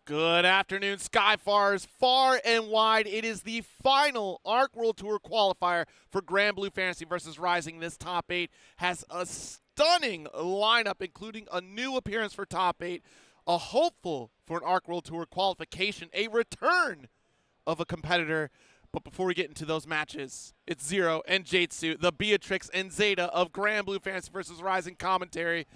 Good afternoon, Skyfarers, far and wide. It is the final ARC World Tour qualifier for Granblue Fantasy versus Rising. This top 8 has a stunning lineup, including a new appearance for top 8, a hopeful for an ARC World Tour qualification, a return of a competitor. But before we get into those matches, it's Zero and Jaitsu, the Beatrix and Zeta of Granblue Fantasy versus Rising commentary.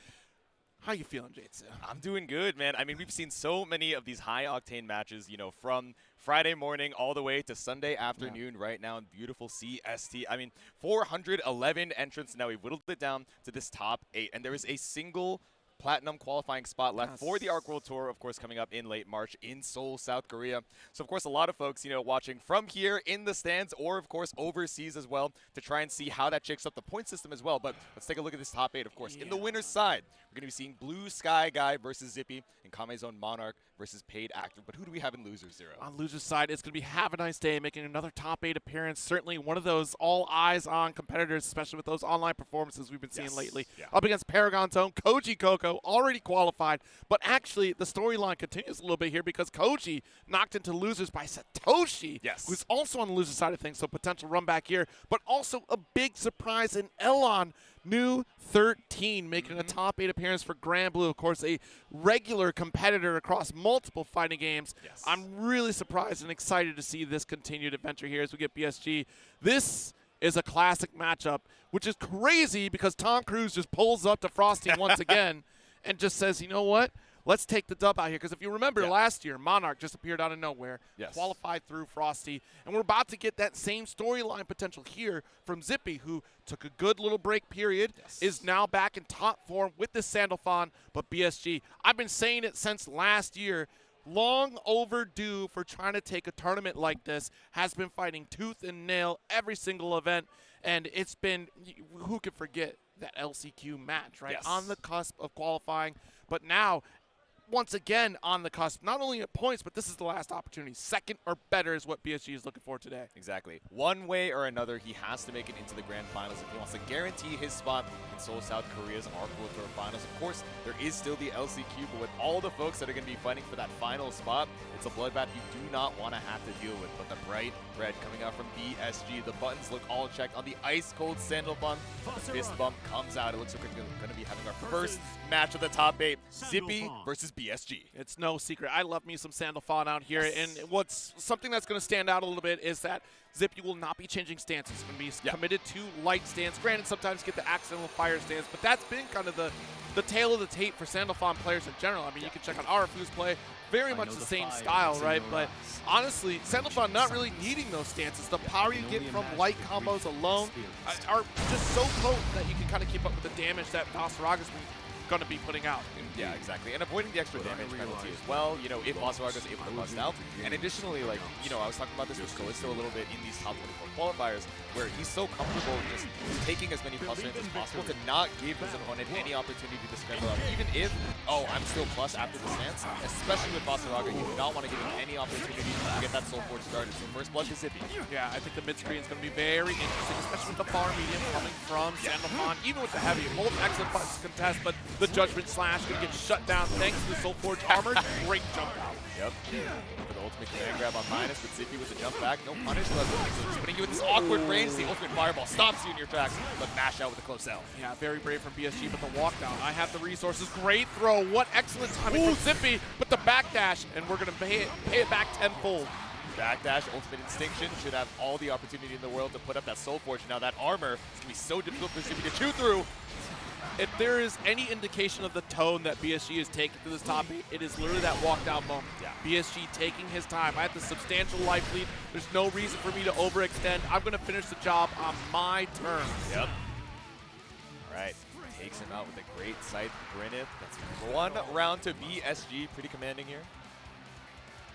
How you feeling, Jaitsu? I'm doing good, man. I mean, we've seen so many of these high-octane matches, from Friday morning all the way to Sunday afternoon right now in beautiful CST. I mean, 411 entrants. Now we've whittled it down to this top 8, and there is a single Platinum qualifying spot left for the ARC World Tour, of course, coming up in late March in Seoul, South Korea. So, of course, a lot of folks, watching from here in the stands or, of course, overseas as well to try and see how that shakes up the point system as well. But let's take a look at this top 8, of course. In the winner's side, we're going to be seeing Blue Sky Guy versus Zippy and Kame's own Monarch versus Paid Actor. But who do we have in loser's, Zero? On loser's side, it's going to be Have a Nice Day, making another top 8 appearance. Certainly one of those all eyes on competitors, especially with those online performances we've been seeing lately. Yeah. Up against Paragon's own Koji Coco, already qualified. But actually, the storyline continues a little bit here because Koji knocked into losers by Satoshi, who's also on the loser side of things, so potential run back here. But also a big surprise in Elon, new 13, making a top 8 appearance for Granblue. Of course, a regular competitor across multiple fighting games. I'm really surprised and excited to see this continued adventure here as we get BSG. This is a classic matchup, which is crazy because Tom Cruise just pulls up to Frosty once again and just says, you know what? Let's take the dub out here. Because if you remember last year, Monarch just appeared out of nowhere, qualified through Frosty, and we're about to get that same storyline potential here from Zippy, who took a good little break period, is now back in top form with this Sandalphon. But BSG, I've been saying it since last year, long overdue for trying to take a tournament like this, has been fighting tooth and nail every single event, and it's been, who could forget that LCQ match, right? On the cusp of qualifying, but now, once again on the cusp, not only at points, but this is the last opportunity. Second or better is what BSG is looking for today. Exactly. One way or another, he has to make it into the grand finals if he wants to guarantee his spot in Seoul, South Korea's ARC World Tour finals. Of course, there is still the LCQ, but with all the folks that are going to be fighting for that final spot, it's a bloodbath you do not want to have to deal with. But the bright red coming out from BSG, the buttons look all checked on the ice-cold Sandalphon. The fist bump comes out. It looks like we're going to be having our first match of the top 8, Zippy versus BSG. It's no secret. I love me some Sandalphon out here, and what's something that's going to stand out a little bit is that Zippy will not be changing stances. It's going to be committed to light stance. Granted, sometimes get the accidental fire stance, but that's been kind of the tail of the tape for Sandalphon players in general. I mean, you can check out Arafu's play, very much the same style, right? But honestly, Sandalphon not really needing those stances. The power you get from light combos alone are just so potent that you can kind of keep up with the damage that Faustings going to be putting out. Yeah, exactly. And avoiding the extra damage penalty as well, if Faustings is able to bust out. And additionally, I was talking about this with Callisto a little bit in these top 24 qualifiers, where he's so comfortable just taking as many plus wins as possible to not give his opponent any opportunity to scramble out. Even if, I'm still plus after the stance, especially with Faustings, you do not want to give him any opportunity to get that Soul Forge started. So first blood to Zippy. Yeah, I think the mid-screen is going to be very interesting, especially with the far medium coming from Sandalphon, even with the heavy. Both excellent buttons to contest, but the Judgment Slash going to get shut down thanks to the Soul Forge armor. Great jump out. Yep. For the ultimate command grab on minus, but Zippy with the jump back. No punish. So just putting you in this awkward range. The ultimate fireball stops you in your tracks, but mash out with a close L. Yeah, very brave from BSG, but the walk down. I have the resources. Great throw. What excellent timing from Zippy, but the backdash, and we're going to pay it back tenfold. Backdash, ultimate instinction, should have all the opportunity in the world to put up that Soul Forge. Now that armor is going to be so difficult for Zippy to chew through. If there is any indication of the tone that BSG is taking to this top 8, it is literally that walk down moment. BSG taking his time. I have the substantial life lead. There's no reason for me to overextend. I'm going to finish the job on my terms. Yep. All right. Takes him out with a great sight. Brynith. That's one round to BSG. Pretty commanding here.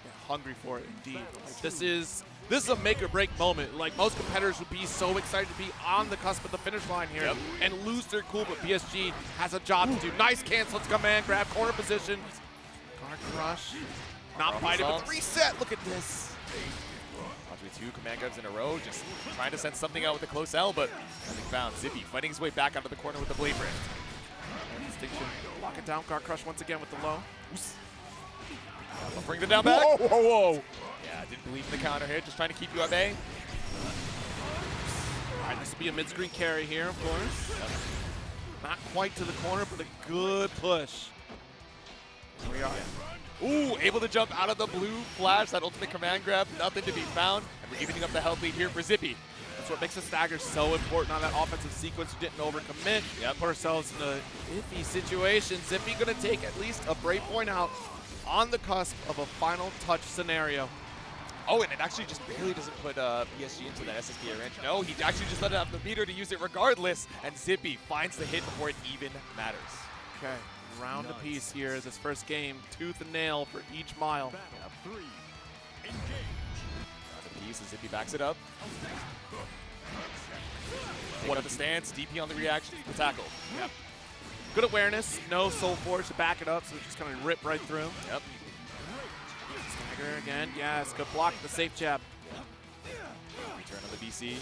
Yeah, hungry for it, indeed. Like, this is a make-or-break moment. Like, most competitors would be so excited to be on the cusp of the finish line here and lose their cool, but BSG has a job to do. Nice cancel. Let's command grab, corner position. Guard crush. Not fighting, but reset. Look at this. Two command grabs in a row, just trying to send something out with a close L, but nothing found. Zippy fighting his way back out of the corner with the Blade Rift. Distinction. Lock it down. Guard crush once again with the low. The bring the down back. Whoa, whoa, whoa. Yeah, didn't believe in the counter here. Just trying to keep you at bay. All right, this will be a mid-screen carry here, of course. Not quite to the corner, but a good push. Here we are. Ooh, able to jump out of the blue flash. That ultimate command grab, nothing to be found. And we're evening up the health lead here for Zippy. That's what makes the stagger so important on that offensive sequence. We didn't overcommit. Yep. Put ourselves in a iffy situation. Zippy going to take at least a break point out on the cusp of a final touch scenario. Oh, and it actually just barely doesn't put PSG into that SSB range. No, he actually just let it have the meter to use it regardless. And Zippy finds the hit before it even matters. Okay, round apiece here. This first game, tooth and nail for each mile. Round apiece as Zippy backs it up. What up the stance, DP on the reaction, the tackle. Yep. Good awareness, no soul force to back it up, so it just kind of rip right through. Yep. Stagger again, yes, good block, the safe jab. Return on the BC.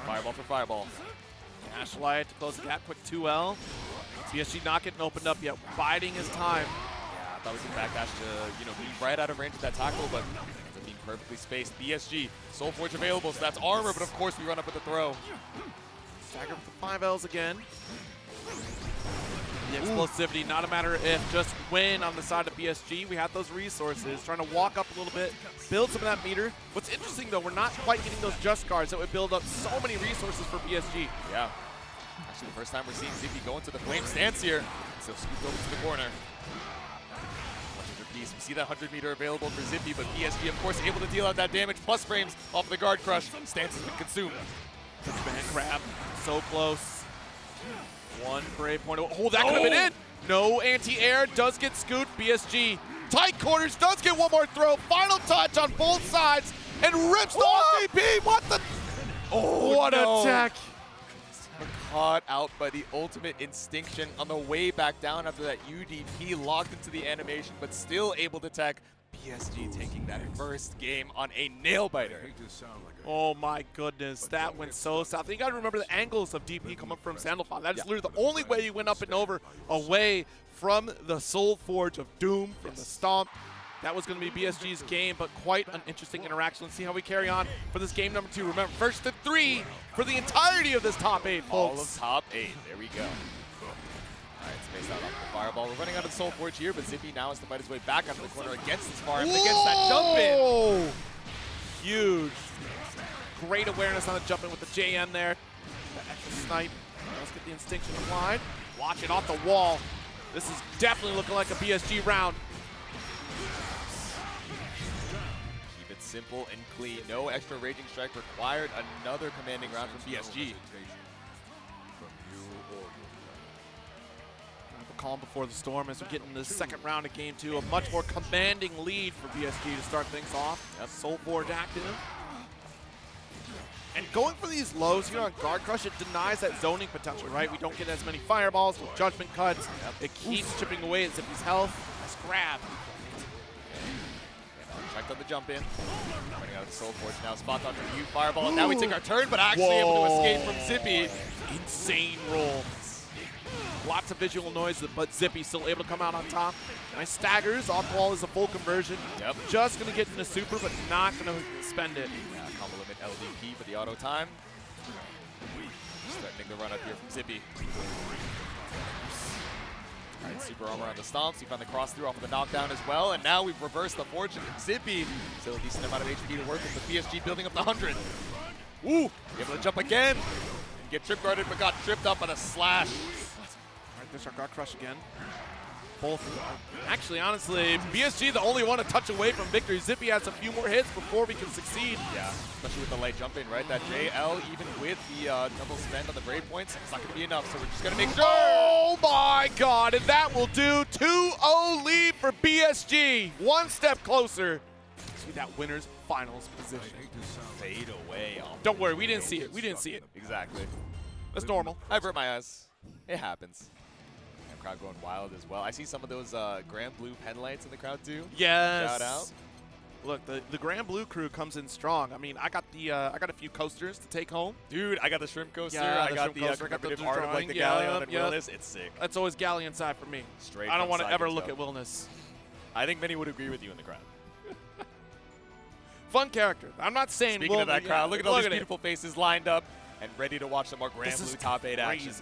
Fireball for fireball. Ashlight to close the gap, quick 2L. PSG not getting opened up yet, biding his time. Yeah, I thought we could backdash to, be right out of range of that tackle, but ends up being perfectly spaced. BSG, Soul Forge available, so that's armor, but of course we run up with the throw. Stagger with the 5Ls again. The explosivity, not a matter if, just win on the side of PSG. We have those resources, trying to walk up a little bit, build some of that meter. What's interesting though, we're not quite getting those just guards that would build up so many resources for PSG. Yeah. Actually, the first time we're seeing Zippy go into the flame stance here. So scooped over to the corner. We see that 100 meter available for Zippy, but PSG, of course, able to deal out that damage, plus frames off of the guard crush. Stance has been consumed. Man grab, so close. One brave point. Oh, that could have been it. No anti-air, does get scooped. PSG, tight quarters, does get one more throw. Final touch on both sides, and rips the RTP. What the? Oh, what no. attack. Caught out by the ultimate instinction on the way back down after that UDP locked into the animation, but still able to tech. PSG taking that first game on a nail-biter. Oh my goodness, that went so south. You got to remember the angles of DP coming from Sandalphon. That is literally the only way you went up and over, away from the Soul Forge of Doom, from the Stomp. That was going to be BSG's game, but quite an interesting interaction. Let's see how we carry on for this game number 2. Remember, first to 3 for the entirety of this top 8, folks. All of top 8. There we go. All right, spaced out off the fireball. We're running out of Soul Forge here, but Zippy now has to fight his way back out of the corner against this farm, against that jump in. Huge. Great awareness on the jump in with the JM there. That extra snipe. Let's get the instinction applied. Watch it off the wall. This is definitely looking like a PSG round. Keep it simple and clean. No extra Raging Strike required. Another commanding round from PSG. The calm before the storm as we get into the second round of game 2. A much more commanding lead for PSG to start things off. Yep. Soul Forge active. And going for these lows here on Guard Crush, it denies that zoning potential, right? We don't get as many fireballs with judgment cuts. Yep. It keeps chipping away at Zippy's health. Nice grab. Checked on the jump in. Running out of the Soul Forge now. Spot on review fireball. And now we take our turn, but actually able to escape from Zippy. Insane roll. Lots of visual noise, but Zippy still able to come out on top. Nice staggers. Off the wall is a full conversion. Yep. Just going to get into super, but not going to spend it. Yeah, combo limit LDP for the auto time. Just threatening the run up here from Zippy. All right, super armor on the stomps. You found the cross through off of the knockdown as well, and now we've reversed the fortune of Zippy. Still a decent amount of HP to work with, the PSG building up the 100. Ooh, able to jump again. And get trip guarded, but got tripped up by the slash. All right, there's our Guard Crush again. Both, actually, honestly, PSG the only one to touch away from victory. Zippy has a few more hits before we can succeed. Yeah, especially with the late jump in, right? That JL, even with the double spend on the Brave points, it's not going to be enough, so we're just going to make sure. Oh my God, and that will do. 2-0 lead for PSG. One step closer to that winner's finals position. Fade away. Don't worry, we didn't see it. We didn't see it. Exactly. That's normal. I burnt my eyes. It happens. Crowd going wild as well. I see some of those Granblue pen lights in the crowd too. Yes. Shout out. Look, the Granblue crew comes in strong. I mean, I got a few coasters to take home. Dude, I got the shrimp coaster. Yeah, I got the commemorative art of like the Galleon and Wellness. It's sick. That's always Galleon side for me. Straight. I don't want to ever look at Wellness. I think many would agree with you in the crowd. Fun character. I'm not saying. Speaking of that crowd, look at all these beautiful faces lined up and ready to watch some more Granblue top 8 action.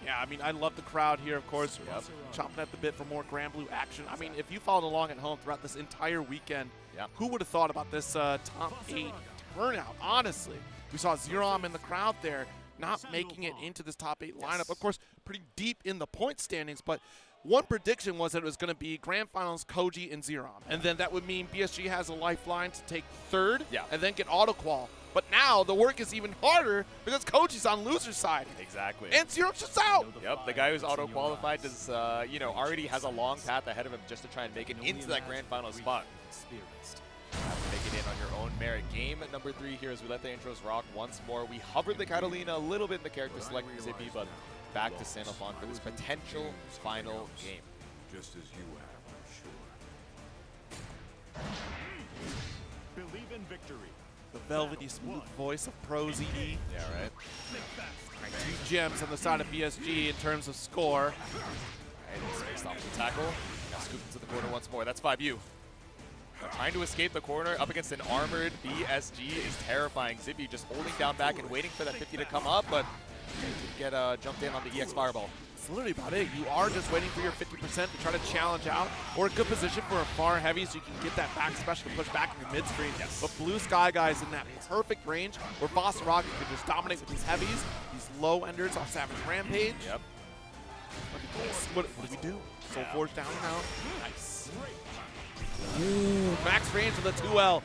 Yeah, I mean, I love the crowd here, of course. Yep. Chomping at the bit for more Granblue action. I mean, if you followed along at home throughout this entire weekend, who would have thought about this top 8 turnout, honestly? We saw Zerom in the crowd there, not making it into this top 8 lineup. Of course, pretty deep in the point standings, but one prediction was that it was going to be Grand Finals, Koji, and Zerom. And then that would mean BSG has a lifeline to take third and then get auto-qual. But now the work is even harder because Koji's on loser's side. Exactly. And Zerom's just out. Yep, the guy who's auto-qualified does, already has a long path ahead of him just to try and make it into that Grand Final spot. Have to make it in on your own merit. Game number 3 here as we let the intros rock once more. We hovered the Catalina a little bit in the character select for Zippy, but back to Sanofon for this potential final game. Just as you have, I'm sure. Believe in victory. The velvety smooth voice of Pro ZE. Yeah, right. All right, 2 gems on the side of BSG in terms of score. And he's faced off the tackle. Now scooped into the corner once more. That's 5U. Now trying to escape the corner up against an armored BSG is terrifying. Zippy just holding down back and waiting for that 50 to come up, but get jumped in on the EX Fireball. That's literally about it. You are just waiting for your 50% to try to challenge out, or a good position for a far heavy so you can get that back special to push back in your mid screen. Yes. But Blue Sky Guy's in that perfect range where Vasaraga can just dominate with these heavies, these low enders off Savage Rampage. Yep. What do we do? Soul Forge down now. Nice. Ooh, max range with the 2L.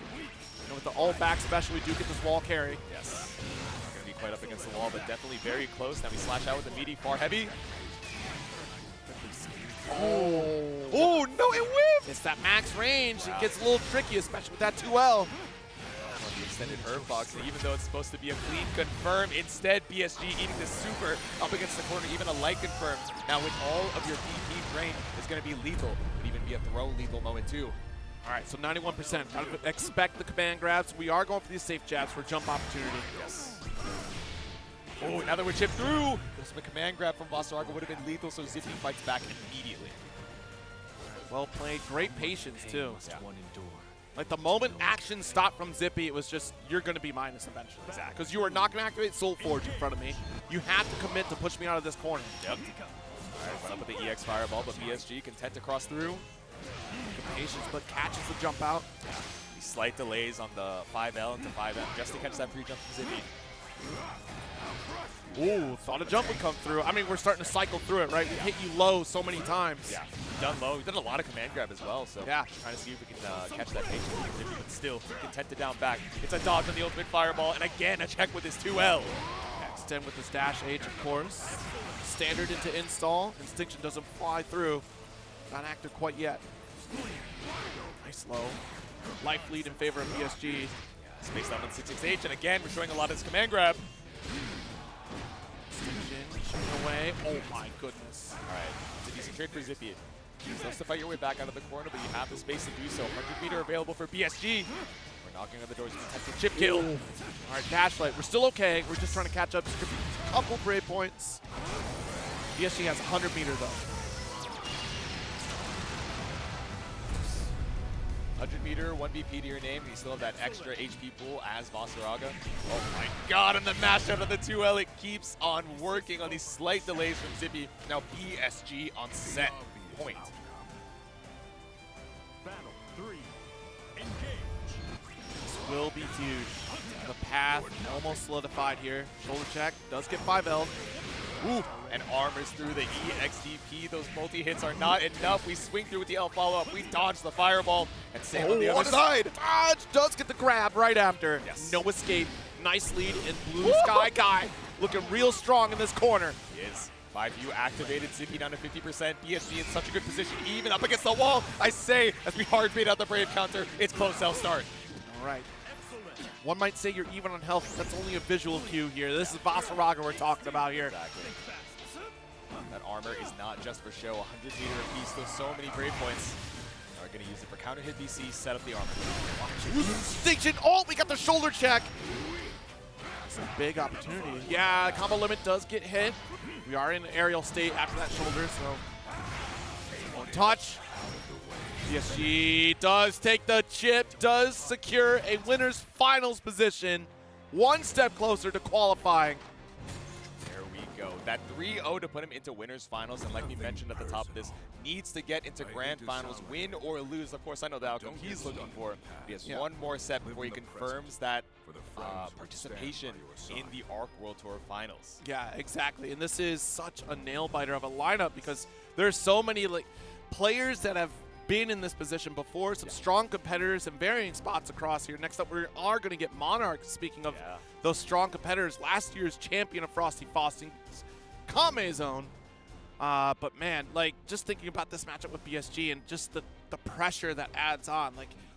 And with the ult back special, we do get this wall carry. Yes. Not going to be quite up against the wall, but definitely very close. Now we slash out with the meaty far heavy. Oh, no, it whiffed! It's that max range. It gets a little tricky, especially with that 2L. The extended herb box, and even though it's supposed to be a clean confirm, instead BSG eating the super up against the corner, even a light confirm. Now with all of your BP drain, it's going to be lethal. Could even be a throw lethal moment too. All right, so 91%. Kind of expect the command grabs. We are going for these safe jabs for jump opportunity. Yes. Oh, now that we're chipped through, this command grab from Vasaraga would have been lethal, so Zippy fights back immediately. Well played. Great patience, too. Yeah. Like, the moment action stopped from Zippy, it was just, you're going to be minus eventually. Exactly. Because you are not going to activate Soul Forge in front of me. You have to commit to push me out of this corner. Yep. All right, run up with the EX Fireball, but BSG content to cross through. Good patience, but catches the jump out. Yeah. These slight delays on the 5L into 5M just to catch that free jump from Zippy. Ooh, thought a jump would come through. I mean, we're starting to cycle through it, right? We hit you low so many times. Yeah, we've done low. We've done a lot of command grab as well, so yeah, trying to see if we can catch that patient, but still content to down back. It's a dodge on the ultimate fireball, and again, a check with his 2L. Extend with this dash H, of course. Standard into install. Instinction doesn't fly through. Not active quite yet. Nice low. Life lead in favor of BSG. Space down on 668, and again, we're showing a lot of this command grab. Shooting away. Oh my goodness. All right, it's a decent trade for Zippy. You're supposed to fight your way back out of the corner, but you have the space to do so. 100 meter available for BSG. We're knocking on the doors of potential chip kill. All right, dash light. We're still okay. We're just trying to catch up. Just a couple brave points. BSG has 100 meter though. 100 meter, 1 BP to your name, and you still have that extra HP pool as Vasaraga. Oh my god, and the mashup of the 2L, it keeps on working on these slight delays from Zippy. Now BSG on set point. Battle 3. Engage. This will be huge. The path almost solidified here. Shoulder check, does get 5L. Ooh, and armors through the EXDP. Those multi-hits are not enough. We swing through with the L follow-up. We dodge the fireball, and Sam on the other side. Dodge does get the grab right after. Yes. No escape. Nice lead in Blue Sky Guy. Looking real strong in this corner. He is. 5U activated, Zippy down to 50%. BSG in such a good position, even up against the wall. I say, as we hard bait out the Brave counter, it's close self-start. All right. One might say you're even on health. That's only a visual cue here. This is Vasaraga we're talking about here. Exactly. That armor is not just for show. 100 meter apiece, still so many Brave points. Are going to use it for counter hit BC, set up the armor. Distinction. Oh, we got the shoulder check. That's a big opportunity. Yeah, combo limit does get hit. We are in aerial state after that shoulder, so one touch. PSG does take the chip, does secure a winner's finals position. One step closer to qualifying. There we go. That 3-0 to put him into winners finals, and like we mentioned at the top of this, needs to get into grand finals, win or lose. Of course, I know the outcome he's looking for. He has one more set before he confirms that participation in the ARC World Tour finals. Yeah, exactly. And this is such a nail-biter of a lineup because there's so many players that have been in this position before, some strong competitors in varying spots across here. Next up, we are going to get Monarch. Speaking of those strong competitors, last year's champion of Frosty Faustings, Kame Zone. But man, just thinking about this matchup with BSG and just the pressure that adds on,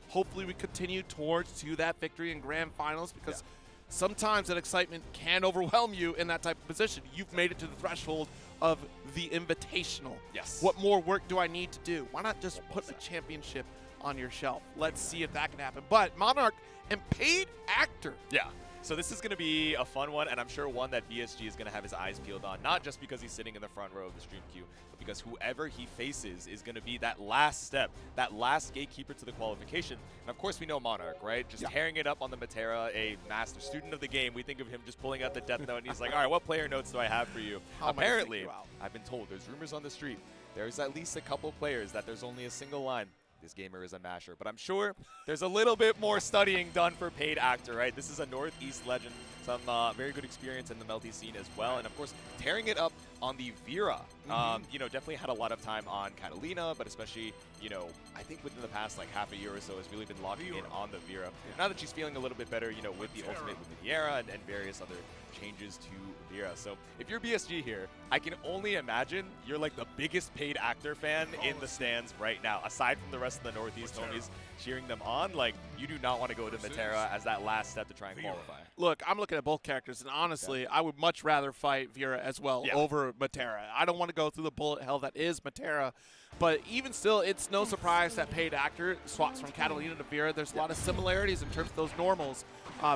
hopefully we continue to that victory in grand finals because sometimes that excitement can overwhelm you in that type of position. You've made it to the threshold of the Invitational. Yes. What more work do I need to do? Why not just put a championship on your shelf? Let's see if that can happen. But Monarch and Paid Actor. Yeah. So this is going to be a fun one, and I'm sure one that BSG is going to have his eyes peeled on, not just because he's sitting in the front row of the stream queue, but because whoever he faces is going to be that last step, that last gatekeeper to the qualification. And of course, we know Monarch, right? Just tearing it up on the Matera, a master student of the game. We think of him just pulling out the death note, and he's like, all right, what player notes do I have for you? Apparently, I've been told there's rumors on the street. There's at least a couple players that there's only a single line. This gamer is a masher, but I'm sure there's a little bit more studying done for Paid Actor, right? This is a Northeast legend, some very good experience in the Melty scene as well, and of course, tearing it up on the Vera. Definitely had a lot of time on Catalina, but especially, I think within the past half a year or so has really been locking in on the Vera. Now that she's feeling a little bit better, with the Ultimate Luminiera and various other changes to Vera. So if you're BSG here, I can only imagine you're the biggest Paid Actor fan in the stands right now, aside from the rest of the Northeast homies cheering them on. You do not want to go to Matera as that last step to try and qualify. Look, I'm looking at both characters, and honestly, I would much rather fight Vera as well over Matera. I don't want to go through the bullet hell that is Matera, but even still, it's no surprise that Paid Actor swaps from Catalina to Vera. There's a lot of similarities in terms of those normals,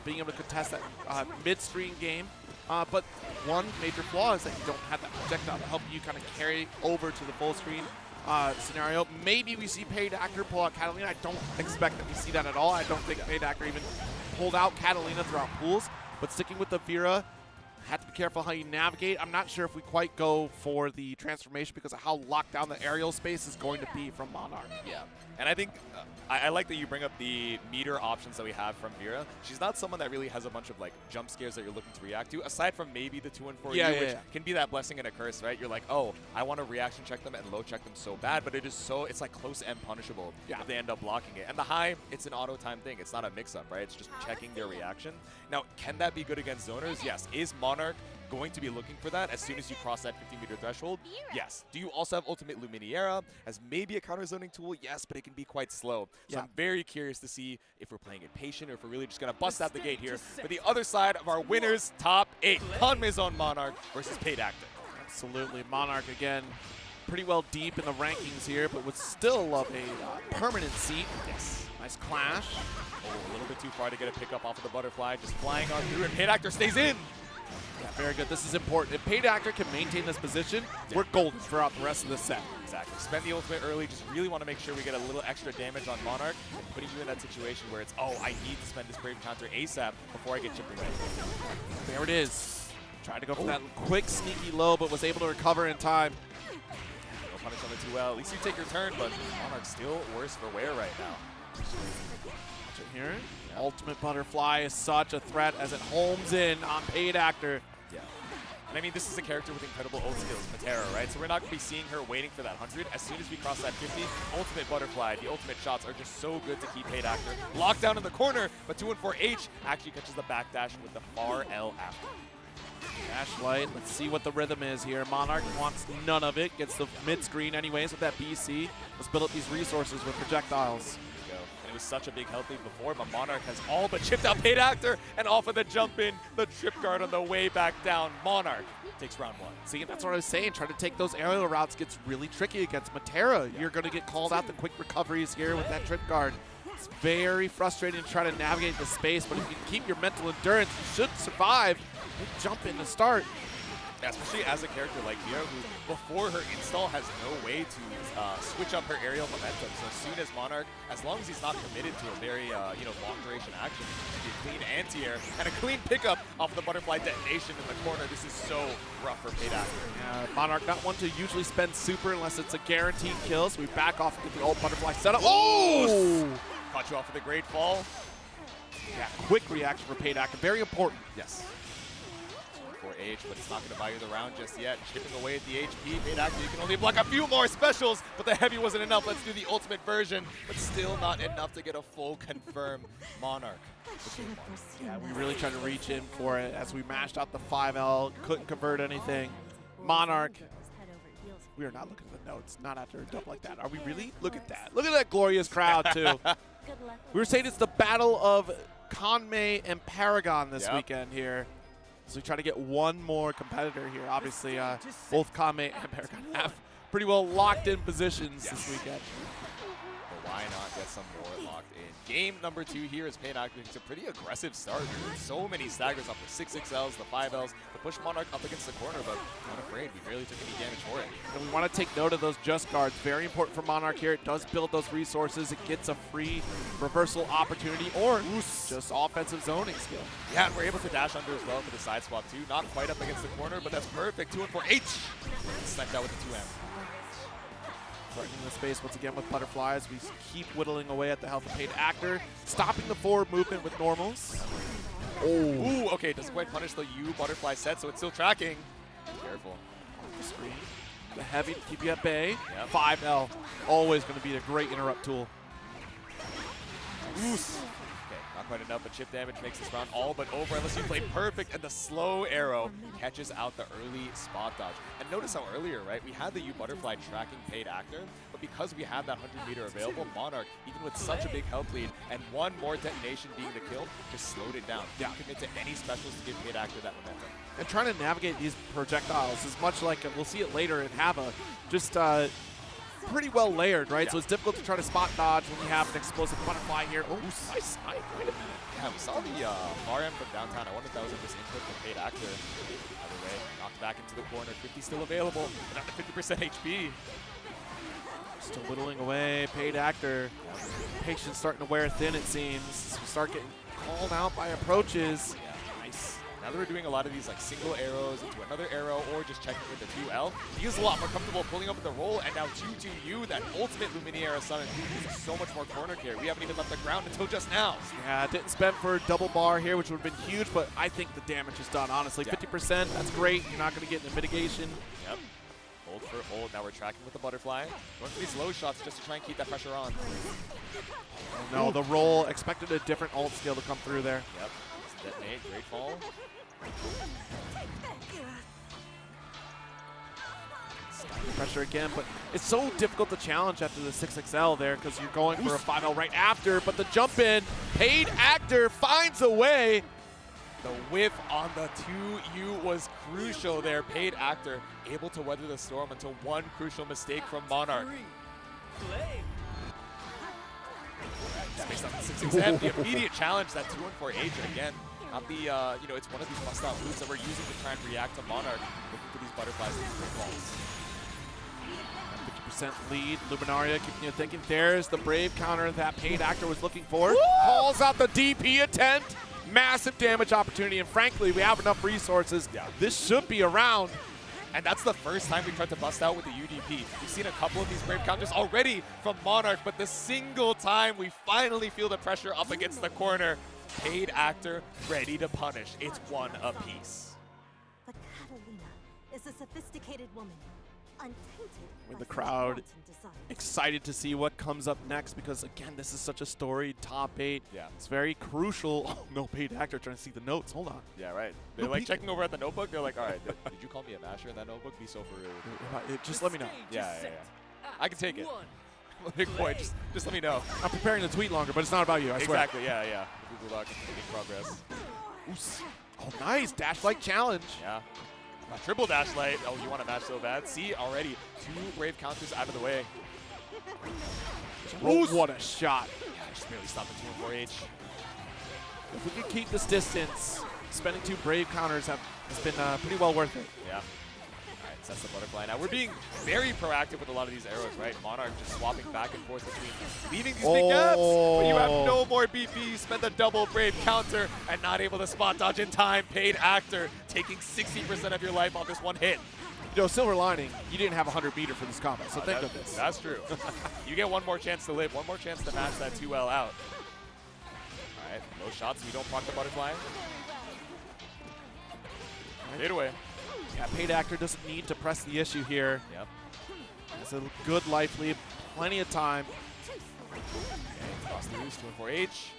being able to contest that mid-stream game. But one major flaw is that you don't have that projectile to help you kind of carry over to the full screen scenario. Maybe we see Paid Actor pull out Catalina. I don't expect that we see that at all. I don't think Paid Actor even pulled out Catalina throughout pools. But sticking with the Vera, have to be careful how you navigate. I'm not sure if we quite go for the transformation because of how locked down the aerial space is going to be from Monarch. Yeah. And I think I like that you bring up the meter options that we have from Vera. She's not someone that really has a bunch of jump scares that you're looking to react to, aside from maybe the 2 and 4 which can be that blessing and a curse, right? You're like, oh, I want to reaction check them and low check them so bad, but it's close and punishable if they end up blocking it. And the high, it's an auto time thing. It's not a mix-up, right? It's just checking their reaction. Now, can that be good against zoners? Yes. Is Monarch going to be looking for that as soon as you cross that 50-meter threshold? Yes. Do you also have Ultimate Luminiera as maybe a counter-zoning tool? Yes, but it can be quite slow. So I'm very curious to see if we're playing it patient or if we're really just going to bust out the gate here for the other side of our winners' top 8. Maison Monarch versus Paid Actor. Absolutely. Monarch, again, pretty well deep in the rankings here, but would still love a permanent seat. Yes. Nice clash. Oh, a little bit too far to get a pickup off of the butterfly. Just flying on through, and Paid Actor stays in. Yeah, very good. This is important. If Paid Actor can maintain this position, we're golden throughout the rest of the set. Exactly. Spend the ultimate early. Just really want to make sure we get a little extra damage on Monarch, putting you in that situation where it's, oh, I need to spend this Brave counter ASAP before I get chipped away. There it is. Tried to go for that quick, sneaky low, but was able to recover in time. No punish on the 2L. At least you take your turn, but Monarch's still worse for wear right now. Watch it here. Ultimate Butterfly is such a threat as it homes in on Paid Actor. Yeah. And I mean, this is a character with incredible ult skills, Matera, right? So we're not going to be seeing her waiting for that 100. As soon as we cross that 50, Ultimate Butterfly, the ultimate shots are just so good to keep Paid Actor locked down in the corner, but 2 and 4H actually catches the backdash with the far L after. Dash light. Let's see what the rhythm is here. Monarch wants none of it. Gets the mid screen anyways with that BC. Let's build up these resources with projectiles. There we go. And was such a big health lead before, but Monarch has all but chipped out Paid Actor, and off of the jump in, the trip guard on the way back down. Monarch takes round 1. See, that's what I was saying. Trying to take those aerial routes gets really tricky against Matera. You're going to get called out the quick recoveries here with that trip guard. It's very frustrating to try to navigate the space, but if you can keep your mental endurance, you should survive. Big jump in to start. Yeah, especially as a character like Mira, who before her install has no way to switch up her aerial momentum. So as soon as Monarch, as long as he's not committed to a very long duration action, a clean anti-air and a clean pickup off the butterfly detonation in the corner, this is so rough for Paid Actor. Monarch not one to usually spend super unless it's a guaranteed kill, so we back off and get the old butterfly setup. Oh! Caught you off with a great fall. Yeah, quick reaction for Paid Actor, very important. Yes. H, but it's not going to buy you the round just yet. Chipping away at the HP. Paid Actor, you can only block a few more specials, but the heavy wasn't enough. Let's do the ultimate version, but still not enough to get a full confirm Monarch. Yeah, we really tried to reach in for it as we mashed out the 5L, couldn't convert anything. Monarch, we are not looking at the notes, not after a dub like that. Are we really? Look at that. Look at that glorious crowd, too. We were saying it's the battle of Conmay and Paragon this weekend here. So we try to get one more competitor here. Obviously, both Conmay and Paragon have pretty well locked in positions this weekend. But why not get some more locked in? Game number 2 here is Paid Actor. It's a pretty aggressive start. So many staggers off the 6XLs, the 5Ls, to push Monarch up against the corner, but not afraid. We barely took any damage for it. And we want to take note of those just guards. Very important for Monarch here. It does build those resources. It gets a free reversal opportunity or just offensive zoning skill. Yeah, and we're able to dash under as well for the side swap too. Not quite up against the corner, but that's perfect. 2 and 4 H. Sniped out with the 2M. Threatening the space once again with butterflies. We keep whittling away at the health of Paid Actor. Stopping the forward movement with normals. Oh. Ooh, okay, doesn't quite punish the U butterfly set, so it's still tracking. Careful. The screen. The heavy to keep you at bay. Yep. 5L. Always going to be a great interrupt tool. Oos. Okay, not quite enough, but chip damage makes this round all but over unless you play perfect, and the slow arrow catches out the early spot dodge. And notice how earlier, right, we had the U butterfly tracking Paid Actor, but because we had that 100-meter available, Monarch, even with such a big health lead and one more detonation being the kill, just slowed it down. Didn't commit to any specials to give Paid Actor that momentum. And trying to navigate these projectiles is much like, we'll see it later in Hava, just pretty well layered, right? So it's difficult to try to spot dodge when you have an explosive butterfly here. Oh, nice snipe. Wait a minute. Yeah, we saw the RM from downtown. I wonder if that was a misinput from Paid Actor. Either way, knocked back into the corner. 50 still available, but under 50% HP. Still whittling away. Paid Actor. Patience starting to wear thin, it seems. We start getting called out by approaches. Nice. Now that we're doing a lot of these like single arrows into another arrow or just checking with the 2L, he is a lot more comfortable pulling up with the roll, and now 2-2U, that ultimate Luminaire summon, is so much more corner care. We haven't even left the ground until just now. Yeah, didn't spend for a double bar here, which would have been huge, but I think the damage is done, honestly. 50%, that's great. You're not going to get into mitigation. Yep. Hold for hold. Now we're tracking with the butterfly. Going for these low shots just to try and keep that pressure on. Oh, no, the roll expected a different ult skill to come through there. Yep. Detonate. Great fall. Pressure again, but it's so difficult to challenge after the 6XL there because you're going for a 5L right after, but the jump in, Paid Actor finds a way. The whiff on the 2U was crucial there. Paid Actor able to weather the storm until one crucial mistake from Monarch. Just based on the 6XM, the immediate challenge, that 2 and 4 Age again. Not the, it's one of these bust-out moves that we're using to try and react to Monarch, looking for these butterflies and these balls. 50% lead, Luminaria keeping you thinking. There's the brave counter that Paid Actor was looking for. Woo! Calls out the DP attempt. Massive damage opportunity, and frankly, we have enough resources. This should be a round. And that's the first time we tried to bust out with the UDP. We've seen a couple of these brave counters already from Monarch, but the single time we finally feel the pressure up against the corner, Paid Actor ready to punish. It's one apiece. But Catalina is a sophisticated woman, untainted With by the crowd desire. excited to see what comes up next because, again, this is such a storied top 8. Yeah. It's very crucial. Oh, no, Paid Actor trying to see the notes. Hold on. Yeah, right. They're like checking over at the notebook. They're like, all right, did you call me a masher in that notebook? Be so for real. Just let me know. Yeah. I can take it. Big boy, just let me know. I'm preparing to tweet longer, but it's not about you, I swear. Exactly, yeah. Google Doc in progress. Oops. Oh, nice. Dash like challenge. Yeah. Triple dash light. Oh, you want to match so bad. See, already 2 Brave counters out of the way. Oh, what a shot. Yeah, just barely stopped the 2-4H. If we can keep this distance, spending 2 Brave counters has been pretty well worth it. Yeah. All right, sets the butterfly. Now we're being very proactive with a lot of these arrows, right? Monarch just swapping back and forth between leaving these big gaps, but you have no more BP. You spend the double Brave counter and not able to spot dodge in time. Paid actor taking 60% of your life off this one hit. You know, silver lining, you didn't have 100 meter for this combat, so think of this. That's true. You get one more chance to live, one more chance to match that 2L out. All right, no shots. We don't proc the butterfly. Fade away. Yeah, paid actor doesn't need to press the issue here. Yep. It's a good life lead, plenty of time. Cross the loose, 2-4H.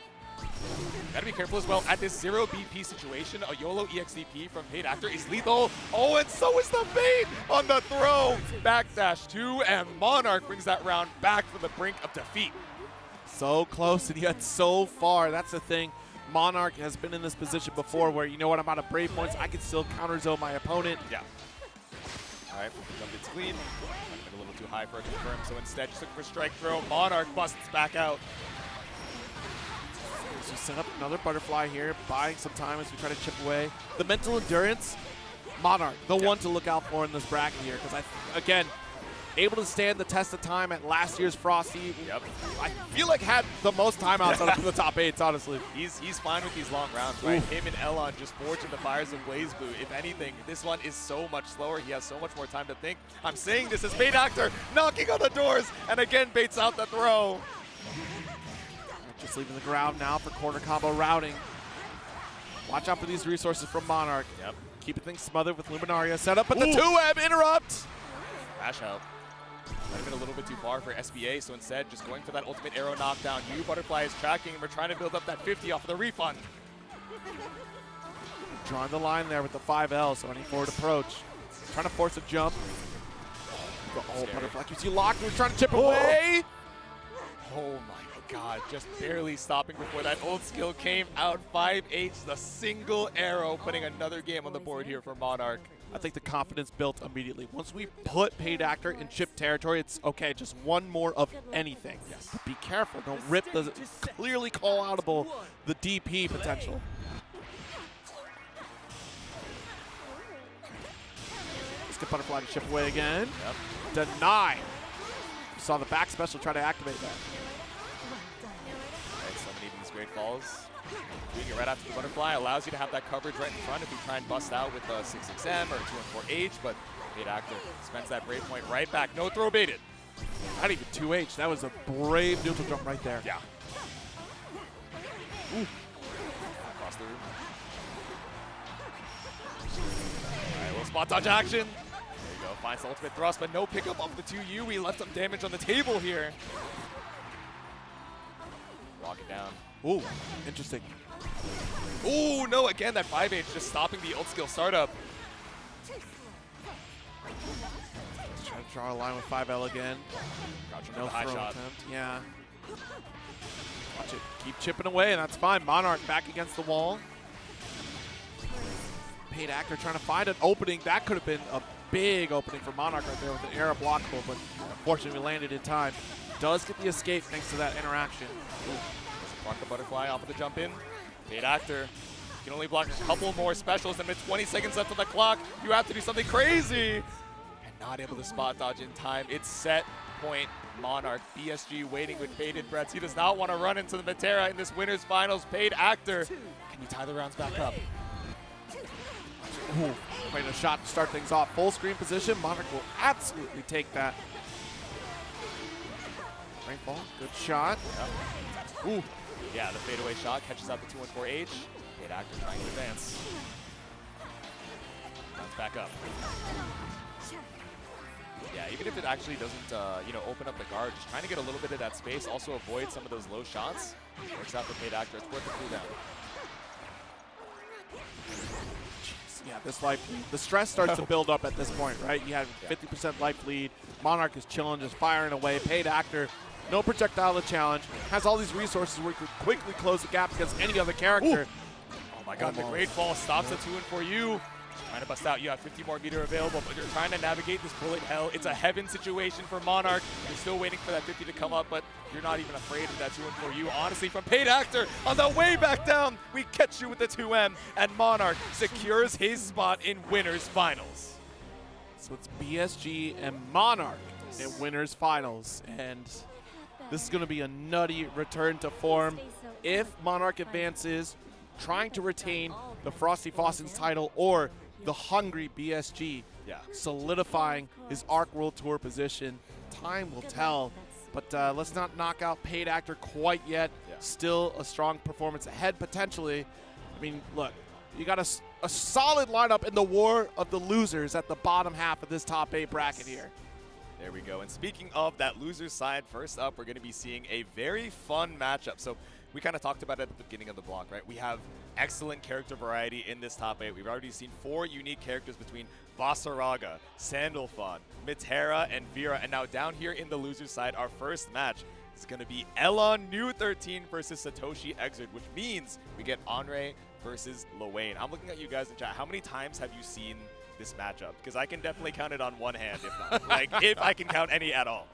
Gotta be careful as well. At this 0 BP situation, a YOLO EXDP from paid actor is lethal. Oh, and so is the bait on the throw. Backdash 2, and Monarch brings that round back from the brink of defeat. So close and yet so far. That's the thing. Monarch has been in this position before where, you know what, I'm out of Brave points. I can still counter zone my opponent. Yeah. All right, jump it's clean. Might have been a little too high for a confirm, so instead just looking for strike throw. Monarch busts back out. So set up another butterfly here, buying some time as we try to chip away. The mental endurance, Monarch, the one to look out for in this bracket here, because again, able to stand the test of time at last year's Frosty. Yep. I feel like had the most timeouts out of the top 8s, honestly. He's fine with these long rounds, right? Oof. Him and Elon just forging the fires of Granblue. If anything, this one is so much slower. He has so much more time to think. I'm saying this as Bait Actor knocking on the doors, and again baits out the throw. Just leaving the ground now for corner combo routing. Watch out for these resources from Monarch. Yep. Keeping things smothered with Luminaria. Set up at the 2M interrupt. Crash out. Might have been a little bit too far for SBA, so instead just going for that ultimate arrow knockdown. You Butterfly is tracking, and we're trying to build up that 50 off of the refund. Drawing the line there with the 5L, so any forward approach. Trying to force a jump. Oh, Butterfly keeps you locked. We're trying to chip away. Oh my God, just barely stopping before that old skill came out. 5H, the single arrow, putting another game on the board here for Monarch. I think the confidence built immediately. Once we put paid actor in chip territory, it's okay, just one more of anything. Yes. But be careful, don't rip the clearly call-outable, the DP potential. Let's get Butterfly to chip away again. Yep. Deny. We saw the back special try to activate that. Alright, so many of these great falls. Doing it right after the butterfly allows you to have that coverage right in front if you try and bust out with a 6XM or 2-4H, but paid actor spends that brave point right back. No throw baited. Not even 2H. That was a brave neutral jump right there. Yeah. Ooh. Across the room. Alright, little spot dodge action. There you go. Finds the ultimate thrust, but no pickup off the 2U. We left some damage on the table here. Walk it down. Ooh, interesting. Ooh, no, again, that 5H just stopping the ult skill startup. Let's try to draw a line with 5L again. No high shot. Attempt. Yeah. Watch it. Keep chipping away, and that's fine. Monarch back against the wall. Paid actor trying to find an opening. That could have been a big opening for Monarch right there with an arrow blockable, but unfortunately we landed in time. Does get the escape thanks to that interaction. Block the butterfly off of the jump in. Paid actor. You can only block a couple more specials, and with 20 seconds left on the clock, you have to do something crazy. And not able to spot dodge in time. It's set point. Monarch, BSG waiting with bated breaths. He does not want to run into the Matera in this winner's finals. Paid actor. Can you tie the rounds back up? Ooh, playing a shot to start things off. Full screen position. Monarch will absolutely take that. Rainfall, good shot. Yep. Ooh. Yeah, the fadeaway shot catches out the 2-4H. Paid actor trying to advance. Bounce back up. Yeah, even if it actually doesn't, open up the guard, just trying to get a little bit of that space, also avoid some of those low shots. Works out for paid actor. It's worth the cooldown. Yeah, this life lead. The stress starts to build up at this point, right? You have 50% life lead. Monarch is chilling, just firing away. Paid actor no projectile to challenge, has all these resources where he could quickly close the gap against any other character. Ooh. Oh my god, the Great Fall stops the 2-1 for you. Trying to bust out. You have 50 more meter available, but you're trying to navigate this bullet hell. It's a heaven situation for Monarch. You're still waiting for that 50 to come up, but you're not even afraid of that 2-1 for you. Honestly, from Paid Actor, on the way back down, we catch you with the 2M, and Monarch secures his spot in Winners Finals. So it's BSG and Monarch in Winners Finals, and this is going to be a nutty return to form. If Monarch advances, trying to retain the Frosty Faustings title or the hungry BSG, solidifying his ARC World Tour position. Time will tell, but let's not knock out Paid Actor quite yet. Still a strong performance ahead potentially. I mean, look, you got a solid lineup in the war of the losers at the bottom half of this top 8 bracket here. There we go. And speaking of that loser side, first up, we're going to be seeing a very fun matchup. So we kind of talked about it at the beginning of the block, right? We have excellent character variety in this top 8. We've already seen 4 unique characters between Vasaraga, Sandalphon, Mitera, and Vera. And now down here in the loser side, our first match is going to be Elon New 13 versus Satoshi XVIII, which means we get Henry versus Lowain. I'm looking at you guys in chat. How many times have you seen this matchup? Because I can definitely count it on one hand, if not. Like, if I can count any at all.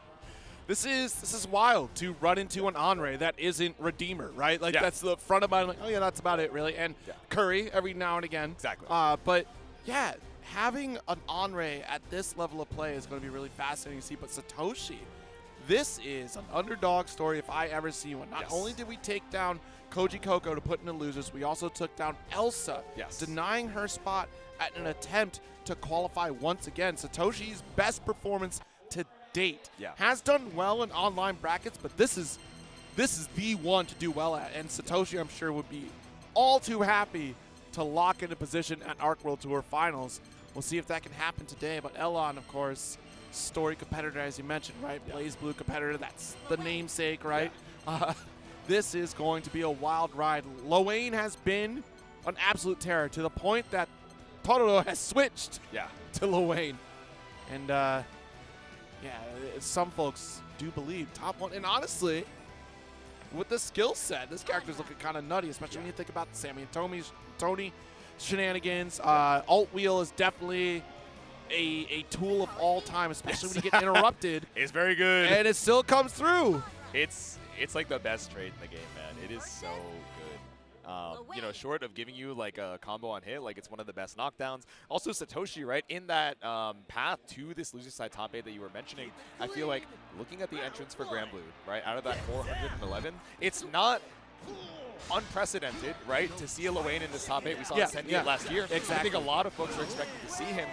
This is wild to run into an Henry that isn't Redeemer, right? Like, that's the front of my, like, oh yeah, that's about it, really. And Curry every now and again. Exactly. But yeah, having an Henry at this level of play is going to be really fascinating to see. But Satoshi, this is an underdog story if I ever see one. Not only did we take down Koji Coco to put in the losers, we also took down Elsa, denying her spot at an attempt to qualify once again. Satoshi's best performance to date. Has done well in online brackets, but this is the one to do well at. And Satoshi, I'm sure, would be all too happy to lock into position at ARC World Tour Finals. We'll see if that can happen today. But Elon, of course, story competitor, as you mentioned, right? Blaze Blue competitor, that's the namesake, right? This is going to be a wild ride. Lowain has been an absolute terror to the point that Totoro has switched to Lowain. And some folks do believe top 1. And honestly, with the skill set, this character's looking kind of nutty, especially when you think about Sammy and Tony shenanigans. Alt wheel is definitely a tool of all time, especially when you get interrupted. It's very good. And it still comes through. It's like the best trade in the game, man. It is so good. You know, short of giving you like a combo on hit, like it's one of the best knockdowns. Also Satoshi, right, in that path to this loser side top 8 that you were mentioning, I feel like looking at the entrance for Granblue, right, out of that 411, it's not unprecedented, right, to see a Lowain in this top 8. We saw Ascendiant last year. Exactly. I think a lot of folks are expecting to see him,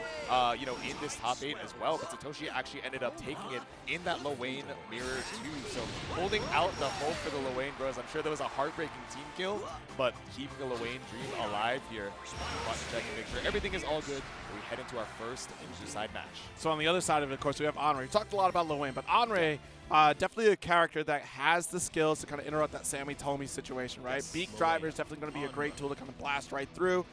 you know, in this top 8 as well. But Satoshi actually ended up taking it in that Lowain mirror too. So holding out the hope for the Lowain bros. I'm sure there was a heartbreaking team kill, but keeping the Lowain dream alive here. Button check and make sure everything is all good. We head into our first side match. So on the other side of it, of course, we have Henry. We talked a lot about Lowain, but Henry, definitely a character that has the skills to kind of interrupt that Sammy Tomy situation, right? Beak Driver is definitely going to be a great tool to kind of blast right through.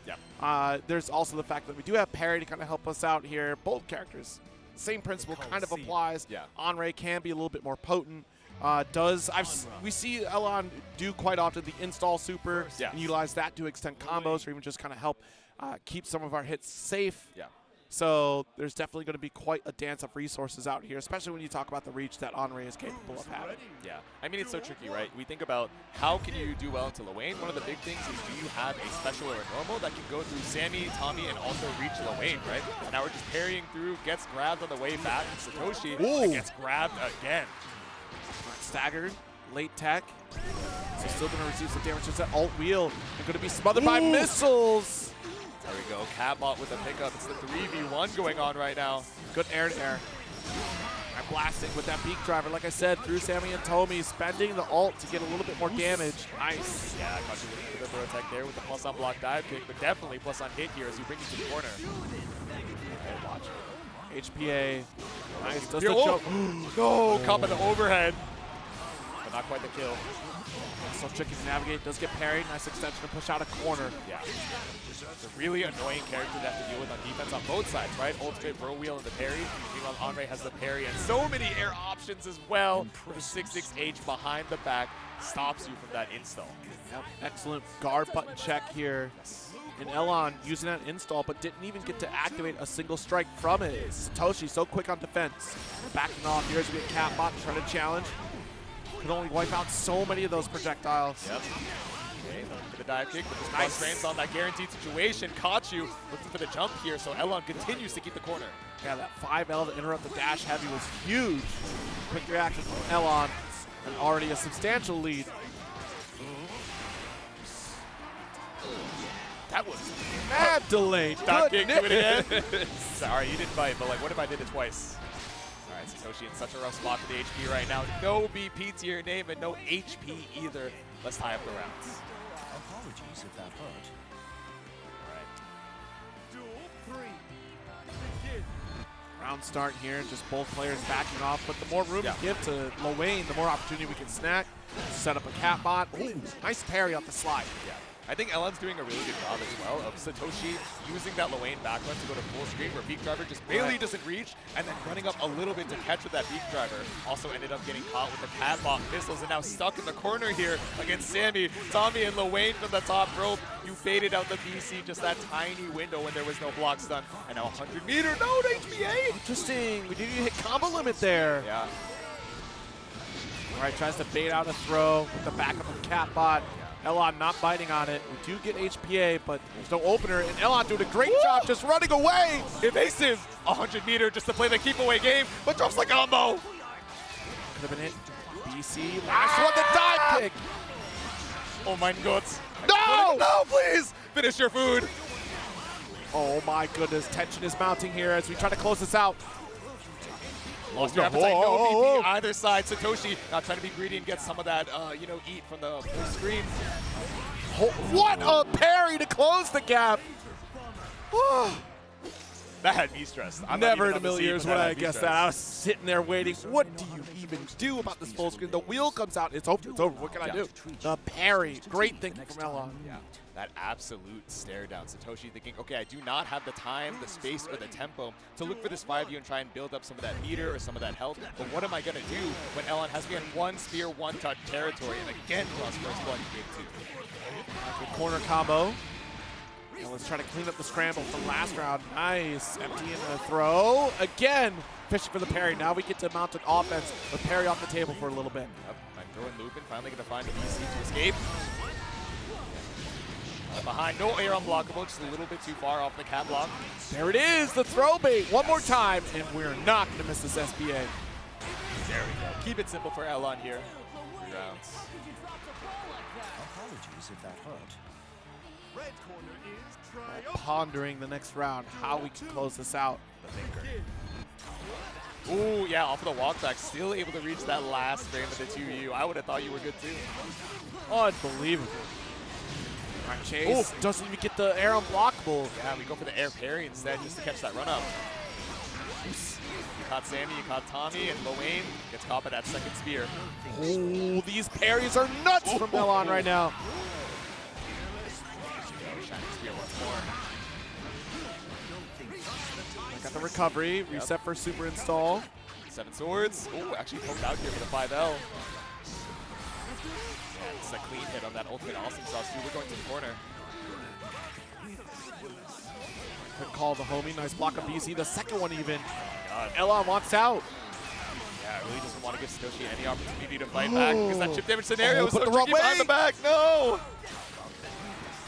There's also the fact that we do have Parry to kind of help us out here. Both characters, same principle kind of applies. Henry can be a little bit more potent. We see Elon do quite often the install super and utilize that to extend combos or even just kind of help keep some of our hits safe. So there's definitely going to be quite a dance of resources out here, especially when you talk about the reach that Henry is capable of having. I mean, it's so tricky, right? We think about how can you do well into Lowain. One of the big things is, do you have a special or a normal that can go through Sammy, Tommy, and also reach Lowain, right? Now we're just parrying through, gets grabbed on the way back. Satoshi gets grabbed again. Staggered, late tech. So still going to receive some damage. Just that alt wheel. They're going to be smothered by missiles. There we go. Catbot with the pickup. It's the 3v1 going on right now. Good air-to-air. I'm blasting with that Beak Driver, like I said, through Sammy and Tomy, spending the ult to get a little bit more damage. Nice. Yeah, I caught you looking for the throw tech there with the plus on block dive kick, but definitely plus on hit here as you bring it to the corner. Okay, watch. HPA. Nice. Does the jump. No, coming to overhead. but not quite the kill. So tricky to navigate, does get parried. Nice extension to push out a corner. Yeah. It's a really annoying character to have to deal with on defense on both sides, right? Ult straight bro wheel and the parry. Meanwhile, Andre has the parry and so many air options as well. The 6-6H behind the back stops you from that install. Yep. Excellent guard button check here. And Elon using that install, but didn't even get to activate a single strike from it. Satoshi so quick on defense. Backing off here as we get Catbot trying to challenge. Could only wipe out so many of those projectiles. Yep. Okay, looking for the dive kick, but this nice frames on that guaranteed situation. Caught you looking for the jump here, so Elon continues to keep the corner. Yeah, that 5L to interrupt the dash heavy was huge. Quick reaction from Elon, and already a substantial lead. That was mad delayed. Dive kick, do it again. Sorry, you didn't bite, but like, what if I did it twice? All right, Satoshi in such a rough spot for the HP right now. No BP to your name and no HP either. Let's tie up the rounds. Apologies if that hurt. All right. Duel 3. Begin. Round start here, just both players backing off, but the more room you give to Lowain, the more opportunity we can snack. Set up a Catbot. Ooh, nice parry off the slide. Yeah. I think Elon's doing a really good job as well of Satoshi using that Lowain backrun to go to full screen where Beak Driver just barely doesn't reach, and then running up a little bit to catch with that Beak Driver. Also ended up getting caught with the Catbot pistols and now stuck in the corner here against Sammy. Tommy and Lowain from the top rope. You baited out the BC just that tiny window when there was no block stun. And now 100 meter, no HBA! Interesting, we didn't even hit combo limit there. Yeah. All right, tries to bait out a throw with the backup of Catbot. Elon not biting on it. We do get HPA, but there's no opener, and Elon doing a great job just running away. Evasive, 100 meter just to play the keep away game, but drops the combo. Could have been hit. BC, last one, the dive kick. Oh my god. No! No, please! Finish your food. Oh my goodness, tension is mounting here as we try to close this out. Lost your appetite, no BP either side. Satoshi not trying to be greedy and get some of that, eat from the full screen. What a parry to close the gap. That had me stressed. Never in a million years would I guess that. I was sitting there waiting. What do you even do about this full screen? The wheel comes out. It's over. It's over. What can I do? The parry. Great thinking from Elon. Yeah. That absolute stare down. Satoshi thinking, okay, I do not have the time, the space, or the tempo to look for this 5U and try and build up some of that meter or some of that health. But what am I going to do when Elon has me in one spear, one touch territory and again draws first blood in game 2? Good corner combo. And let's try to clean up the scramble from last round. Nice. Empty in the throw. Again, fishing for the parry. Now we get to mount an offense, but parry off the table for a little bit. Yep. I'm throwing Lupin, finally going to find an EC to escape. Behind, no air unblockable, just a little bit too far off the cat block. There it is, the throw bait. One more time, and we're not going to miss this SBA. There we go. Keep it simple for Elon here. 3 rounds. Apologies if that hurt. Red corner is triumph. Pondering the next round, how we can close this out. Ooh, yeah, off of the walk back, still able to reach that last frame of the 2U. I would have thought you were good too. Unbelievable. All right, Chase doesn't even get the air unblockable. Yeah, we go for the air parry instead just to catch that run up. You caught Sammy, you caught Tommy, and Lowain gets caught by that second spear. Oh, these parries are nuts from Elon right now. Shining spear once more. Got the recovery, reset for super install. 7 swords. Ooh, actually poked out here for the 5L. It's a clean hit on that ultimate awesome sauce too. We're going to the corner. Good call the homie. Nice block of BC. The second one even. God. Elon wants out. Yeah, really doesn't want to give Satoshi any opportunity to fight back because that chip damage scenario is so the wrong tricky way. behind the back. No!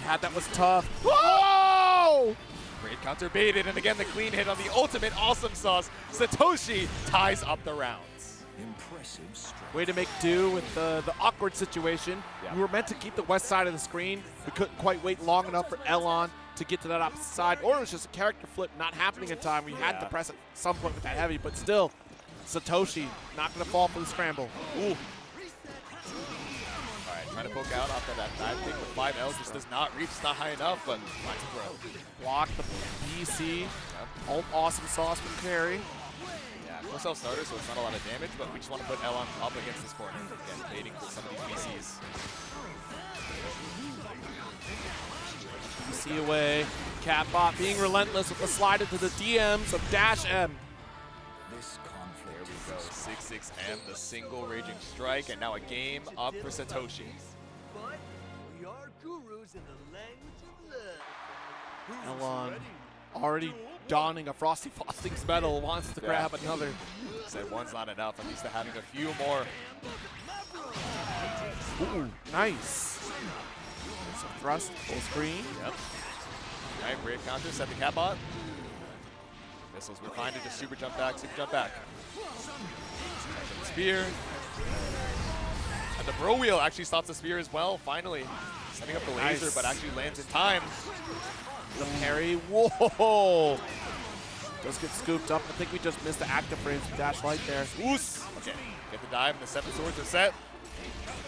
Yeah, that was tough. Whoa! Great counter baited, and again the clean hit on the ultimate awesome sauce. Satoshi ties up the rounds. Impressive strength. Way to make do with the awkward situation. Yeah. We were meant to keep the west side of the screen. We couldn't quite wait long enough for Elon to get to that opposite side, or it was just a character flip not happening in time. We had to press at some point with that heavy, but still, Satoshi not going to fall for the scramble. Ooh. All right, trying to poke out off of that dive kick with 5L. Just does not reach. It's not high enough, but finds a throw. Block the BC. Awesome sauce from Carry. Yeah, full self-starter, so it's not a lot of damage, but we just want to put Elon up against this corner. Again, baiting for some of these BCs. BC away. Catbot being relentless with the slide into the DMs of Dash M. This There conflict we go. 6-6M, the single Raging Strike, and now a game up for Satoshi. But we are gurus in the language of love. Elon already donning a Frosty Faustings medal, wants to grab another. Said one's not enough. I'm used to having a few more. Ooh, nice. There's a thrust, full screen. Yep. All right, brave counter, set the Catbot. Missiles were fine to just super jump back, super jump back. Spear. And the bro wheel actually stops the spear as well, finally. Setting up the laser, Nice. but actually lands in time. The parry, whoa! Does get scooped up. I think we just missed the active frames with Dash Light there. Oos. Okay, get the dive, and the 7 swords are set.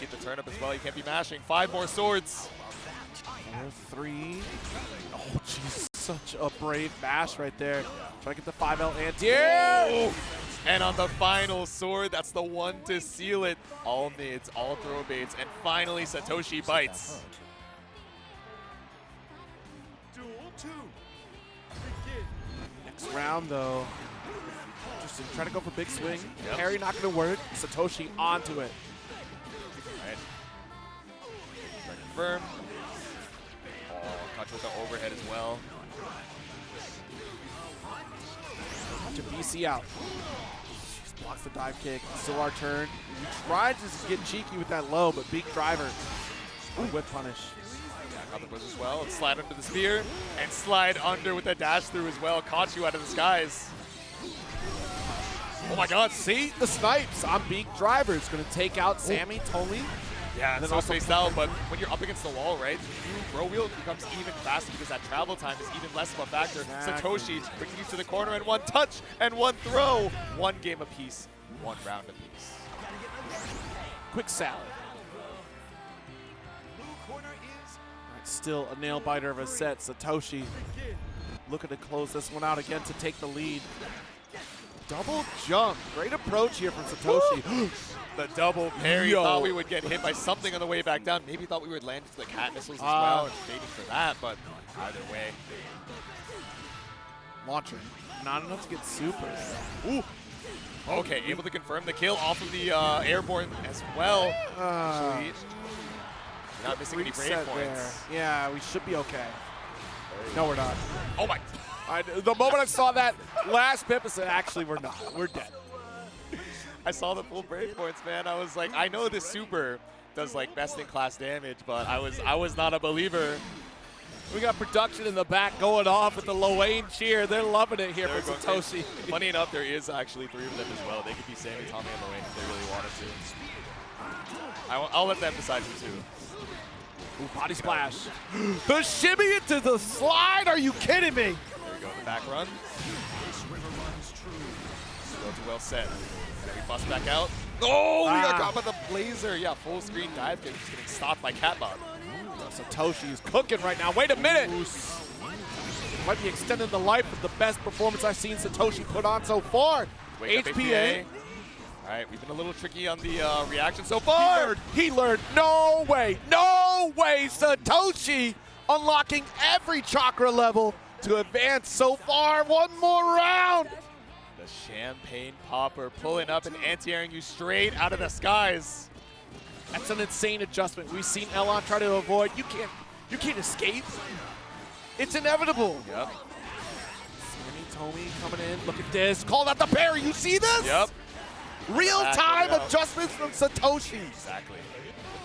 Get the turnip as well, you can't be mashing. 5 more swords. 4-3. Oh, jeez, such a brave mash right there. Try to get the 5L anti-air. Oh. And on the final sword, that's the one to seal it. All mids, all throw baits, and finally Satoshi bites. Duel 2. Begin. Next round, though. Interesting. Try to go for big swing. Yep. Parry not going to work. Satoshi onto it. Alright. Try to confirm. Oh, caught with the overhead as well. Watch a BC out. Blocks the dive kick. Still our turn. We tried to get cheeky with that low, but big driver. Ooh, whip punish. Yeah, caught the buzz as well. And slide under the spear. And slide under with the dash through as well. Caught you out of the skies. Oh my god, see? The snipes on big driver. It's going to take out Sammy, Tony. Yeah, And it's then so also spaced out, but when you're up against the wall, right, bro wheel becomes even faster because that travel time is even less of a factor. Exactly. Satoshi bringing you to the corner in one touch and one throw. One game apiece, one round apiece. Quick salad. Blue corner is Right, still a nail biter of a set. Satoshi begin. looking to close this one out again to take the lead. Double jump. Great approach here from Satoshi. The double parry. Yo. Thought we would get hit by something on the way back down. Maybe thought we would land into the cat missiles as Ah. well and baiting for that, but either way. Launcher. Not enough to get super. Ooh. Okay, able to confirm the kill off of the airborne as well. Actually, not missing any brave Reset points. there. Yeah, we should be okay. No, we're not. Oh my. The moment I saw that last pip, I said, actually, we're not. We're dead. I saw the full brave points, man. I was like, I know this super does like best in class damage, but I was not a believer. We got production in the back going off with the Loane cheer. They're loving it here They're for going Satoshi. Funny enough, there is actually 3 of them as well. They could be Sammy, Tommy, and Loane if they really wanted to. I'll let them decide who to. Ooh, body splash. The shimmy into the slide. Are you kidding me? There we go, the back run. Well set. And we bust back out. Oh, we got caught by the blazer. Yeah, full screen dive kick, just getting stopped by Catbot. Satoshi is cooking right now. Wait a minute. Might be extending the life of the best performance I've seen Satoshi put on so far. Wake up, HPA. All right, we've been a little tricky on the reaction so far. He learned. No way. No way. Satoshi unlocking every chakra level to advance so far. One more round. The champagne popper pulling up and anti-airing you straight out of the skies. That's an insane adjustment. We've seen Elon try to avoid. You can't escape. It's inevitable. Yep. Sammy, Tommy coming in. Look at this. Called out the parry. You see this? Yep. Real-time Back it up. adjustments from Satoshi. Exactly.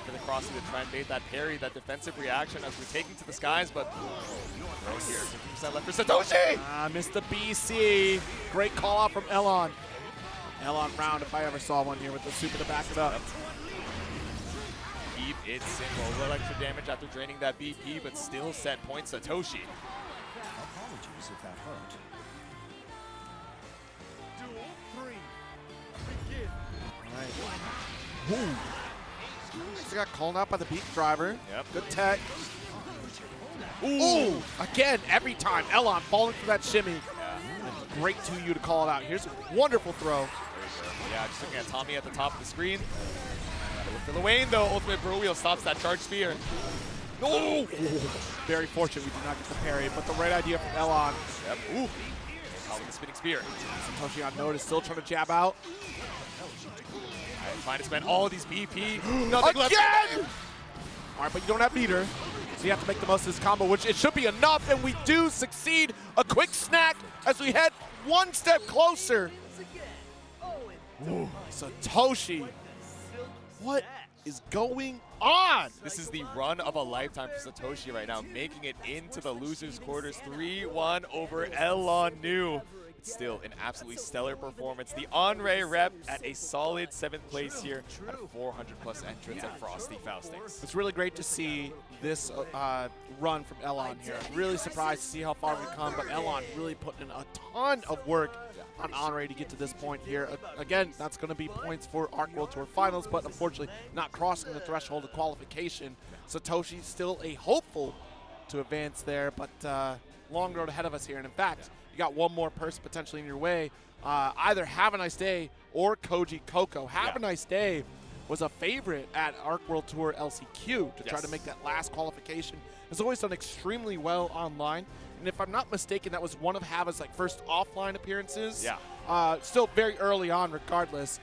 For the crossing to try and bait that parry, that defensive reaction as we're taking to the skies, but right here, 50% left for Satoshi. Missed the BC. Great call out from Elon. Elon round if I ever saw one here with the super to back it up. Keep it simple. A little extra damage after draining that BP, but still set point Satoshi. Apologies if that hurt. Duel 3. Begin. Right. Woo. He got called out by the beat driver. Yep. Good tech. Ooh. Again, every time. Elon falling for that shimmy. great 2U to call it out. Here's a wonderful throw. Yeah, just looking at Tommy at the top of the screen. Gotta look for Luane, though. Ultimate Bro Wheel stops that charge spear. No! Very fortunate we did not get the parry, but the right idea from Elon. Yep. Ooh. Calling the spinning spear. Satoshi on notice, still trying to jab out. All right, trying to spend all of these BP. Nothing left. Again! All right, but you don't have meter, so you have to make the most of this combo, which it should be enough, and we do succeed. A quick snack as we head one step closer. Ooh, Satoshi, what is going on? This is the run of a lifetime for Satoshi right now, making it into the losers quarters. 3-1 over Elon New. It's still an absolutely stellar performance. The Onray rep at a solid 7th place here at a 400+ entrance at Frosty Faustings. It's really great to see this run from Elon here. Really surprised to see how far we've come, but Elon really putting in a ton of work on Onray to get to this point here. Again, that's going to be points for ARC World Tour Finals, but unfortunately not crossing the threshold of qualification. Satoshi's still a hopeful to advance there, but long road ahead of us here. And in fact, you got one more person potentially in your way. Either Have a Nice Day or Koji Coco. Have a Nice Day was a favorite at ARC World Tour LCQ to try to make that last qualification. Has always done extremely well online. And if I'm not mistaken, that was one of Hava's first offline appearances. Yeah. Still very early on regardless.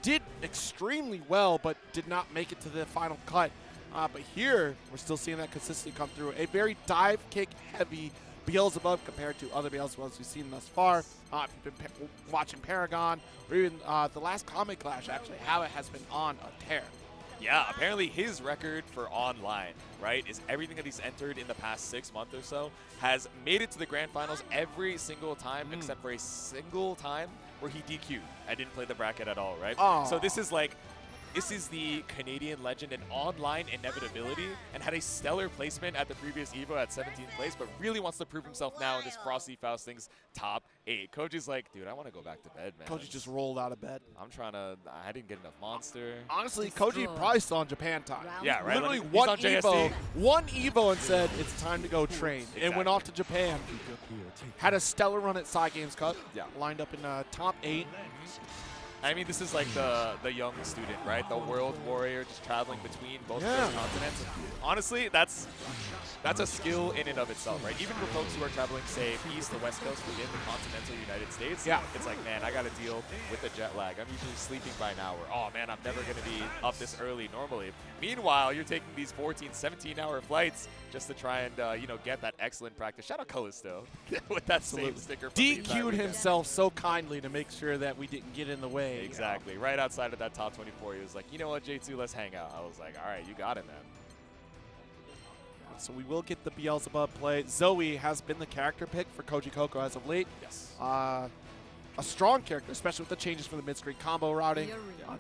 Did extremely well, but did not make it to the final cut. But here, we're still seeing that consistency come through. A very dive kick heavy Beelzebub compared to other Beelzebubs we've seen thus far. If you've been watching Paragon, or even the last Comic Clash, actually, Hava has been on a tear. Yeah, apparently his record for online, right, is everything that he's entered in the past 6 months or so has made it to the grand finals every single time except for a single time where he DQ'd. I didn't play the bracket at all, right? Oh. So this is the Canadian legend in online inevitability, and had a stellar placement at the previous EVO at 17th place, but really wants to prove himself now in this Frosty Faustings top 8. Koji's like, dude, I want to go back to bed, man. Koji just rolled out of bed. I didn't get enough Monster. Honestly, Koji probably still on Japan time. Yeah, right? Literally He's one on Evo, JST. and said it's time to go train, and went off to Japan. Had a stellar run at Psy Games Cup. Yeah. Lined up in top 8. I mean, this is like the young student, right? The world warrior just traveling between both of those continents. Honestly, that's a skill in and of itself, right? Even for folks who are traveling, say, east to west coast within the continental United States, it's like, man, I got to deal with the jet lag. I'm usually sleeping by an hour. Oh, man, I'm never going to be up this early normally. Meanwhile, you're taking these 14, 17-hour flights just to try and, get that excellent practice. Shout out Callisto with that same sticker. DQ'd himself so kindly to make sure that we didn't get in the way. Exactly. You know? Right outside of that top 24, he was like, you know what, J2, let's hang out. I was like, all right, you got it, man. So we will get the Beelzebub play. Zoe has been the character pick for Koji Coco as of late. Yes. A strong character, especially with the changes for the mid-screen combo routing.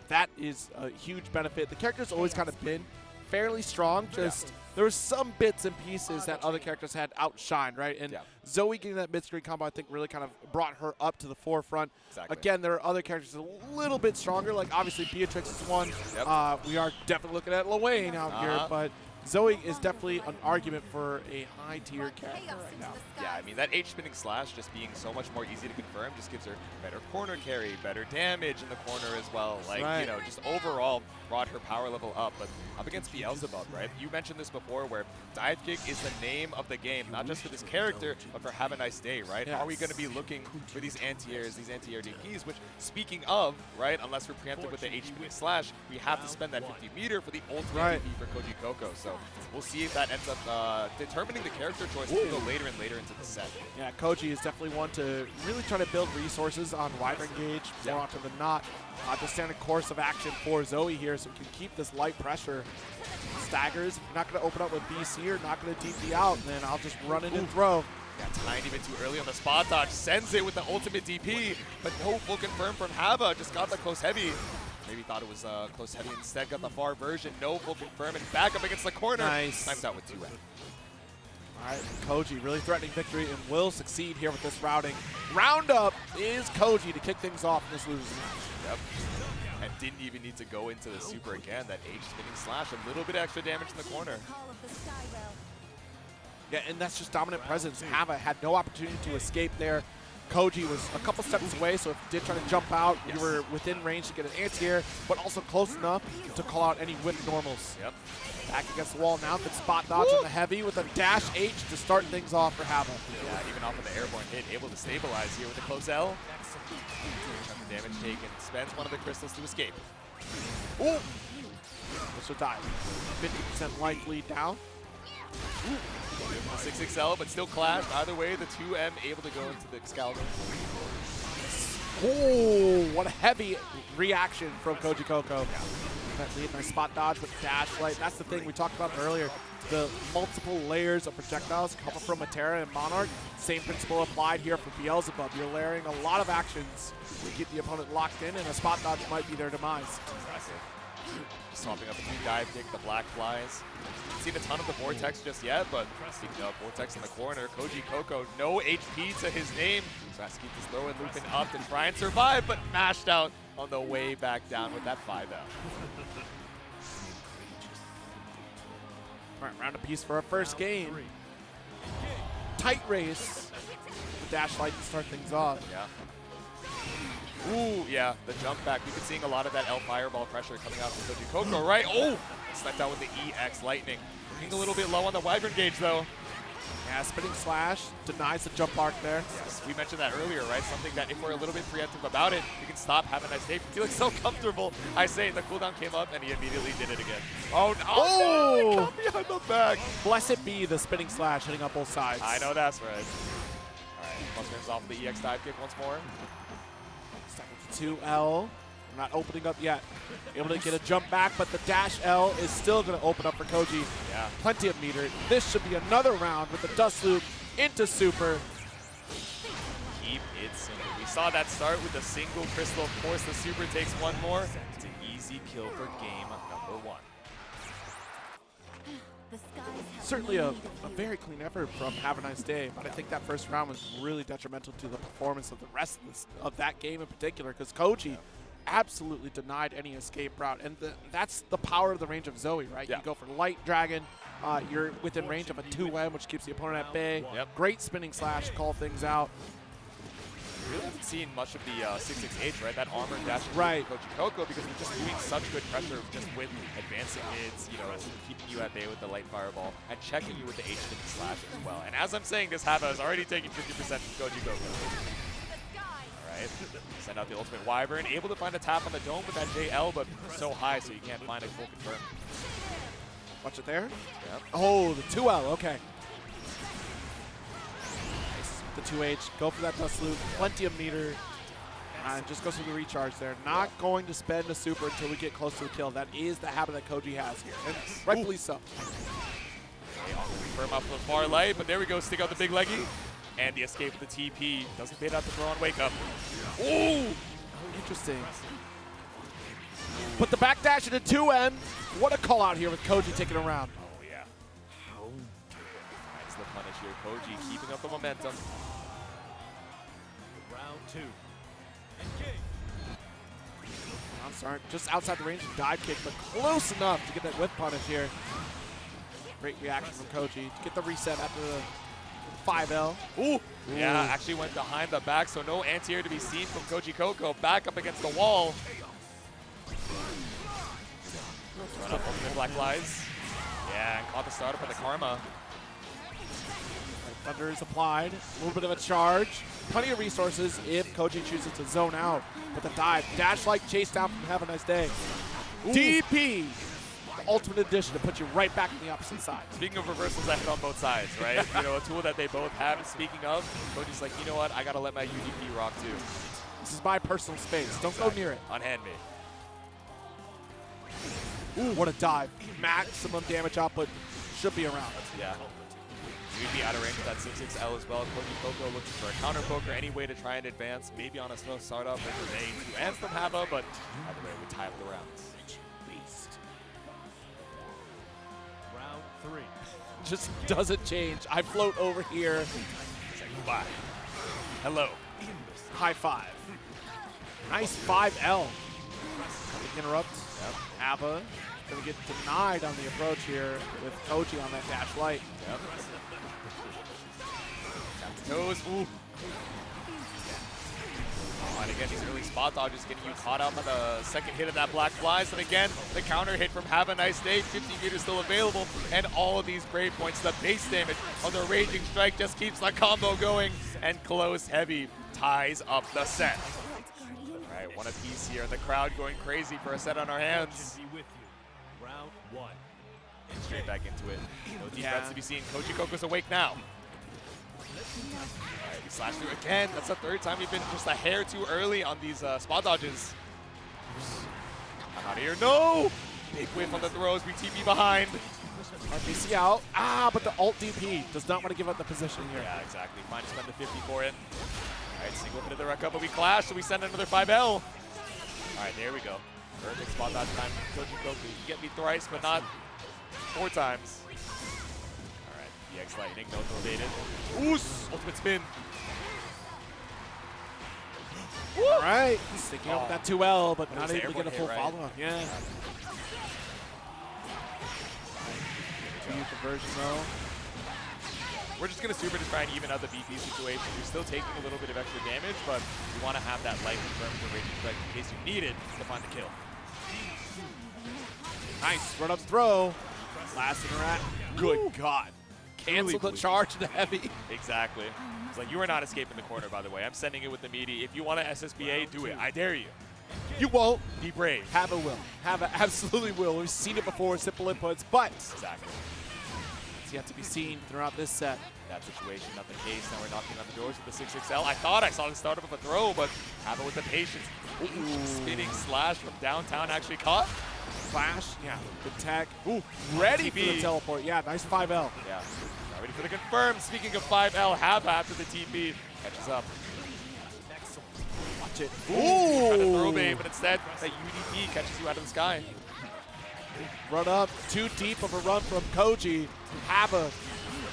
That is a huge benefit. The character's always kind of been fairly strong. Just there were some bits and pieces that other characters had outshined, right? And Zoe getting that mid-screen combo, I think, really kind of brought her up to the forefront. Exactly. Again, there are other characters a little bit stronger. Like, obviously, Beatrix is one. Yep. We are definitely looking at Luane out here, but Zoe is definitely an argument for a high-tier character right now. Yeah, I mean, that H-spinning slash just being so much more easy to confirm just gives her better corner carry, better damage in the corner as well. Like, just overall brought her power level up. But up against Beelzebub, right? You mentioned this before where dive kick is the name of the game, not just for this character, but for Have a Nice Day, right? Yes. Are we going to be looking for these anti-airs, these anti-air DPs, which, speaking of, right, unless we're preempted with the H-spinning slash, we have to spend that 50 meter for the ultimate DP for Koji Coco. So we'll see if that ends up determining the character choice as we go later and later into the set. Yeah, Koji is definitely one to really try to build resources on Wyvern Gauge more often than not. The standard course of action for Zoe here, so we can keep this light pressure. Staggers, if you're not going to open up with BC or not going to DP out, then I'll just run in and throw. Yeah, tiny bit too early on the spot dodge, sends it with the ultimate DP, but no full confirm from Hava, just got the close heavy. Maybe thought it was close heavy, instead got the far version, no full confirm, and back up against the corner. Nice. Times out with 2-red. All right, Koji really threatening victory and will succeed here with this routing. Roundup is Koji to kick things off in this losing match. Yep. And didn't even need to go into the super again. That H-spinning slash, a little bit extra damage in the corner. Yeah, and that's just dominant presence. Hava had no opportunity to escape there. Koji was a couple steps away, so if you did try to jump out, you were within range to get an anti-air, but also close enough to call out any whip normals. Yep. Back against the wall now, good spot dodge on the heavy with a dash H to start things off for Hava. Yeah, even off of the airborne hit, able to stabilize here with the close L. Chunk of damage taken, spends one of the crystals to escape. Ooh! This will die. 50% life lead down. The 6XL, but still clashed. Either way, the 2M able to go into the Excalibur. Oh, what a heavy reaction from Koji Coco. That lead, nice spot dodge with dash light. That's the thing we talked about earlier. The multiple layers of projectiles coming from Matera and Monarch. Same principle applied here for Beelzebub. You're layering a lot of actions to keep the opponent locked in, and a spot dodge might be their demise. Swapping up a new dive kick, the black flies. Haven't seen a ton of the Vortex just yet, but speaking of Vortex in the corner, Koji Coco, no HP to his name. So has to keep this throw and looping up to try and survive, but mashed out on the way back down with that 5L. All right, round of peace for our first game. Tight race. The dash light to start things off. Yeah. Ooh, yeah, the jump back. We've been seeing a lot of that L fireball pressure coming out from Koji Coco, right? Oh! Sniped out with the EX Lightning. Looking a little bit low on the Wyvern gauge, though. Yeah, spinning slash denies the jump arc there. Yes, we mentioned that earlier, right? Something that if we're a little bit preemptive about it, we can stop, have a nice day, feeling so comfortable. I say the cooldown came up, and he immediately did it again. Oh, no! Oh! No, he caught behind the back. Blessed be the spinning slash hitting up both sides. I know that's right. All right, plus rims off the EX dive kick once more. Step with 2L. Not opening up yet. Able to get a jump back, but the dash L is still going to open up for Koji. Yeah. Plenty of meter. This should be another round with the dust loop into super. Keep it simple. We saw that start with a single crystal. Of course, the super takes one more. It's an easy kill for game number 1. The skies have Certainly a need of you. very clean effort from Have a Nice Day, but I think that first round was really detrimental to the performance of the rest of that game in particular, because Koji absolutely denied any escape route, and that's the power of the range of Zoe, right? Yeah. You go for Light Dragon, you're within range of a 2M, which keeps the opponent at bay. Yep. Great spinning slash, call things out. We really haven't seen much of the 668, right? That armor dash Right. Koji Coco, because he's just doing such good pressure just with advancing mids, you know, keeping you at bay with the light fireball and checking you with the H-Stick slash as well. And as I'm saying this, Hava is already taking 50% from Koji Coco. Right. Send out the ultimate Wyvern. Able to find a tap on the dome with that JL, but so high so you can't find a full confirm. Watch it there. Yep. Oh, the 2L, okay. Nice. The 2H, go for that dust loop. Plenty of meter. And just goes for the recharge there. Not going to spend a super until we get close to the kill. That is the habit that Koji has here, and rightfully so. Confirm up from the far light, but there we go. Stick out the big leggy. And the escape with the TP. Doesn't bait out the throw on wake up. Ooh! Interesting. But the backdash into 2M. What a call out here with Koji taking a round. Oh, yeah. Finds the punish here. Koji keeping up the momentum. Round 2. Rounds aren't just outside the range of dive kick, but close enough to get that whip punish here. Great reaction from Koji to get the reset after the 5L. Ooh! Yeah, actually went behind the back, so no anti-air to be seen from Koji Coco. Back up against the wall. Run up over the black flies. Yeah, and caught the startup of the Karma. Thunder is applied. A little bit of a charge. Plenty of resources if Koji chooses to zone out. But the dive, dash-like chase down from Have a Nice Day. DP! The ultimate addition to put you right back on the opposite side. Speaking of reversals, that hit on both sides, right? You know, a tool that they both have. And speaking of, Koji's like, you know what? I got to let my UDP rock too. This is my personal space. Don't go near it. Unhand me. Ooh, what a dive. Maximum damage output. Should be around. Yeah. We'd be out of range with that 6XL as well. Koji Coco looking for a counter poker, any way to try and advance. Maybe on a slow startup with a 2M from Hava, but either way, we tie up the rounds. Round 3. Just doesn't change. I float over here. Say goodbye. Hello. High five. Nice 5L. Interrupt. Yep. Ava going to get denied on the approach here with Koji on that dash light. Yep. Tap the toes. Ooh. And again, these early spot dodges getting you caught up on the second hit of that Black Flies. And again, the counter hit from Have a Nice Day, 50 meters still available. And all of these brave points, the base damage of the Raging Strike just keeps that combo going. And Close Heavy ties up the set. All right, one apiece here. The crowd going crazy for a set on our hands. Round 1. And straight back into it. No defense to be seen. Koji Coco's awake now. Alright, we slash through again. That's the third time we've been just a hair too early on these spot dodges. I'm out of here. No! Big whiff on the throws. We TP behind. RPC out. But the alt DP does not want to give up the position here. Yeah, exactly. Fine to spend the 50 for it. Alright, single hit of the wreck up, but we clash, so we send another 5L. Alright, there we go. Perfect spot dodge time from Koji Koku. You get me thrice, but not 4 times. EX Lightning, no evaded. Oos! Ultimate spin. All right, sticking up with that 2L, but not able to get a full right? follow-up. Yeah. Conversion though. We're just going to super to try and even out the BP situation. You're still taking a little bit of extra damage, but you want to have that life confirmed for Raging Strike in case you need it to find the kill. Nice, run up throw. Last interact. Good God. Cancel the charge to heavy. Exactly. It's like, you are not escaping the corner, by the way. I'm sending it with the meaty. If you want to SSBA, do it. I dare you. You won't. Be brave. Have a will. Have a absolutely will. We've seen it before, simple inputs, but Exactly. it's yet to be seen throughout this set. That situation, not the case. Now we're knocking on the doors with the 6XL. I thought I saw the startup of a throw, but have it with the patience. Ooh, spinning slash from downtown actually caught. Flash, yeah, good tag. Ooh, ready for the teleport. Yeah, nice 5L. Yeah, now ready for the confirm. Speaking of 5L, have after the TP catches up. Watch it. Ooh! Trying to throw bait, but instead that UDP catches you out of the sky. Run up, too deep of a run from Koji. Hava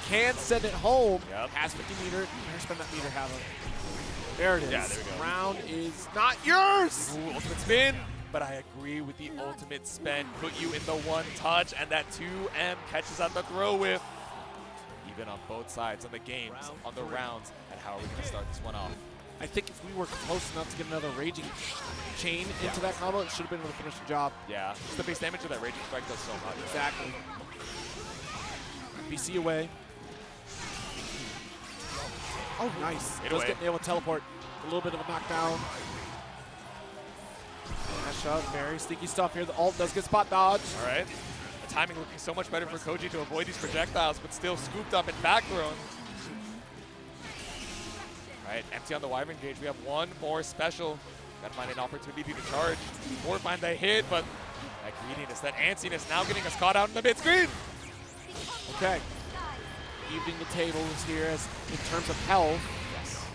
can send it home. Yep. Has 50 meter. Better spend that meter, Hava. There it is. Yeah, there we go. Round is not yours. Ooh, ultimate spin. But I agree with the ultimate spin. Put you in the one touch, and that 2M catches out the throw with. Even on both sides, on the games, on the rounds, and how are we going to start this one off? I think if we were close enough to get another Raging Chain into that combo, it should have been able to finish the job. Yeah, just the base damage of that Raging Strike does so much. Exactly. BC away. Oh, nice. Does get able to teleport. A little bit of a knockdown. Dash up, very sneaky stuff here. The ult does get spot dodge. All right. The timing looking so much better for Koji to avoid these projectiles, but still scooped up and back thrown. All right, empty on the Wyvern gauge. We have one more special. Got to find an opportunity to charge or find the hit, but that greediness, that antsiness now getting us caught out in the mid-screen. Okay. Evening the tables here as in terms of health.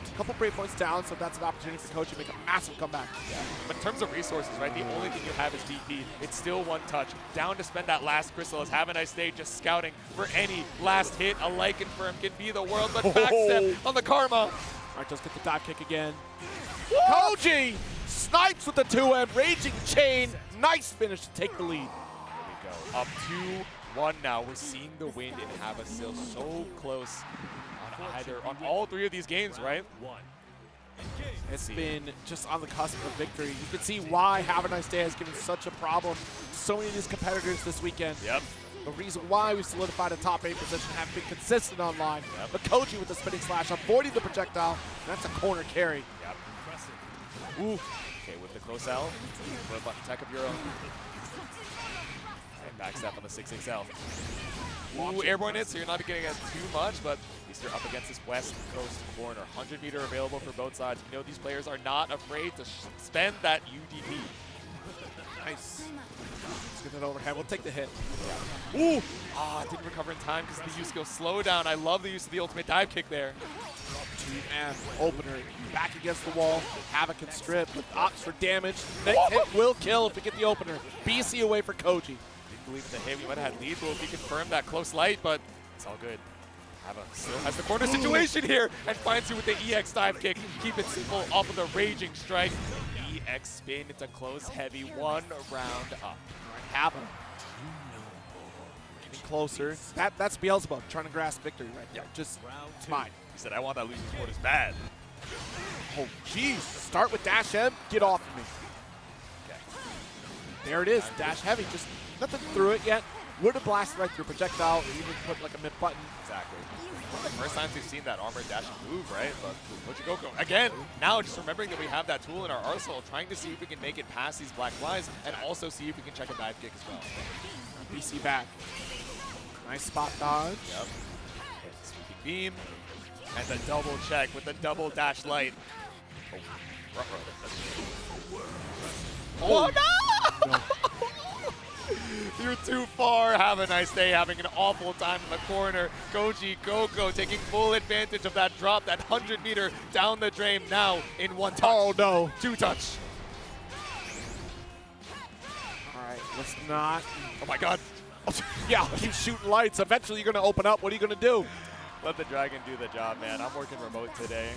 A couple break points down, so that's an opportunity for Koji to make a massive comeback. Yeah. But in terms of resources, right, the only thing you have is DP. It's still one touch. Down to spend that last crystal as Have a Nice Day just scouting for any last hit. A like confirm can be the world, but backstep on the karma. All right, just get the dive kick again. Koji snipes with the 2M, Raging Chain. Nice finish to take the lead. There we go. Up 2-1 now. We're seeing the wind and Hava still so close on all 3 of these games, right? It's been just on the cusp of victory. You can see why Have a Nice Day has given such a problem to so many of these competitors this weekend. Yep. The reason why we solidified a top 8 position, have been consistent online. Yep. But Koji with the spinning slash, avoiding the projectile, that's a corner carry. Yep. Ooh. Okay, with the close L, for a button tech of your own. And backstep on the 6XL. Ooh, airborne hit, so you're not getting too much, but at least you're up against this West Coast corner. 100 meter available for both sides. You know these players are not afraid to spend that UDP. Nice. Let's get that overhead. We'll take the hit. Yeah. Ooh! Didn't recover in time because of the use skill slowdown. I love the use of the ultimate dive kick there. 2M opener back against the wall. Havoc can strip with opts for damage. Next hit will kill if we get the opener. BC away for Koji. Didn't believe in the hit. We might have had lethal if he confirmed that close light, but it's all good. Hava still has the corner situation here and finds you with the EX dive kick. Keep it simple off of the Raging Strike. EX spin into close heavy. 1 round up. Hava getting closer. That's Beelzebub trying to grasp victory right there. Just, it's mine. He said, I want that losing quarters bad. Oh, jeez. Start with dash M. Get off of me. Okay. There it is. Dash heavy. Just nothing through it yet. Would have blasted right through projectile or even put like a mid button. Exactly. One of the first times we've seen that armored dash move, right? But Kochi again, now just remembering that we have that tool in our arsenal, trying to see if we can make it past these black flies and also see if we can check a dive kick as well. BC back. Nice spot dodge. Yep. Sweeping beam. And the double check with the double dash light. Oh, no! You're too far. Have a nice day. Having an awful time in the corner. Koji Coco taking full advantage of that drop, that 100-meter down the drain now in one touch. Oh, no. Two touch. All right, let's not. Oh, my God. Yeah, keep shooting lights. Eventually, you're going to open up. What are you going to do? Let the dragon do the job, man. I'm working remote today.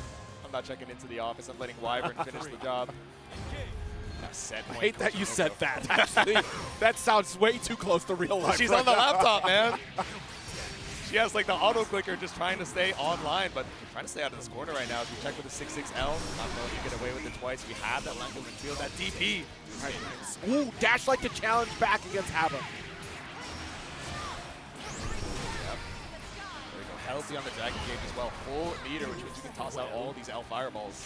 I'm not checking into the office. I'm letting Wyvern finish the job. I hate that you said that, actually. That sounds way too close to real life. She's on the laptop, man. She has like the auto clicker just trying to stay online, but trying to stay out of this corner right now as we check with the 6-6L. Not going to get away with it twice. We have that Lango field, that DP. Right. Ooh, dash like the challenge back against Hava. Healthy on the Dragon Gauge as well. Full meter, which means you can toss out all these L fireballs.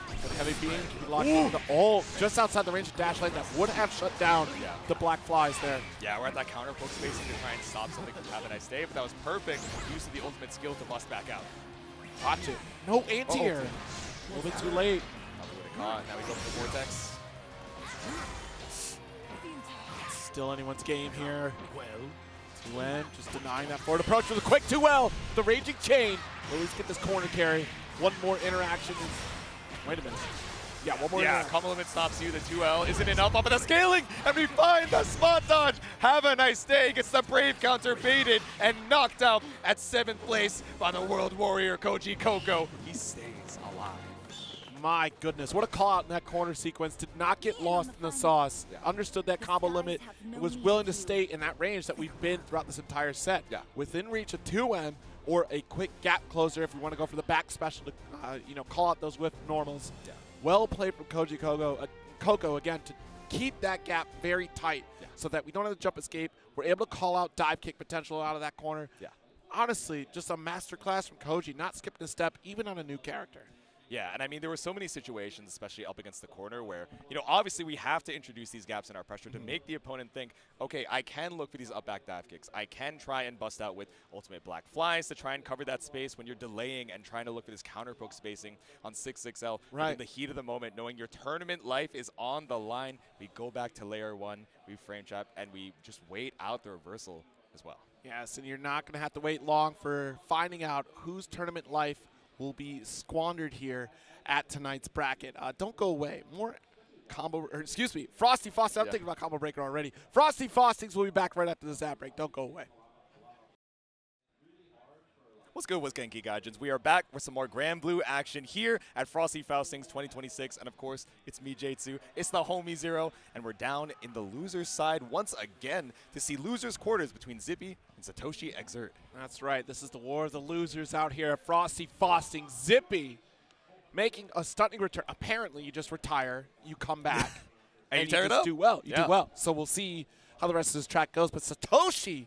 With heavy beam, can be locked into all just outside the range of dash lane that would have shut down the black flies there. Yeah, we're at that counter poke spacing to try and stop something from Have a Nice Day, but that was perfect use of the ultimate skill to bust back out. Watch it. No anti-air. A little bit too late. Probably would have caught. Now we go for the Vortex. Still anyone's game here. Gwen just denying that forward approach with a quick 2L. The Raging Chain. At least get this corner carry. One more interaction. Wait a minute. Yeah, one more interaction. Combo limit stops you. The 2L isn't enough off of the scaling. And we find the spot dodge. Have a nice day. Gets the Brave counter baited and knocked out at 7th place by the World Warrior Koji Coco. He stays alive. My goodness, what a call out in that corner sequence. Did not get lost in the sauce. Understood that combo limit. Was willing to stay in that range that we've been throughout this entire set. Within reach of 2M or a quick gap closer if we want to go for the back special to call out those whiff normals. Well played from Koji Coco again to keep that gap very tight so that we don't have to jump escape. We're able to call out dive kick potential out of that corner. Honestly, just a masterclass from Koji, not skipping a step even on a new character. Yeah, and I mean, there were so many situations, especially up against the corner, where, obviously we have to introduce these gaps in our pressure to make the opponent think, okay, I can look for these up back dive kicks. I can try and bust out with ultimate black flies to try and cover that space when you're delaying and trying to look for this counter poke spacing on 6-6L. Right. In the heat of the moment, knowing your tournament life is on the line, we go back to layer 1, we frame trap, and we just wait out the reversal as well. Yes, and you're not going to have to wait long for finding out whose tournament life will be squandered here at tonight's bracket. Don't go away. More combo, or excuse me, Frosty Faustings. I'm thinking about combo breaker already. Frosty Faustings will be back right after this ad break. Don't go away. What's good, what's Genki Gaijins? We are back with some more Granblue action here at Frosty Faustings 2026. And of course, it's me, J2. It's the homie Zero. And we're down in the loser's side once again to see losers quarters between Zippy and Satoshi XVIII. That's right. This is the war of the losers out here at Frosty Faustings. Zippy making a stunning return. Apparently, you just retire, you come back, and you tear it just up. do well. You do well. So we'll see how the rest of this track goes. But Satoshi,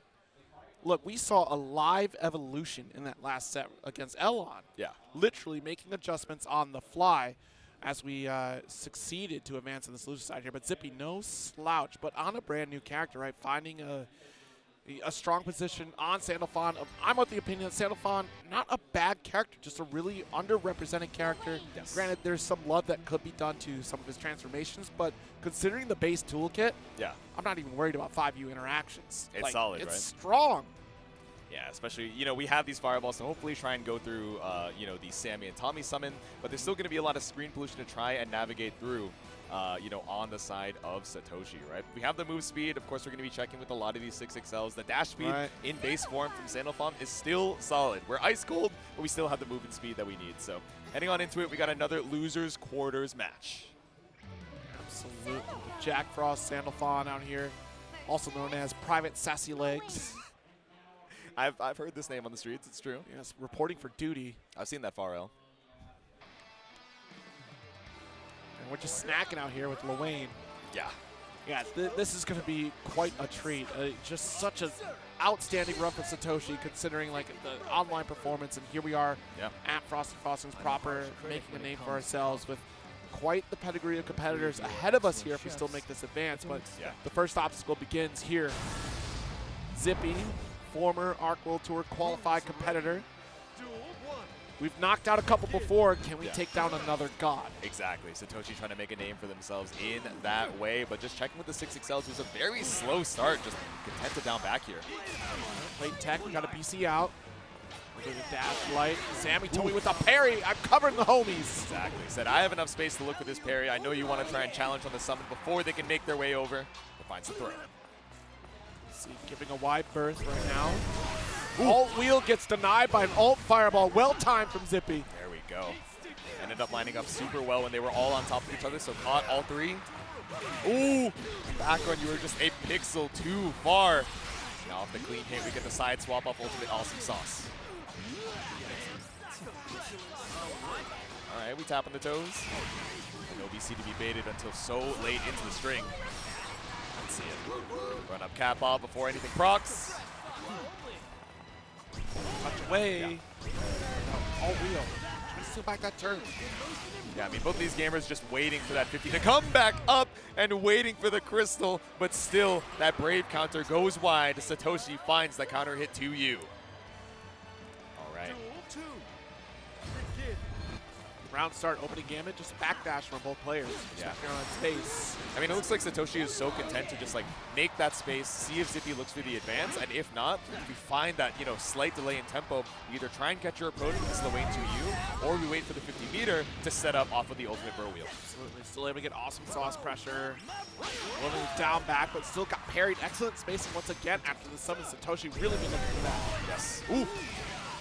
look, we saw a live evolution in that last set against Elon. Yeah. Literally making adjustments on the fly as we succeeded to advance on this loser side here. But Zippy, no slouch, but on a brand new character, right? Finding a strong position on Sandalphon. I'm of the opinion that Sandalphon, not a bad character, just a really underrepresented character. Yes. Granted, there's some love that could be done to some of his transformations, but considering the base toolkit, I'm not even worried about 5U interactions. It's solid, it's right? strong. Yeah, especially, we have these fireballs to hopefully try and go through, the Sammy and Tommy summon, but there's still going to be a lot of screen pollution to try and navigate through, on the side of Satoshi, right? We have the move speed. Of course, we're going to be checking with a lot of these 6XLs. The dash speed in base form from Sandalphon is still solid. We're ice cold, but we still have the movement speed that we need. So heading on into it, we got another losers quarters match. Absolutely. Jack Frost, Sandalphon out here, also known as Private Sassy Legs. I've heard this name on the streets. It's true. Yes, reporting for duty. I've seen that far L. And we're just snacking out here with Luane. Yeah. Yeah, this is going to be quite a treat. Just such an outstanding run for Satoshi, considering like the online performance. And here we are at Frosty Faustings proper, making a name for ourselves with quite the pedigree of competitors ahead of us here if we still make this advance. But the first obstacle begins here. Zippy, former ARC World Tour qualified competitor. We've knocked out a couple before. Can we take down another god? Exactly. Satoshi trying to make a name for themselves in that way, but just checking with the 6XL, it was a very slow start, just content to down back here. Late tech, we got a BC out. We're doing a dash light. Sammy told me with a parry, I'm covering the homies. Exactly. Said, I have enough space to look for this parry. I know you want to try and challenge on the summon before they can make their way over. But finds the throw. See, giving a wide berth right now. Alt wheel gets denied by an alt fireball. Well timed from Zippy. There we go. Ended up lining up super well when they were all on top of each other, so caught all three. Ooh! Back on, you were just a pixel too far. Now off the clean hit, we get the side swap off ultimate awesome sauce. Alright, we tapping the toes. No BC to be baited until so late into the string. Let's see it. Run up cap off before anything procs. Touch away. All wheel. Try to steal back that turn. Yeah, I mean, both of these gamers just waiting for that 50 to come back up and waiting for the crystal, but still, that brave counter goes wide. Satoshi finds the counter hit to you. All right. Round start, opening gamut, just backdash from both players. Yeah. On space. I mean, it looks like Satoshi is so content to just like make that space, see if Zippy looks for the advance, and if not, we find that, you know, slight delay in tempo. We either try and catch your approach with the slow way to you, or we wait for the 50 meter to set up off of the ultimate bro wheel. Absolutely, still able to get awesome sauce pressure. A little down back, but still got parried. Excellent spacing once again after the summon. Satoshi really been looking for that. Yes. Ooh.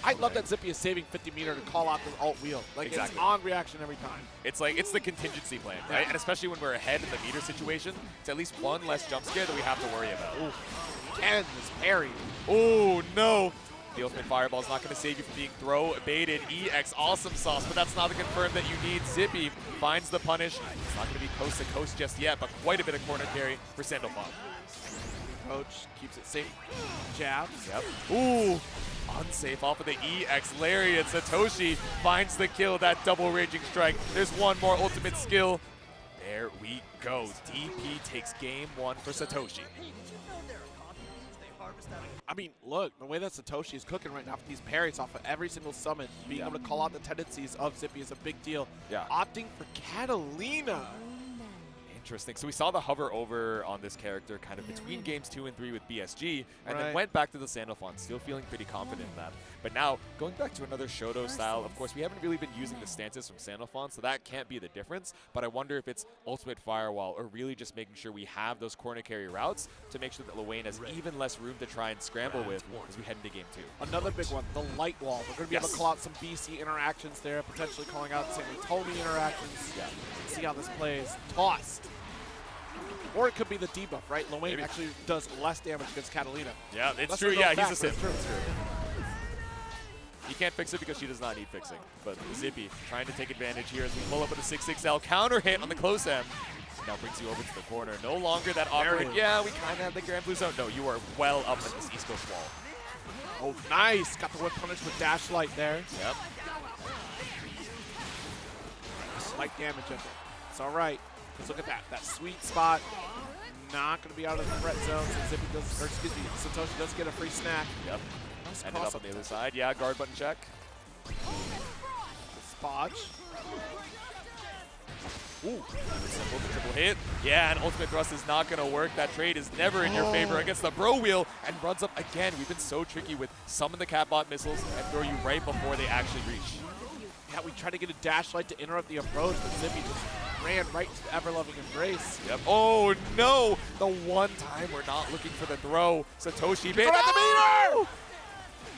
I love that Zippy is saving 50 meter to call out the alt wheel. Like, it's on reaction every time. It's like, it's the contingency plan, right? And especially when we're ahead in the meter situation, it's at least one less jump scare that we have to worry about. Ooh. Ken is parried. Oh, no. The ultimate fireball is not going to save you from being throw baited. EX awesome sauce, but that's not to confirm that you need. Zippy finds the punish. It's not going to be coast to coast just yet, but quite a bit of corner carry for Sandalphon. Coach keeps it safe. Jabs. Yep. Ooh. Unsafe off of the EX Lariat. Satoshi finds the kill, that double raging strike. There's one more ultimate skill. There we go. DP takes game one for Satoshi. I mean, look, the way that Satoshi is cooking right now with these parries off of every single summon, being able to call out the tendencies of Zippy is a big deal. Yeah. Opting for Catalina. Interesting. So we saw the hover over on this character kind of between games 2 and 3 with BSG, and then went back to the Sandalphon, still feeling pretty confident in that. But now, going back to another Shoto style, of course, we haven't really been using the stances from Sandalphon, so that can't be the difference. But I wonder if it's Ultimate Firewall or really just making sure we have those corner carry routes to make sure that Luane has even less room to try and scramble with as we head into game 2. Another big one, the light wall. We're going to be able to call out some BC interactions there, potentially calling out some Tomy interactions. Yeah. See how this plays. Tossed. Or it could be the debuff, right? Luane actually does less damage against Catalina. Yeah, it's true. Yeah, he's a Sith. He can't fix it because she does not need fixing. But Zippy trying to take advantage here as we pull up with a 6XL counter hit on the close end. Now brings you over to the corner. No longer that awkward, yeah, we kind of have the Granblue zone. No, you are well up at this East Coast wall. Oh, nice. Got the whip punish with Dash Light there. Yep. Light damage in there. It's all right. Let's look at that. That sweet spot. Not going to be out of the threat zone. So Zippy does, or excuse me, Satoshi does get a free snack. Yep. Nice Ended up on the other side. Yeah, guard button check. Spodge. Ooh, simple the triple hit. Yeah, and ultimate thrust is not going to work. That trade is never in your favor against the bro wheel and runs up again. We've been so tricky with summon the catbot missiles and throw you right before they actually reach. Yeah, we tried to get a dash light to interrupt the approach, but Zippy just ran right to the ever-loving embrace. Yep. Oh, no. The one time we're not looking for the throw. Satoshi bait at the meter!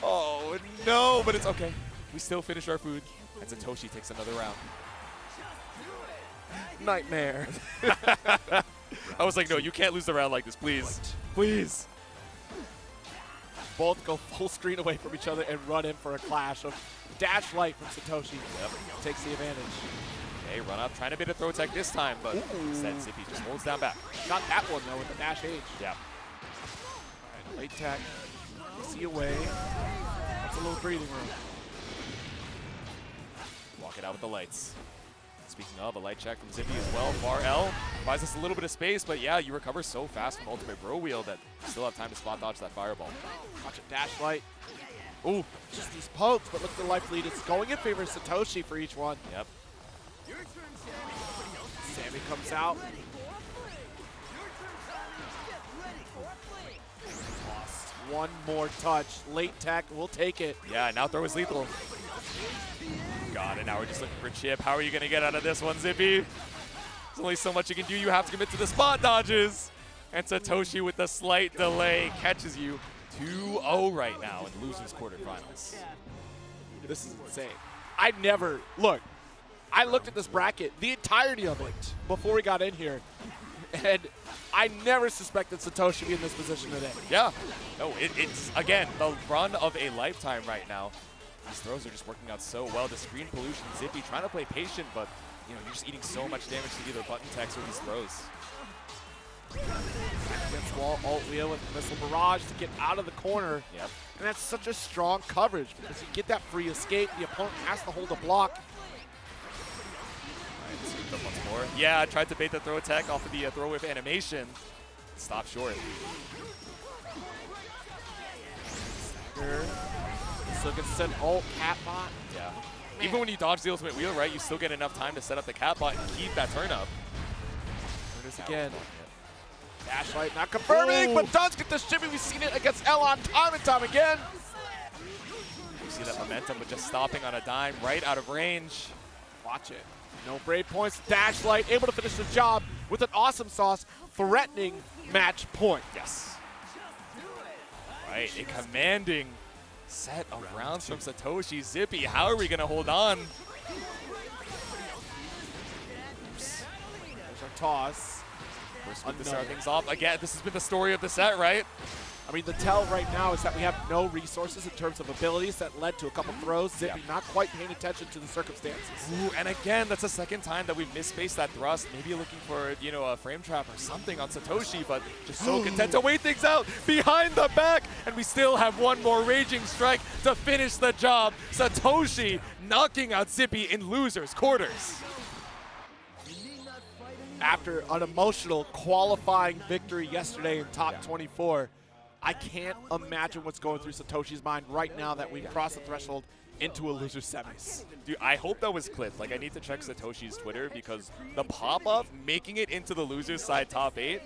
Oh, no, but it's okay. We still finish our food, and Satoshi takes another round. Nightmare. I was like, no, you can't lose the round like this, please. Please. Both go full screen away from each other and run in for a clash of dash light from Satoshi. Takes the advantage. Okay, run up, trying to bait a throw tech this time, but instead Zippy just holds down back. Got that one, though, with the dash H. Yeah. All right, late tech. See away. That's a little breathing room. Walk it out with the lights. Speaking of, a light check from Zippy as well. Far L buys us a little bit of space, but yeah, you recover so fast from ultimate bro wheel that you still have time to spot dodge that fireball. Watch it, dash light. Ooh, just these pokes, but look at the life lead. It's going in favor of Satoshi for each one. Yep. Sammy comes out. Tossed. One more touch. Late tech, we'll take it. Yeah, now throw is lethal. God, and now we're just looking for chip. How are you going to get out of this one, Zippy? There's only so much you can do. You have to commit to the spot dodges. And Satoshi, with a slight delay, catches you 2-0 right now in losers quarterfinals. This is insane. I looked at this bracket, the entirety of it, before we got in here, and I never suspected Satoshi to be in this position today. Yeah. No, it's, again, the run of a lifetime right now. These throws are just working out so well. The screen pollution, Zippy trying to play patient, but you're just eating so much damage to either button techs or these throws. Against wall, alt wheel with missile barrage to get out of the corner. Yep. And that's such a strong coverage because you get that free escape. The opponent has to hold a block. Alright, scooped up once more. Yeah, tried to bait the throw attack off of the throw whip animation. Stop short. So gets sent alt cat bot. Yeah. Even when you dodge the ultimate wheel, right, you still get enough time to set up the cat bot and keep that turn up. There it is again. Dash light not confirming, but does get the shimmy. We've seen it against Elon time and time again. You see that momentum, but just stopping on a dime right out of range. Watch it. No brave points. Dash light able to finish the job with an awesome sauce, threatening match point. Yes. Right, a commanding set of rounds from Satoshi. Zippy, how are we going to hold on? There's our toss. First with to start things off. Again, this has been the story of the set, right? I mean, the tell right now is that we have no resources in terms of abilities that led to a couple throws. Zippy not quite paying attention to the circumstances. Ooh, and again, that's the second time that we've misspaced that thrust. Maybe looking for, a frame trap or something on Satoshi, but just so content to wait things out behind the back. And we still have one more Raging Strike to finish the job. Satoshi knocking out Zippy in losers quarters. After an emotional qualifying victory yesterday in top 24, I can't imagine what's going through Satoshi's mind right now that we've crossed the threshold into a loser semis. Dude, I hope that was clipped. Like, I need to check Satoshi's Twitter because the pop-up making it into the losers side top 8,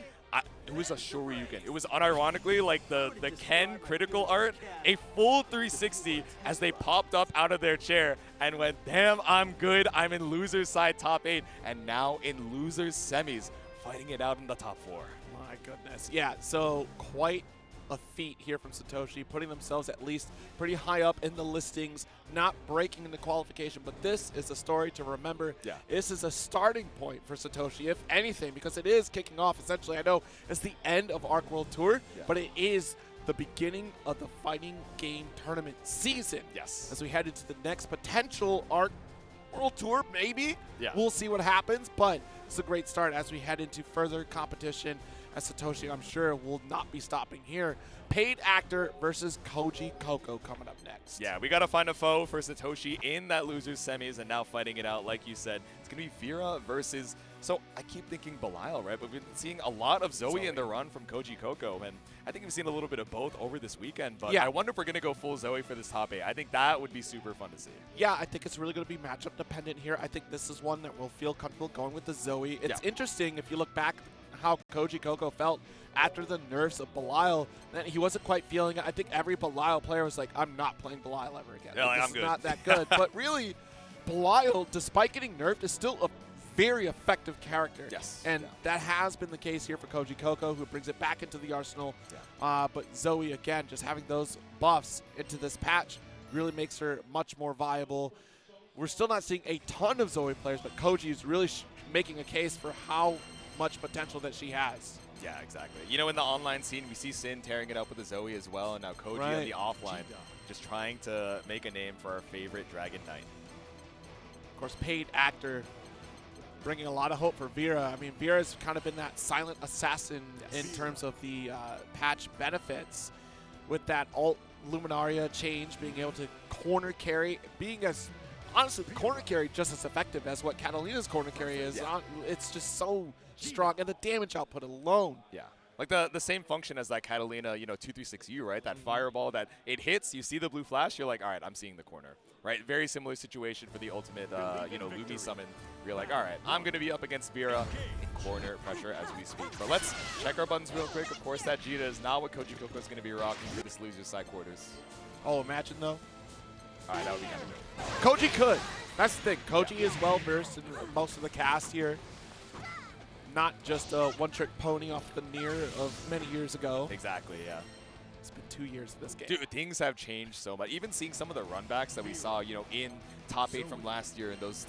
it was a Shoryuken. It was unironically like the Ken critical art, a full 360 as they popped up out of their chair and went, damn, I'm good. I'm in losers side top 8 and now in losers semis, fighting it out in the top 4. My goodness. Yeah, so quite a feat here from Satoshi, putting themselves at least pretty high up in the listings, not breaking into qualification, but this is a story to remember. Yeah. This is a starting point for Satoshi, if anything, because it is kicking off. Essentially, I know it's the end of Arc World Tour, but it is the beginning of the fighting game tournament season. Yes. As we head into the next potential Arc World Tour, maybe. Yeah. We'll see what happens, but it's a great start as we head into further competition. As Satoshi, I'm sure, will not be stopping here. Paid actor versus Koji Coco coming up next. Yeah, we got to find a foe for Satoshi in that losers semis and now fighting it out. Like you said, it's going to be Vera versus, so I keep thinking Belial, right? But we've been seeing a lot of Zoe in the run from Koji Coco, and I think we've seen a little bit of both over this weekend. But I wonder if we're going to go full Zoe for this top 8. I think that would be super fun to see. Yeah, I think it's really going to be matchup dependent here. I think this is one that we'll feel comfortable going with the Zoe. It's interesting if you look back how Koji Coco felt after the nerfs of Belial, that he wasn't quite feeling it. I think every Belial player was like, I'm not playing Belial ever again. Yeah, like, this I'm is good. not that good. But really, Belial, despite getting nerfed, is still a very effective character. Yes. And that has been the case here for Koji Coco, who brings it back into the arsenal. But Zoe, again, just having those buffs into this patch really makes her much more viable. We're still not seeing a ton of Zoe players, but Koji is really making a case for how much potential that she has. Yeah, exactly. In the online scene, we see Sin tearing it up with the Zoe as well, and now Koji on the offline, just trying to make a name for our favorite Dragon Knight. Of course, paid actor bringing a lot of hope for Vera. I mean, Vera's kind of been that silent assassin in terms of the patch benefits with that alt Luminaria change, being able to corner carry, being as, honestly, the corner carry just as effective as what Catalina's corner carry is. Yeah. It's just so strong, and the damage output alone. Yeah. Like the same function as that Catalina, 236U, right? That fireball that it hits, you see the blue flash, you're like, all right, I'm seeing the corner, right? Very similar situation for the ultimate, Lumi summon. You're like, all right, I'm going to be up against Vera in corner pressure as we speak. But let's check our buttons real quick. Of course, that Jita is not what Koji Koko is going to be rocking for this loser's side quarters. Oh, imagine though. All right, that would be kind of dope. Koji could. That's the thing. Koji is well versed in most of the cast here. Not just a one-trick pony off the Nier of many years ago. Exactly, yeah. It's been 2 years of this game. Dude, things have changed so much. Even seeing some of the runbacks that we saw, in top 8 from last year and those,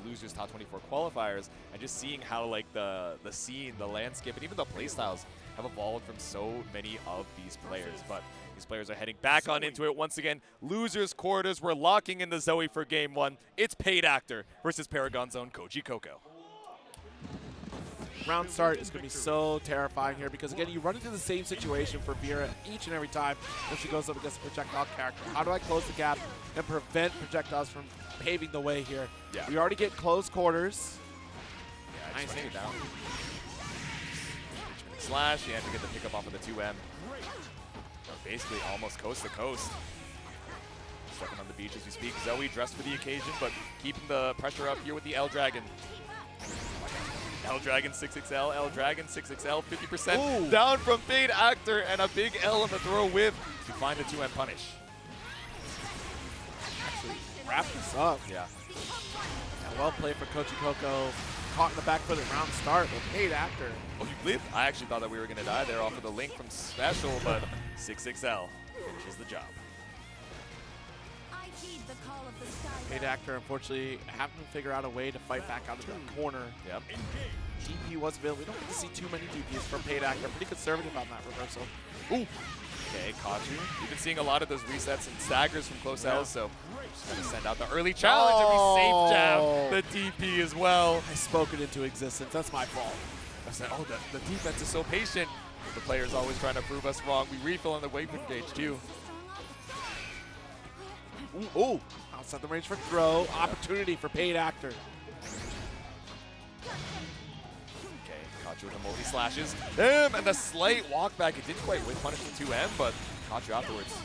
losers top 24 qualifiers, and just seeing how like the scene, the landscape, and even the playstyles have evolved from so many of these players. But these players are heading back on into it once again. Losers quarters. We're locking in the Zoe for game 1. It's Paid Actor versus Paragon's own Koji Koko. Round start is going to be so terrifying here because, again, you run into the same situation for Vera each and every time when she goes up against a projectile character. How do I close the gap and prevent projectiles from paving the way here? Yeah. We already get close quarters. Yeah, nice it down. Slash, you have to get the pickup off of the 2M. Basically almost coast to coast. Stepping on the beach as we speak. Zoe dressed for the occasion, but keeping the pressure up here with the L Dragon. L Dragon 6XL, L Dragon 6XL, 50% down from Paid Actor, and a big L on the throw whip to find a 2M punish. Actually, wrap this up. Yeah. Well played for Koji Koko. Caught in the back foot at round start, but Paid Actor. Oh, you believe? I actually thought that we were going to die there off of the link from Special, but 6XL finishes the job. Paid Actor, unfortunately, having to figure out a way to fight back out of the corner. Yep. DP was available. We don't get to see too many DPs from Paid Actor. Pretty conservative on that reversal. Ooh. Okay, caught you. We've been seeing a lot of those resets and staggers from close L's, so just going to send out the early challenge and we safe jab the DP as well. I spoke it into existence. That's my fault. I said, oh, the defense is so patient. The player's always trying to prove us wrong. We refill on the weapon gauge, too. Ooh. Outside the range for throw. Opportunity for Paid Actor. Okay, caught you with the multi-slashes. Damn, and the slight walk back. It didn't quite whip punish the 2M, but caught you afterwards.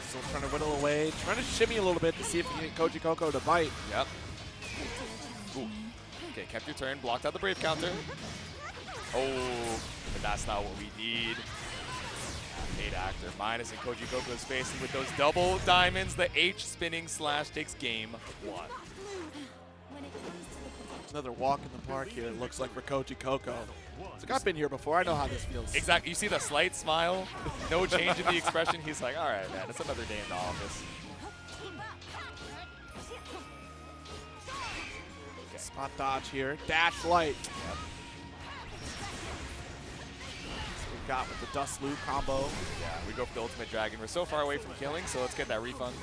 Still trying to whittle away. Trying to shimmy a little bit to see if you can get Koji Koko to bite. Yep. Ooh. Okay, kept your turn. Blocked out the Brave counter. Oh, but that's not what we need. Paid Actor minus in Koji Koko's face, and with those double diamonds, the H spinning slash takes game 1. Another walk in the park here, it looks like, for Koji Koko. It's like, I've been here before. I know how this feels. Exactly. You see the slight smile, no change in the expression. He's like, all right, man, it's another day in the office. Okay. Spot dodge here. Dash light. Yep. Got with the Dust Loop combo. Yeah, we go for the Ultimate Dragon. We're so far away from killing, so let's get that refund.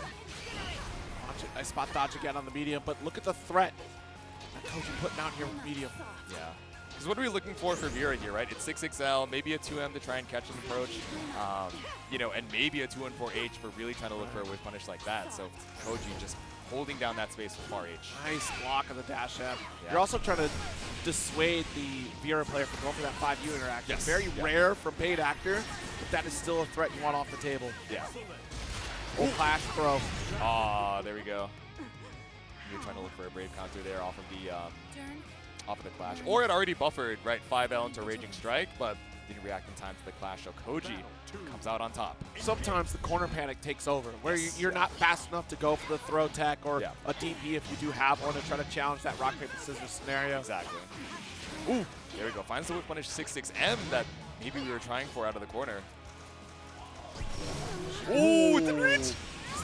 Watch it. I spot dodge again on the medium, but look at the threat that Koji putting out here with medium. Yeah. Because what are we looking for Vera here, right? It's 6XL, maybe a 2M to try and catch an approach, and maybe a 2-4H for really trying to look for a whiff punish like that. So Koji just holding down that space with far H. Nice block of the dash up. Yeah. You're also trying to dissuade the Vera player from going for that 5U interaction. Yes. Very rare from Paid Actor, but that is still a threat you want off the table. Yeah. Oh, clash throw. Ah, there we go. You're trying to look for a Brave counter there off of the clash. Or it already buffered, right, 5L into Raging Strike, but didn't react in time to the clash, so Koji comes out on top. Sometimes the corner panic takes over, where you're not fast enough to go for the throw tech or a DP if you do have one to try to challenge that rock, paper, scissors scenario. Exactly. Ooh, there we go. Finds the whip punish 6-6M that maybe we were trying for out of the corner. Ooh, it didn't reach!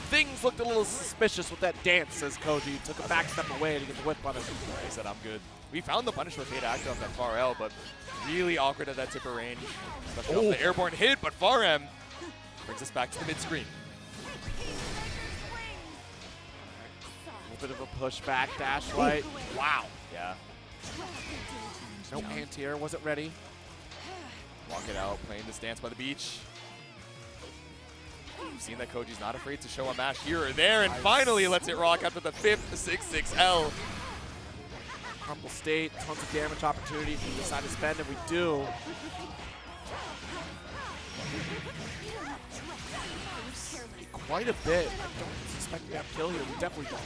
Things looked a little suspicious with that dance as Koji took a back step away to get the whip punish. He said, I'm good. We found the punish with Paid Actor off that far L, but really awkward at that tipper range. Especially off the airborne hit, but far M brings us back to the mid-screen. bit of a pushback, dash light. Wow. Yeah. No anti-air, wasn't ready. Walk it out, playing this dance by the beach. We've seen that Koji's not afraid to show a mash here or there, and finally lets it rock after the 5th 6-6L. Crumble state, tons of damage opportunity if we decide to spend, and we do. Quite a bit. I don't suspect we have kill here. We definitely don't.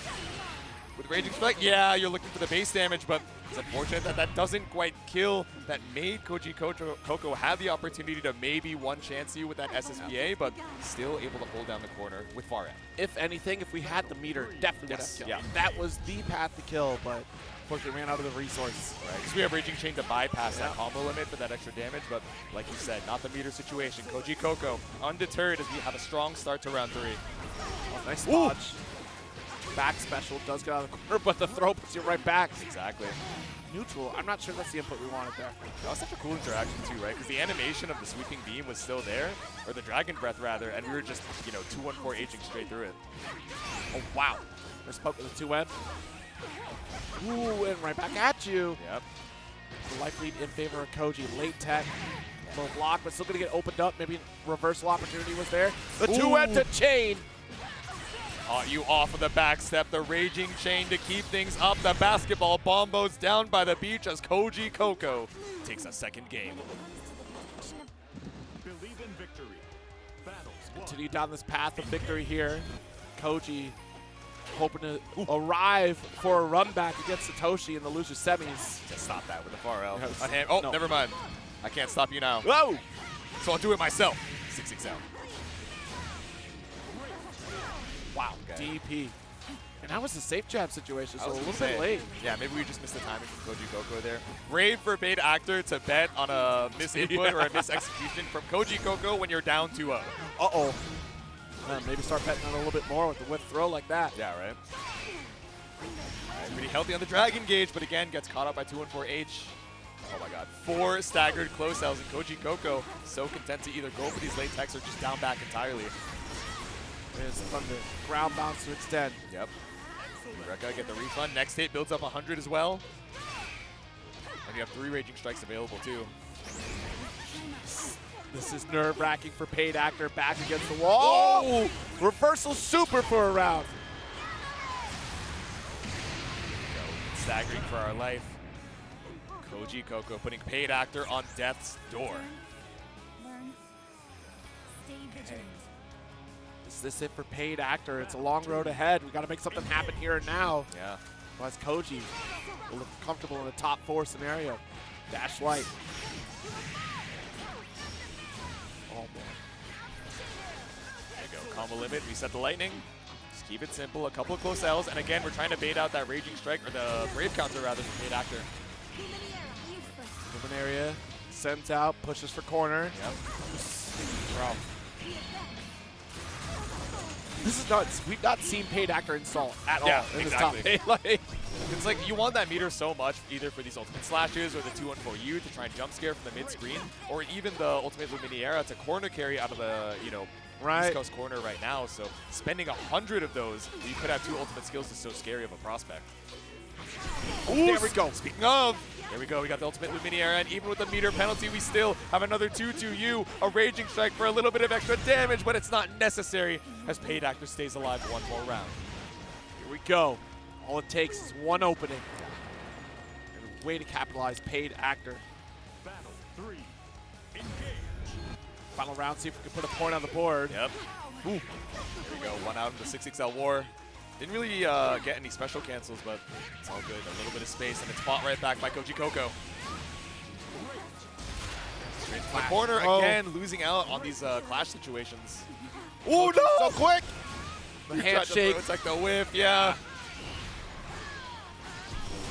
With Raging Strike, yeah, you're looking for the base damage, but it's unfortunate that that doesn't quite kill. That made Koji Coco have the opportunity to maybe one-chance you with that SSBA, but still able to hold down the corner with far end. If anything, if we had the meter, definitely would have killed. Yeah. That was the path to kill, but unfortunately ran out of the resource. Right, because we have Raging Chain to bypass that combo limit for that extra damage, but like you said, not the meter situation. Koji Coco undeterred as we have a strong start to round 3. Oh, nice dodge. Back special does get out of the corner, but the throw puts you right back. Exactly. Neutral. I'm not sure that's the input we wanted there. That was such a cool interaction too, right? Because the animation of the sweeping beam was still there, or the dragon breath rather, and we were just, 2-1-4 aging straight through it. Oh, wow. There's poke with the 2N. Ooh, and right back at you. Yep. The life lead in favor of Koji. Late tech. Little block, but still going to get opened up. Maybe reversal opportunity was there. The 2N to chain. Caught you off of the back step, the Raging Chain to keep things up. The basketball bombos down by the beach as Koji Coco takes a second game. Believe in victory. Battles won. Continue down this path of victory here. Koji hoping to arrive for a run back against Satoshi in the loser semis. Just stop that with a far L. Yes. On hand. Oh, No. never mind. I can't stop you now. Whoa! So I'll do it myself. 6-6L. Wow, Okay. DP. And that was a safe jab situation, so I a was little gonna bit say, late. Yeah, maybe we just missed the timing from Koji Coco there. Brave for paid actor to bet on a misinput or a misexecution from Koji Coco when you're down 2-0. Uh-oh. Maybe start betting on a little bit more with the whip throw like that. Yeah, right? Pretty healthy on the Dragon Gauge, but again, gets caught up by 2-1-4H. Oh my god. 4 staggered close L's, and Koji Coco so content to either go for these late techs or just down back entirely. There's Thunder. Ground bounce to extend. Yep. Rekka get the refund. Next hit builds up 100 as well. And you have 3 Raging Strikes available too. This is nerve-wracking for paid actor back against the wall. Oh! Reversal super for a round. Staggering for our life. Koji Coco putting paid actor on death's door. Learn. Stay vigilant. Is this it for paid actor? It's a long road ahead. We got to make something happen here and now. Yeah. Otherwise, Koji will look comfortable in the top 4 scenario. Dash light. Oh, boy. There you go. Combo limit. Reset the lightning. Just keep it simple. A couple of close L's. And again, we're trying to bait out that Raging Strike, or the Brave counter rather, from paid actor. Open area. Sends out. Pushes for corner. Yep. Bro. This is nuts. We've not seen paid actor install at all in exactly. this top 8. It's like you want that meter so much, either for these ultimate slashes or the 2-1-4U to try and jump scare from the mid screen, or even the ultimate Luminaria to corner carry out of the East Coast corner right now. So spending 100 of those, you could have 2 ultimate skills is so scary of a prospect. Ooh, there we go. Speaking of, there we go. We got the ultimate Luminaria, and even with the meter penalty, we still have another 2-2U, a Raging Strike for a little bit of extra damage, but it's not necessary as paid actor stays alive 1 more round. Here we go. All it takes is one opening. And a way to capitalize paid actor. Battle 3. Engage. Final round, see if we can put a point on the board. Yep. Ooh. There we go. 1 out of the 6XL war. Didn't really get any special cancels, but it's all good. A little bit of space, and it's fought right back by Koji Coco. Straight to the corner again, losing out on these clash situations. Oh no! So quick! The Tried to handshake. protect the whiff, yeah.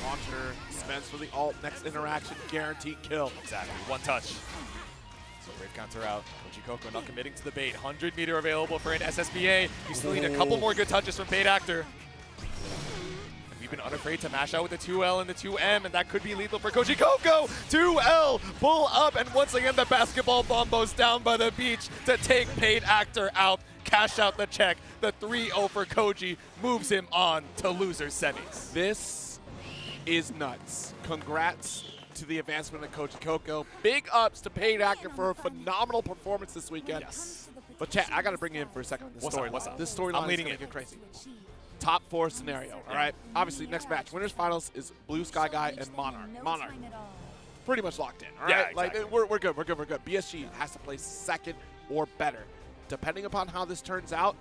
Launcher spends for the ult. Next interaction, guaranteed kill. Exactly. 1 touch. So Brave counter out. Koji Coco not committing to the bait. 100 meter available for an SSBA. You still need a couple more good touches from paid actor. And we've been unafraid to mash out with the 2L and the 2M, and that could be lethal for Koji Coco. 2L, pull up, and once again the basketball bombos down by the beach to take paid actor out. cash out the check. The 3-0 for Koji moves him on to loser semis. This is nuts. Congrats to the advancement of Koji Coco. Big ups to Paid Actor for a phenomenal performance this weekend. Yes. But chat, I got to bring you in for a second on this What's up, storyline. what's up? This storyline I'm is leading going to it. get crazy. Top 4 scenario, all right? Obviously, next match, winners finals is Blue Sky Guy and Monarch. Monarch, pretty much locked in, all right? Yeah, exactly. Like, we're good, we're good, we're good. BSG has to play second or better. Depending upon how this turns out,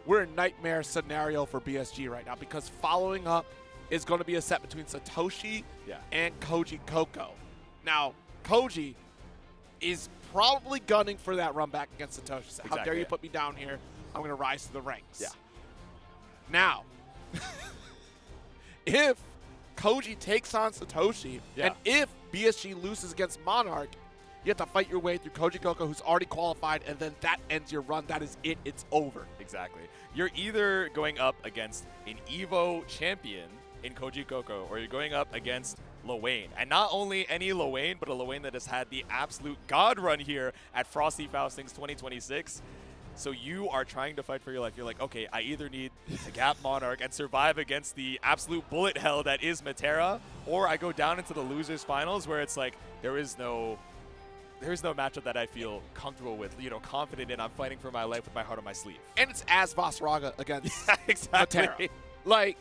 we're in nightmare scenario for BSG right now because following up is going to be a set between Satoshi and Koji Coco. Now, Koji is probably gunning for that run back against Satoshi. So how dare you put me down here? I'm going to rise to the ranks. Yeah. Now, if Koji takes on Satoshi, and if BSG loses against Monarch, you have to fight your way through Koji Coco, who's already qualified, and then that ends your run. That is it. It's over. Exactly. You're either going up against an EVO champion in Koji Coco, or you're going up against Lowain. And not only any Lowain, but a Lowain that has had the absolute god run here at Frosty Faustings 2026. So you are trying to fight for your life. You're like, okay, I either need to gap Monarch and survive against the absolute bullet hell that is Matera, or I go down into the losers finals where it's like there is no matchup that I feel comfortable with, confident in. I'm fighting for my life with my heart on my sleeve. And it's as Vasaraga against Exactly. Matera. Like,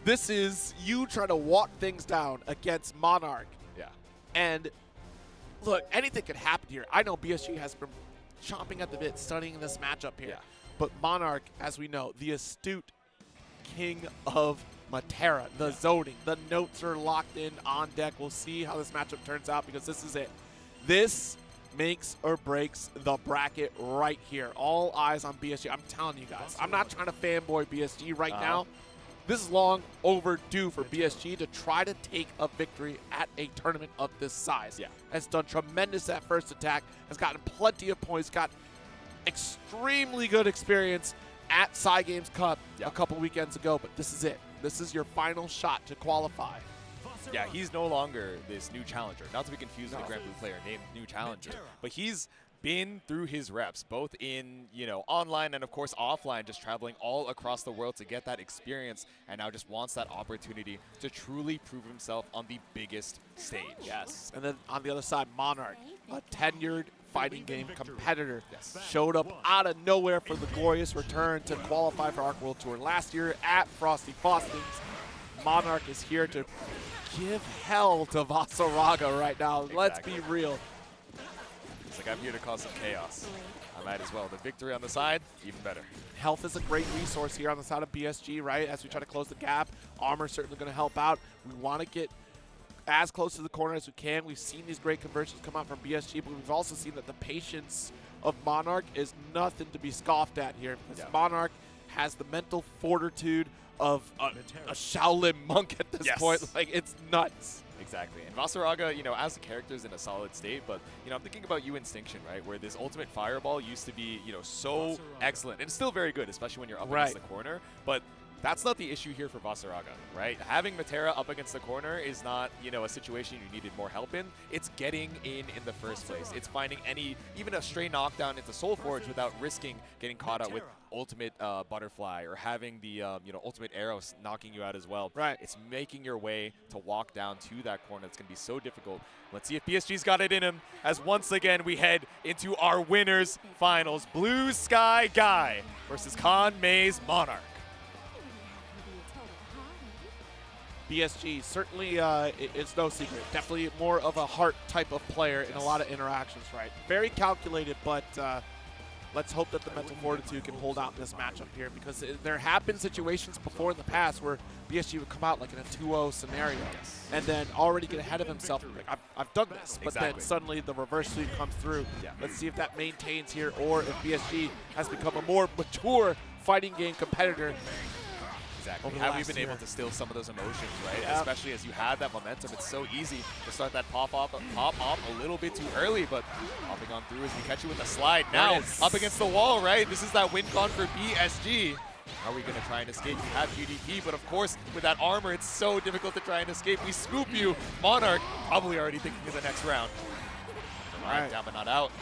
this is you trying to walk things down against Monarch. Yeah. And look, anything could happen here. I know BSG has been chomping at the bit studying this matchup here. Yeah. But Monarch, as we know, the astute king of Matera, the zoning. The notes are locked in on deck. We'll see how this matchup turns out because this is it. This makes or breaks the bracket right here. All eyes on BSG. I'm telling you guys, I'm not trying to fanboy BSG right now. This is long overdue for BSG to try to take a victory at a tournament of this size. Yeah. Has done tremendous at first attack, has gotten plenty of points, got extremely good experience at Cygames Cup a couple weekends ago, but this is it. This is your final shot to qualify. Yeah, he's no longer this new challenger. Not to be confused with a Granblue player named New Challenger, but he's been through his reps, both in, online and, of course, offline, just traveling all across the world to get that experience, and now just wants that opportunity to truly prove himself on the biggest stage. Yes. And then on the other side, Monarch, a tenured fighting game competitor, showed up out of nowhere for the glorious return to qualify for Arc World Tour last year at Frosty Faustings. Monarch is here to give hell to Vasaraga right now. Exactly. Let's be real. It's like, I'm here to cause some chaos. I might as well. The victory on the side, even better. Health is a great resource here on the side of BSG, right? As we try to close the gap, armor certainly going to help out. We want to get as close to the corner as we can. We've seen these great conversions come out from BSG, but we've also seen that the patience of Monarch is nothing to be scoffed at here. Because Monarch has the mental fortitude of a Shaolin monk at this point. Like, it's nuts. Exactly. And Vasaraga, as the character is in a solid state, but, I'm thinking about you Instinction, right? Where this ultimate fireball used to be, so excellent. And it's still very good, especially when you're up against the corner. But that's not the issue here for Vasaraga, right? Having Matera up against the corner is not, a situation you needed more help in. It's getting in the first place. It's finding even a stray knockdown into Soul Forge without risking getting caught out with ultimate butterfly or having the, ultimate arrow knocking you out as well. Right. It's making your way to walk down to that corner. It's going to be so difficult. Let's see if BSG's got it in him as once again we head into our winners finals. Blue Sky Guy versus Con May's Monarch. BSG, certainly it's no secret. Definitely more of a heart type of player in a lot of interactions, right? Very calculated, but let's hope that the mental fortitude can hold out in this matchup here because there have been situations before in the past where BSG would come out like in a 2-0 scenario and then already get ahead of himself and be like, I've done this, but then suddenly the reverse sweep comes through. Let's see if that maintains here or if BSG has become a more mature fighting game competitor. Exactly. Have you been able to still some of those emotions, right? Especially as you had that momentum. It's so easy to start that pop off a little bit too early, but popping on through as we catch you with a slide. Now up against the wall, right? This is that win con for BSG. Are we going to try and escape? You have UDP, but of course, with that armor, it's so difficult to try and escape. We scoop you. Monarch probably already thinking of the next round. Down but not out.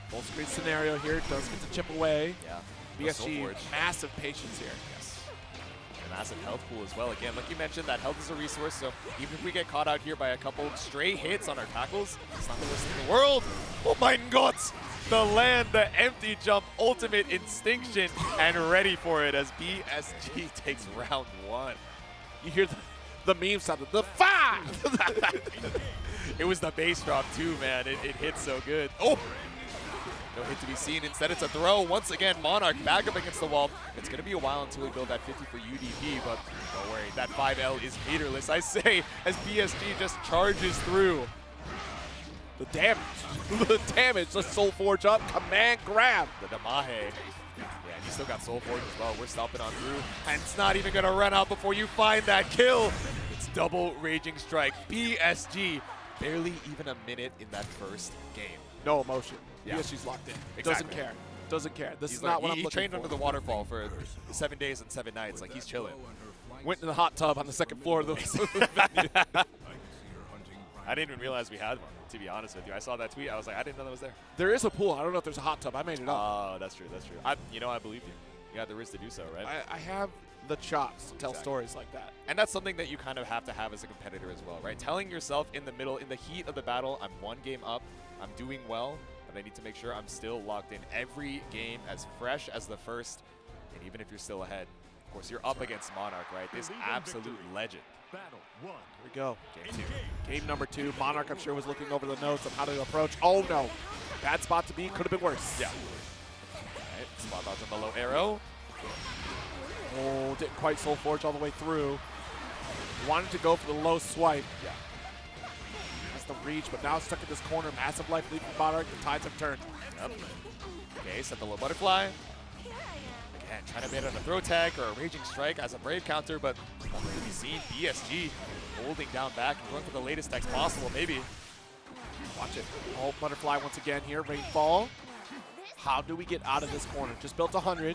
Full screen scenario here. Does get to chip away. Yeah. BSG, Soulforge. massive patience here. Yes. A massive health pool as well. Again, like you mentioned, that health is a resource, so even if we get caught out here by a couple stray hits on our tackles, it's not the worst thing in the world. Oh my god! The land, the empty jump, ultimate instinction, and ready for it as BSG takes round 1. You hear the meme sound of the 5! It was the bass drop too, man. It hit so good. Oh! No hit to be seen. Instead, it's a throw. Once again, Monarch back up against the wall. It's going to be a while until we build that 50 for UDP, but don't worry. That 5L is meterless, I say, as BSG just charges through. The damage. The damage. The Soulforge up. Command grab. The Damahe. Yeah, and you still got Soulforge as well. We're stomping on through, and it's not even going to run out before you find that kill. It's double Raging Strike. BSG, barely even a minute in that first game. No emotion. Yeah. BSG's locked in. Exactly. Doesn't care. Doesn't care. This He's is not like, what I'm he looking trained for. under the waterfall for 7 days and 7 nights. Like, he's chilling. Went in the hot tub on the second floor of the venue. I didn't even realize we had one, to be honest with you. I saw that tweet. I was like, I didn't know that was there. There is a pool. I don't know if there's a hot tub. I made it up. Oh, that's true. That's true. I believe you. You got the risk to do so, right? I have the chops to tell stories like that. And that's something that you kind of have to have as a competitor as well, right? Telling yourself in the middle, in the heat of the battle, I'm 1 game up, I'm doing well, but I need to make sure I'm still locked in every game as fresh as the first, and even if you're still ahead. Of course, you're up against Monarch, right? This absolute legend. Battle 1. Here we go. Game number 2. Monarch, I'm sure, was looking over the notes of how to approach. Oh, no. Bad spot to be. Could have been worse. Yeah. All right, spot dodge on the low arrow. Oh, didn't quite Soulforge all the way through. Wanted to go for the low swipe. Yeah. That's the reach, but now stuck in this corner. Massive life lead from Monarch. The tides have turned. Yep. Okay, set the low butterfly. Again, trying to bait on a throw tag or a raging strike as a brave counter, but nothing to be seen. BSG holding down back and going for the latest decks possible, maybe. Watch it. Oh, butterfly once again here. Rainfall. How do we get out of this corner? Just built 100.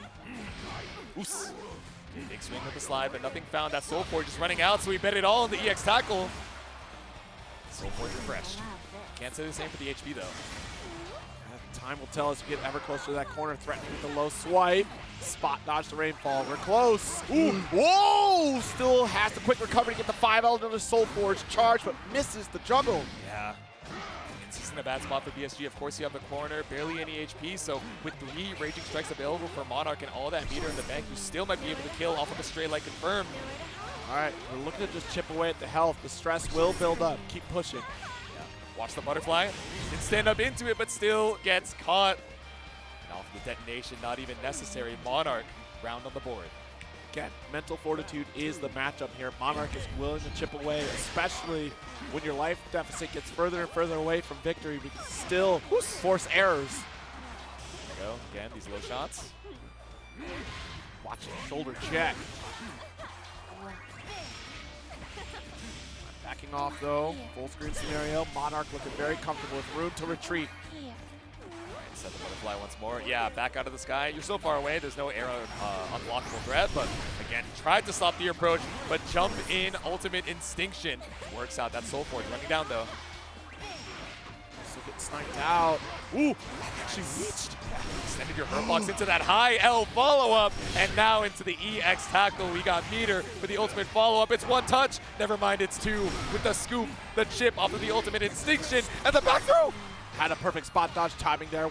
Oos. Big swing with the slide, but nothing found. That Soulforge just running out, so we bet it all on the EX tackle. Soulforge refreshed. Can't say the same for the HP, though. Time will tell as we get ever closer to that corner, threatening with the low swipe. Spot dodge the rainfall. We're close. Ooh. Whoa! Still has the quick recovery to get the 5L, another Soulforge charge, but misses the juggle. Yeah. This isn't a bad spot for BSG. Of course, you have the corner, barely any HP, so with 3 Raging Strikes available for Monarch and all that meter in the bank, you still might be able to kill off of a stray like Confirm. All right, we're looking to just chip away at the health. The stress will build up. Keep pushing. Watch the butterfly. Didn't stand up into it, but still gets caught. And off the detonation, not even necessary. Monarch, round on the board. Again, mental fortitude is the matchup here. Monarch is willing to chip away, especially when your life deficit gets further and further away from victory. We can still force errors. There we go. Again, these low shots. Watch it. Shoulder check. Backing off, though. Full screen scenario. Monarch looking very comfortable with room to retreat. Set the butterfly once more. Yeah, back out of the sky. You're so far away, there's no arrow unblockable threat, but again, tried to stop the approach, but jump in, ultimate instinction. Works out. That Soulforge running down, though. Still getting sniped out. Ooh, She reached. Extended your hurt box into that high L follow-up, and now into the EX tackle. We got meter for the ultimate follow-up. It's 1 touch. Never mind, it's 2 with the scoop, the chip off of the ultimate instinction, and the back throw. had a perfect spot dodge timing there.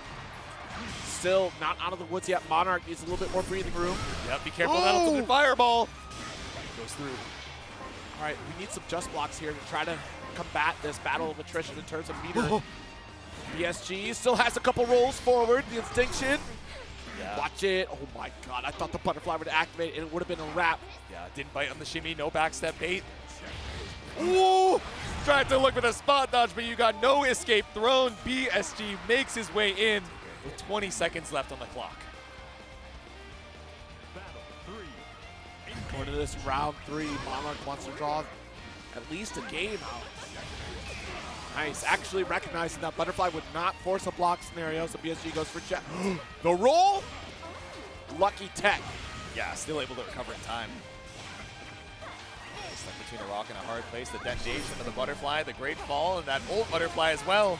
Still not out of the woods yet. Monarch needs a little bit more breathing room. Yep, be careful of that ultimate fireball. Goes through. All right, we need some just blocks here to try to combat this battle of attrition in terms of meter. BSG still has a couple rolls forward. The Instinction. Yeah. Watch it. Oh my god, I thought the butterfly would activate and it would have been a wrap. Yeah, didn't bite on the shimmy, no backstep bait. Ooh! Tried to look for the spot dodge, but you got no escape thrown. BSG makes his way in with 20 seconds left on the clock. Going to this round 3, Monarch wants to draw at least a game out. Nice, actually recognizing that Butterfly would not force a block scenario, so BSG goes for check. The roll? Lucky tech. Yeah, still able to recover in time. Stuck between a rock and a hard place. The detonation of the Butterfly, the great fall, and that old Butterfly as well.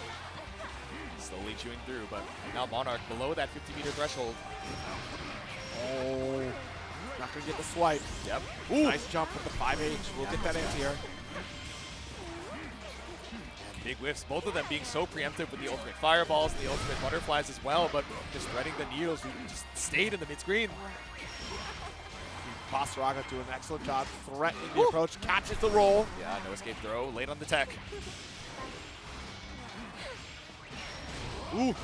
Slowly chewing through, but now Monarch below that 50-meter threshold. Oh, not gonna get the swipe. Yep. Ooh. Nice jump with the 5H. We'll get that anti-air. Big whiffs, both of them being so preemptive with the ultimate fireballs and the ultimate butterflies as well, but just threading the needles, we just stayed in the mid-screen. Basaraga doing an excellent job threatening the approach, catches the roll. Yeah, no escape throw, late on the tech. Ooh. Okay,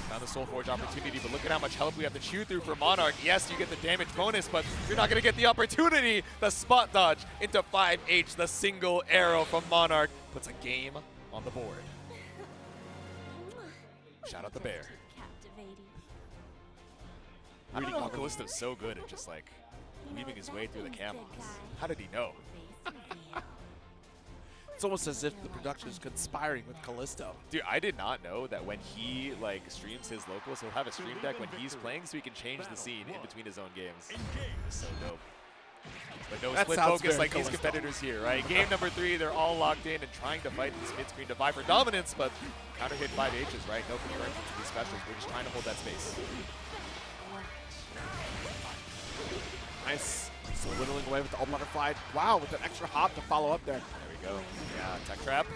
found the Soul Forge opportunity, but look at how much health we have to chew through for Monarch. Yes, you get the damage bonus, but you're not going to get the opportunity. The spot dodge into 5H, the single arrow from Monarch puts a game on the board. Shout out the bear. I don't know how Callisto's so good at just like weaving his way through the camos. How did he know? It's almost as if the production is conspiring with Callisto. Dude, I did not know that when he like streams his locals, he'll have a stream deck when he's playing so he can change the scene in between his own games. It's so dope. But no split focus like these competitors here, right? Game number 3, they're all locked in and trying to fight this mid-screen to vie for dominance, but counter hit 5Hs, right? No concurrence to these specials. We're just trying to hold that space. Nice. So whittling away with the ult butterfly. Wow, with an extra hop to follow up there. There we go. Yeah, tech trap.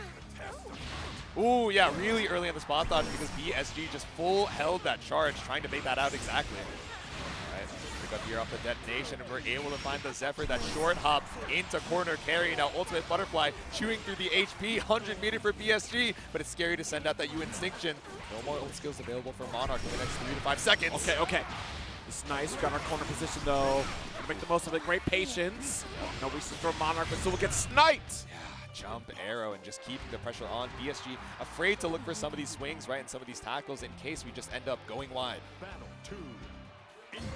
Ooh, yeah, really early on the spot dodge because BSG just full held that charge, trying to make that out exactly. All right, pick up here off the detonation, and we're able to find the Zephyr, that short hop into corner carry. Now ultimate butterfly chewing through the HP, 100 meter for BSG, but it's scary to send out that Instinction. No more ult skills available for Monarch in the next 3 to 5 seconds. Okay. This is nice. We got our corner position though. Gonna make the most of it. Great patience. No reason for Monarch, but still will get sniped. Yeah, jump, arrow, and just keeping the pressure on. BSG afraid to look for some of these swings, right, and some of these tackles in case we just end up going wide. Battle 2. Engage.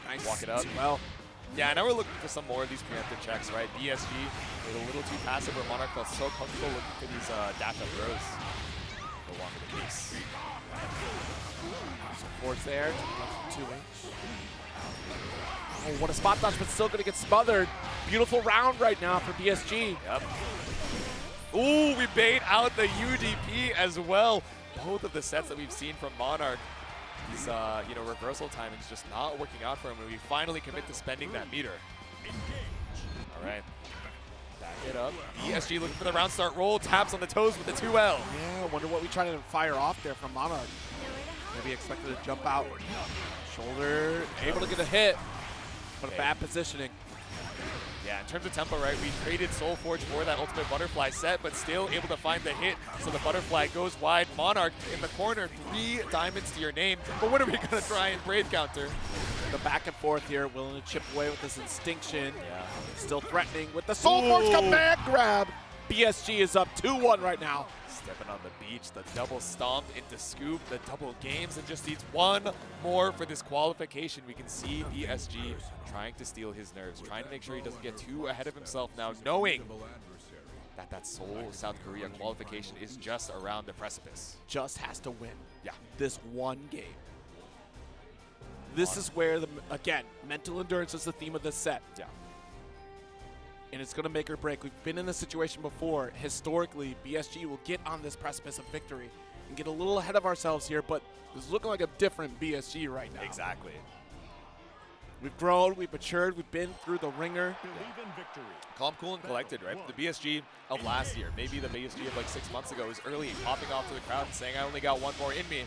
Nice. Walk it up. Well. Yeah, now we're looking for some more of these preemptive checks, right? BSG was a little too passive where Monarch felt so comfortable looking for these dash-up throws. No longer the case. So force there. 2H. Oh, what a spot dodge, but still going to get smothered. Beautiful round right now for BSG. Yep. Ooh, we bait out the UDP as well. Both of the sets that we've seen from Monarch, these reversal timings just not working out for him, and we finally commit to spending that meter. All right. Back it up. BSG looking for the round start roll, taps on the toes with the 2L. Yeah, I wonder what we tried to fire off there from Monarch. Maybe expected to jump out. Shoulder, able to get a hit, but a bad positioning. Yeah, in terms of tempo, right, we traded Soul Forge for that ultimate butterfly set, but still able to find the hit, so the butterfly goes wide. Monarch in the corner, 3 diamonds to your name, but what are we going to try and Brave counter? The back and forth here, willing to chip away with this Instinction. Yeah. Still threatening with the Soul Forge comeback grab. BSG is up 2-1 right now. Stepping on the beach, the double stomp into scoop, the double games, and just needs one more for this qualification. We can see BSG trying to steal his nerves, trying to make sure he doesn't get too ahead of himself now, knowing that Seoul, South Korea qualification is just around the precipice. Just has to win. Yeah. This one game. This is where, again, mental endurance is the theme of this set. Yeah. And it's going to make or break. We've been in this situation before. Historically, BSG will get on this precipice of victory and get a little ahead of ourselves here, but it's looking like a different BSG right now. Exactly. We've grown, we've matured, we've been through the ringer. Believe in victory. Calm, cool, and collected, right? The BSG of last year, maybe the BSG of like 6 months ago, was early popping off to the crowd and saying, I only got one more in me.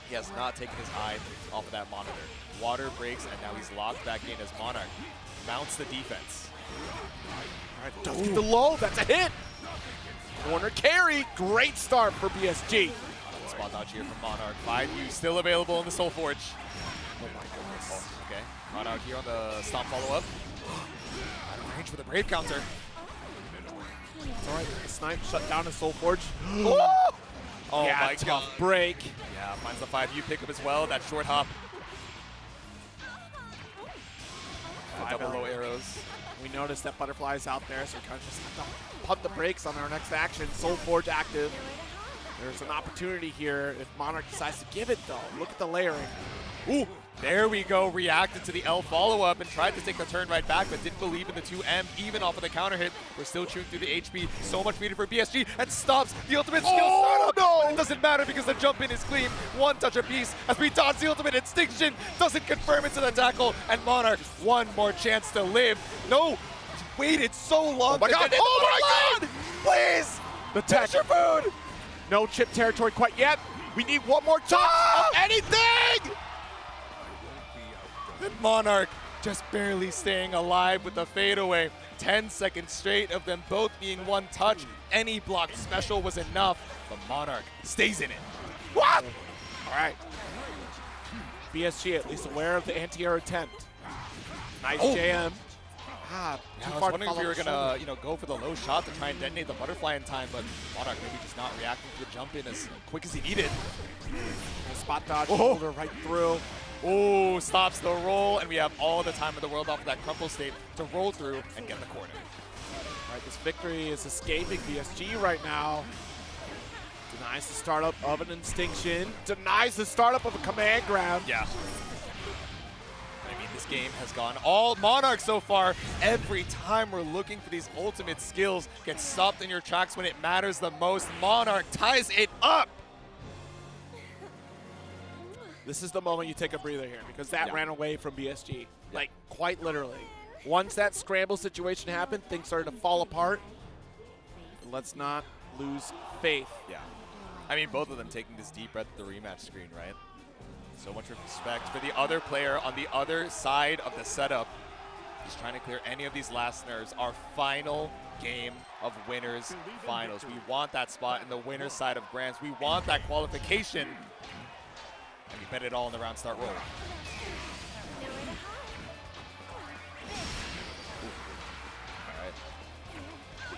He has not taken his eye off of that monitor. Water breaks, and now he's locked back in as Monarch mounts the defense. All right, don't get the low, that's a hit. Corner carry, great start for BSG. Spot dodge here from Monarch. 5U still available in the Soul Forge. Oh my goodness. Oh, okay, Monarch here on the stomp follow-up. Out of range for the Brave counter. It's all right, the snipe shut down his Soul Forge. Oh yeah, my tough god. break. Yeah, finds the 5U pickup as well, that short hop. Double low arrows. We noticed that Butterfly's out there, so we kind of just have to pump the brakes on our next action. Soul Forge active. There's an opportunity here if Monarch decides to give it, though. Look at the layering. Ooh, there we go. Reacted to the L follow-up and tried to take the turn right back, but didn't believe in the 2M, even off of the counter hit. We're still chewing through the HP. So much meter for BSG, and stops the ultimate skill startup. No, but it doesn't matter because the jump in is clean. One touch apiece as we dodge the ultimate extinction. Doesn't confirm into the tackle, and Monarch one more chance to live. No, waited so long. Oh my god! Oh my god! Please! The tech. Your food! No chip territory quite yet. We need one more touch of anything! And Monarch just barely staying alive with the fadeaway. 10 seconds straight of them both being one touch. Any blocked special was enough, but Monarch stays in it. What? All right. BSG at least aware of the anti-air attempt. Nice JM. Yeah, Too I was far to wondering if follow we were the gonna, go for the low shot to try and detonate the butterfly in time, but Monarch maybe just not reacting to the jump in as quick as he needed. Spot dodge, shoulder right through. Oh, stops the roll, and we have all the time in the world off of that crumple state to roll through and get the corner. All right, this victory is escaping BSG right now. Denies the startup of an Instinction. Denies the startup of a command grab. Yeah. I mean, this game has gone all Monarch so far. Every time we're looking for these ultimate skills, get stopped in your tracks when it matters the most. Monarch ties it up. This is the moment you take a breather here because that ran away from BSG. Yeah. Like, quite literally. Once that scramble situation happened, things started to fall apart. Let's not lose faith. Yeah. I mean, both of them taking this deep breath at the rematch screen, right? So much respect for the other player on the other side of the setup. Just trying to clear any of these last nerves. Our final game of winners finals. We want that spot in the winner's side of Grands. We want that qualification. And we bet it all in the round start roll.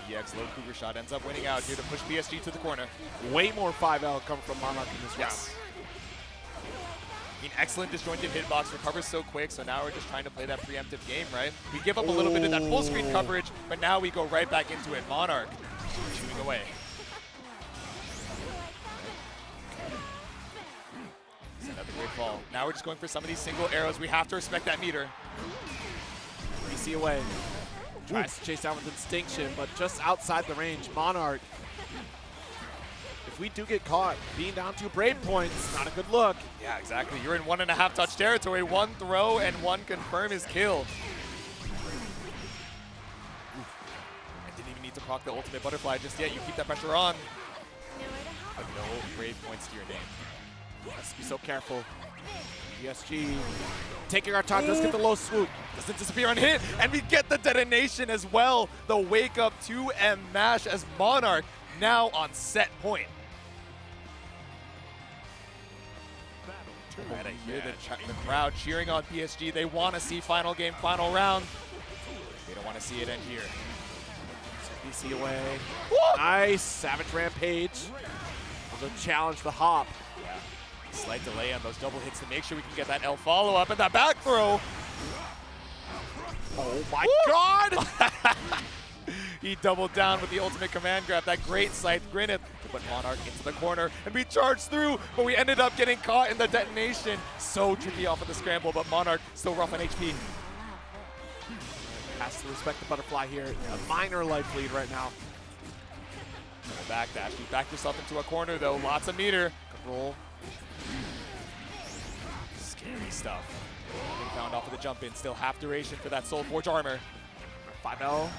The EX low cougar shot ends up winning out here to push BSG to the corner. Way more 5L coming from Monarch in this round. I mean, excellent disjointed hitbox, recovers so quick, so now we're just trying to play that preemptive game, right? We give up a little bit of that full screen coverage, but now we go right back into it. Monarch shooting away. Send out the great fall. Now we're just going for some of these single arrows. We have to respect that meter. BC away. Tries to chase down with Instinction, but just outside the range. Monarch. If we do get caught, being down 2 braid points, not a good look. Yeah, exactly. You're in 1.5 touch territory. One throw and one confirm is kill. I didn't even need to proc the ultimate butterfly just yet. You keep that pressure on. But no brave points to your name. Let's be so careful. BSG taking our time, does get the low swoop. Doesn't disappear on hit, and we get the detonation as well. The wake up 2M mash as Monarch now on set point. All right, I hear the crowd cheering on PSG. They want to see final game, final round. They don't want to see it end here. BC away. Nice. Savage Rampage. The challenge, the hop. Yeah. Slight delay on those double hits to make sure we can get that L follow up and that back throw. Oh my god! He doubled down with the ultimate command grab. That great Scythe Grinnet to put Monarch into the corner. And we charged through, but we ended up getting caught in the detonation. So tricky off of the scramble, but Monarch still rough on HP. Has to respect the butterfly here. A minor life lead right now. Backdash. You backed yourself into a corner, though. Lots of meter. Good roll. Scary stuff. Getting found off of the jump in. Still half duration for that Soul Forge armor. 5L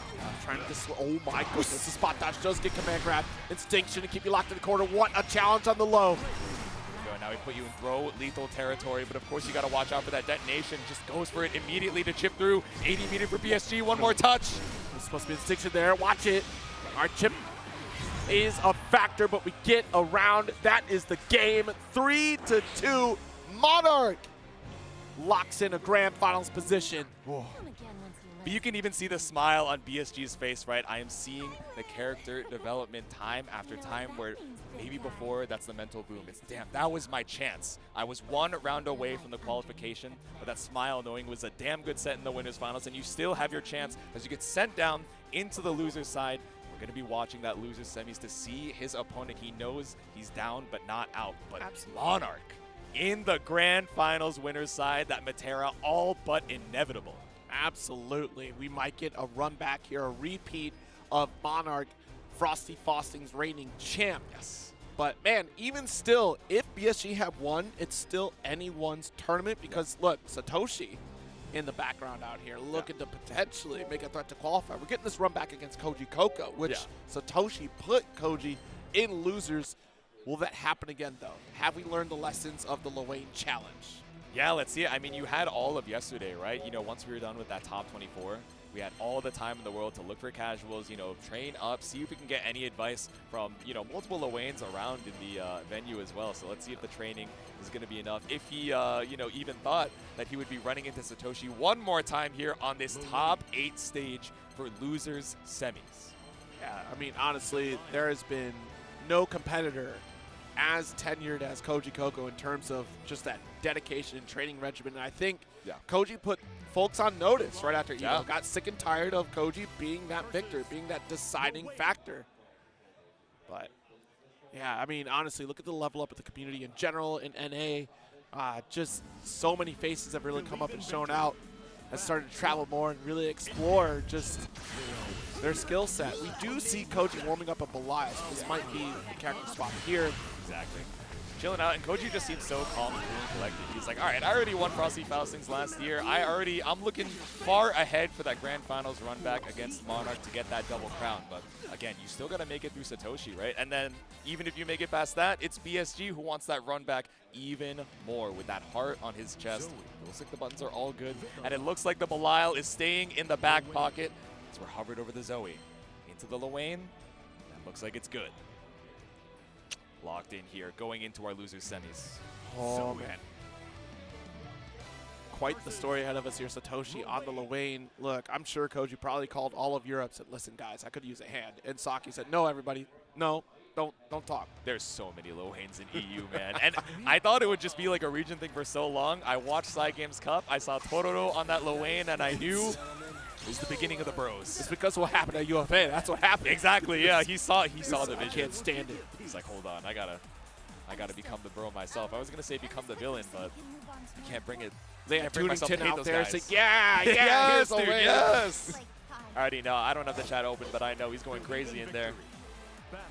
trying to oh my goodness, the spot dodge does get command grab. Instinction to keep you locked in the corner. What a challenge on the low. Now we put you in throw lethal territory, but of course you got to watch out for that detonation. Just goes for it immediately to chip through. 80 meter for PSG, one more touch. There's supposed to be Instinction there, watch it. Our chip is a factor, but we get around. That is the game. 3-2, Monarch locks in a grand finals position. Whoa. But you can even see the smile on BSG's face, right? I am seeing the character development time after time where maybe before that's the mental boom. It's damn, that was my chance. I was one round away from the qualification, but that smile knowing it was a damn good set in the winners finals, and you still have your chance as you get sent down into the loser's side. We're going to be watching that loser's semis to see his opponent. He knows he's down but not out, but Monarch in the grand finals winners side, that Matera all but inevitable. Absolutely. We might get a run back here, a repeat of Monarch, Frosty Faustings reigning champ. Yes. But, man, even still, if BSG had won, it's still anyone's tournament because, look, Satoshi in the background out here looking to potentially make a threat to qualify. We're getting this run back against Koji Coco, which Satoshi put Koji in losers. Will that happen again, though? Have we learned the lessons of the Lorraine Challenge? Yeah, let's see it. I mean, you had all of yesterday, right? You know, once we were done with that top 24, we had all the time in the world to look for casuals, you know, train up, see if we can get any advice from, you know, multiple Lowains around in the venue as well. So let's see if the training is going to be enough. If he, you know, even thought that he would be running into Satoshi one more time here on this top 8 stage for losers semis. Yeah, I mean, honestly, there has been no competitor as tenured as Koji Coco in terms of just that dedication and training regimen. And I think Koji put folks on notice right after Evo. Got sick and tired of Koji being that victor, being that deciding factor. But, yeah, I mean, honestly, look at the level up of the community in general in NA. Just so many faces have really come up and shown out, has started to travel more and really explore just their skill set. We do see Koji warming up at Belial, so this might be the character spot here. Exactly. Chilling out, and Koji just seems so calm and cool and collected. He's like, all right, I already won Frosty Faustings last year. I'm looking far ahead for that Grand Finals run back against Monarch to get that double crown. But again, you still got to make it through Satoshi, right? And then even if you make it past that, it's BSG who wants that run back even more with that heart on his chest. It looks like the buttons are all good, and it looks like the Belial is staying in the back pocket. So we're hovered over the Zoe. Into the Lowain. That looks like it's good. Locked in here, going into our losers semis. Oh, man. Quite the story ahead of us here. Satoshi on the Lowain. Look, I'm sure Koji probably called all of Europe, said, listen, guys, I could use a hand. And Saki said, no, everybody, no, don't talk. There's so many Lowains in EU, man. And I thought it would just be like a region thing for so long. I watched Side Games Cup. I saw Tororo on that Lowain, and I knew it was the beginning of the bros. It's because of what happened at UFA. That's what happened. Exactly, yeah. He saw the vision. I can't stand it. He's like, hold on, I gotta become the bro myself. I was gonna say become the villain, but you can't bring it. They had Tunington out there saying, yes, dude, yes. I already know. I don't have the chat open, but I know he's going crazy in there.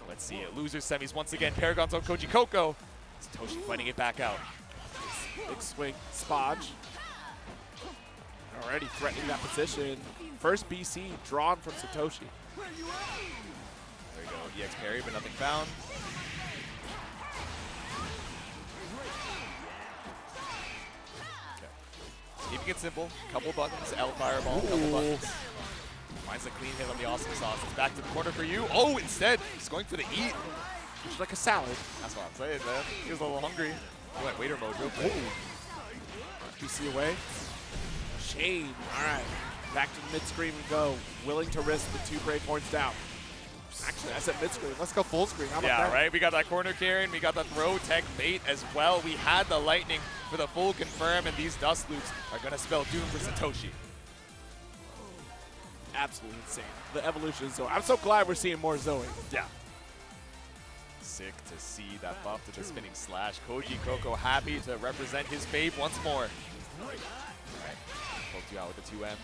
Let's see it. Losers semis once again. Paragon's on Koji Coco. Satoshi fighting it back out. Big swing. Spodge. Already threatening that position. First BC drawn from Satoshi. There you go. EX parry, but nothing found. Okay. Keeping it simple. Couple buttons. L fireball. Couple buttons. Finds a clean hit on the awesome sauce. It's back to the corner for you. Oh, instead, he's going for the eat. Which is like a salad. That's what I'm saying, man. He was a little hungry. He went waiter mode real quick. BC away. Shane. All right. Back to the mid-screen we go. Willing to risk the 2 break points down. Actually, I said mid-screen. Let's go full screen. How about that? Right? We got that corner carry, and we got the throw tech bait as well. We had the lightning for the full confirm, and these dust loops are going to spell doom for Satoshi. Absolutely insane. The evolution of Zoe. I'm so glad we're seeing more Zoe. Yeah. Sick to see that buff to the spinning slash. Koji Coco happy to represent his fave once more. All right. Poked you out with the 2M.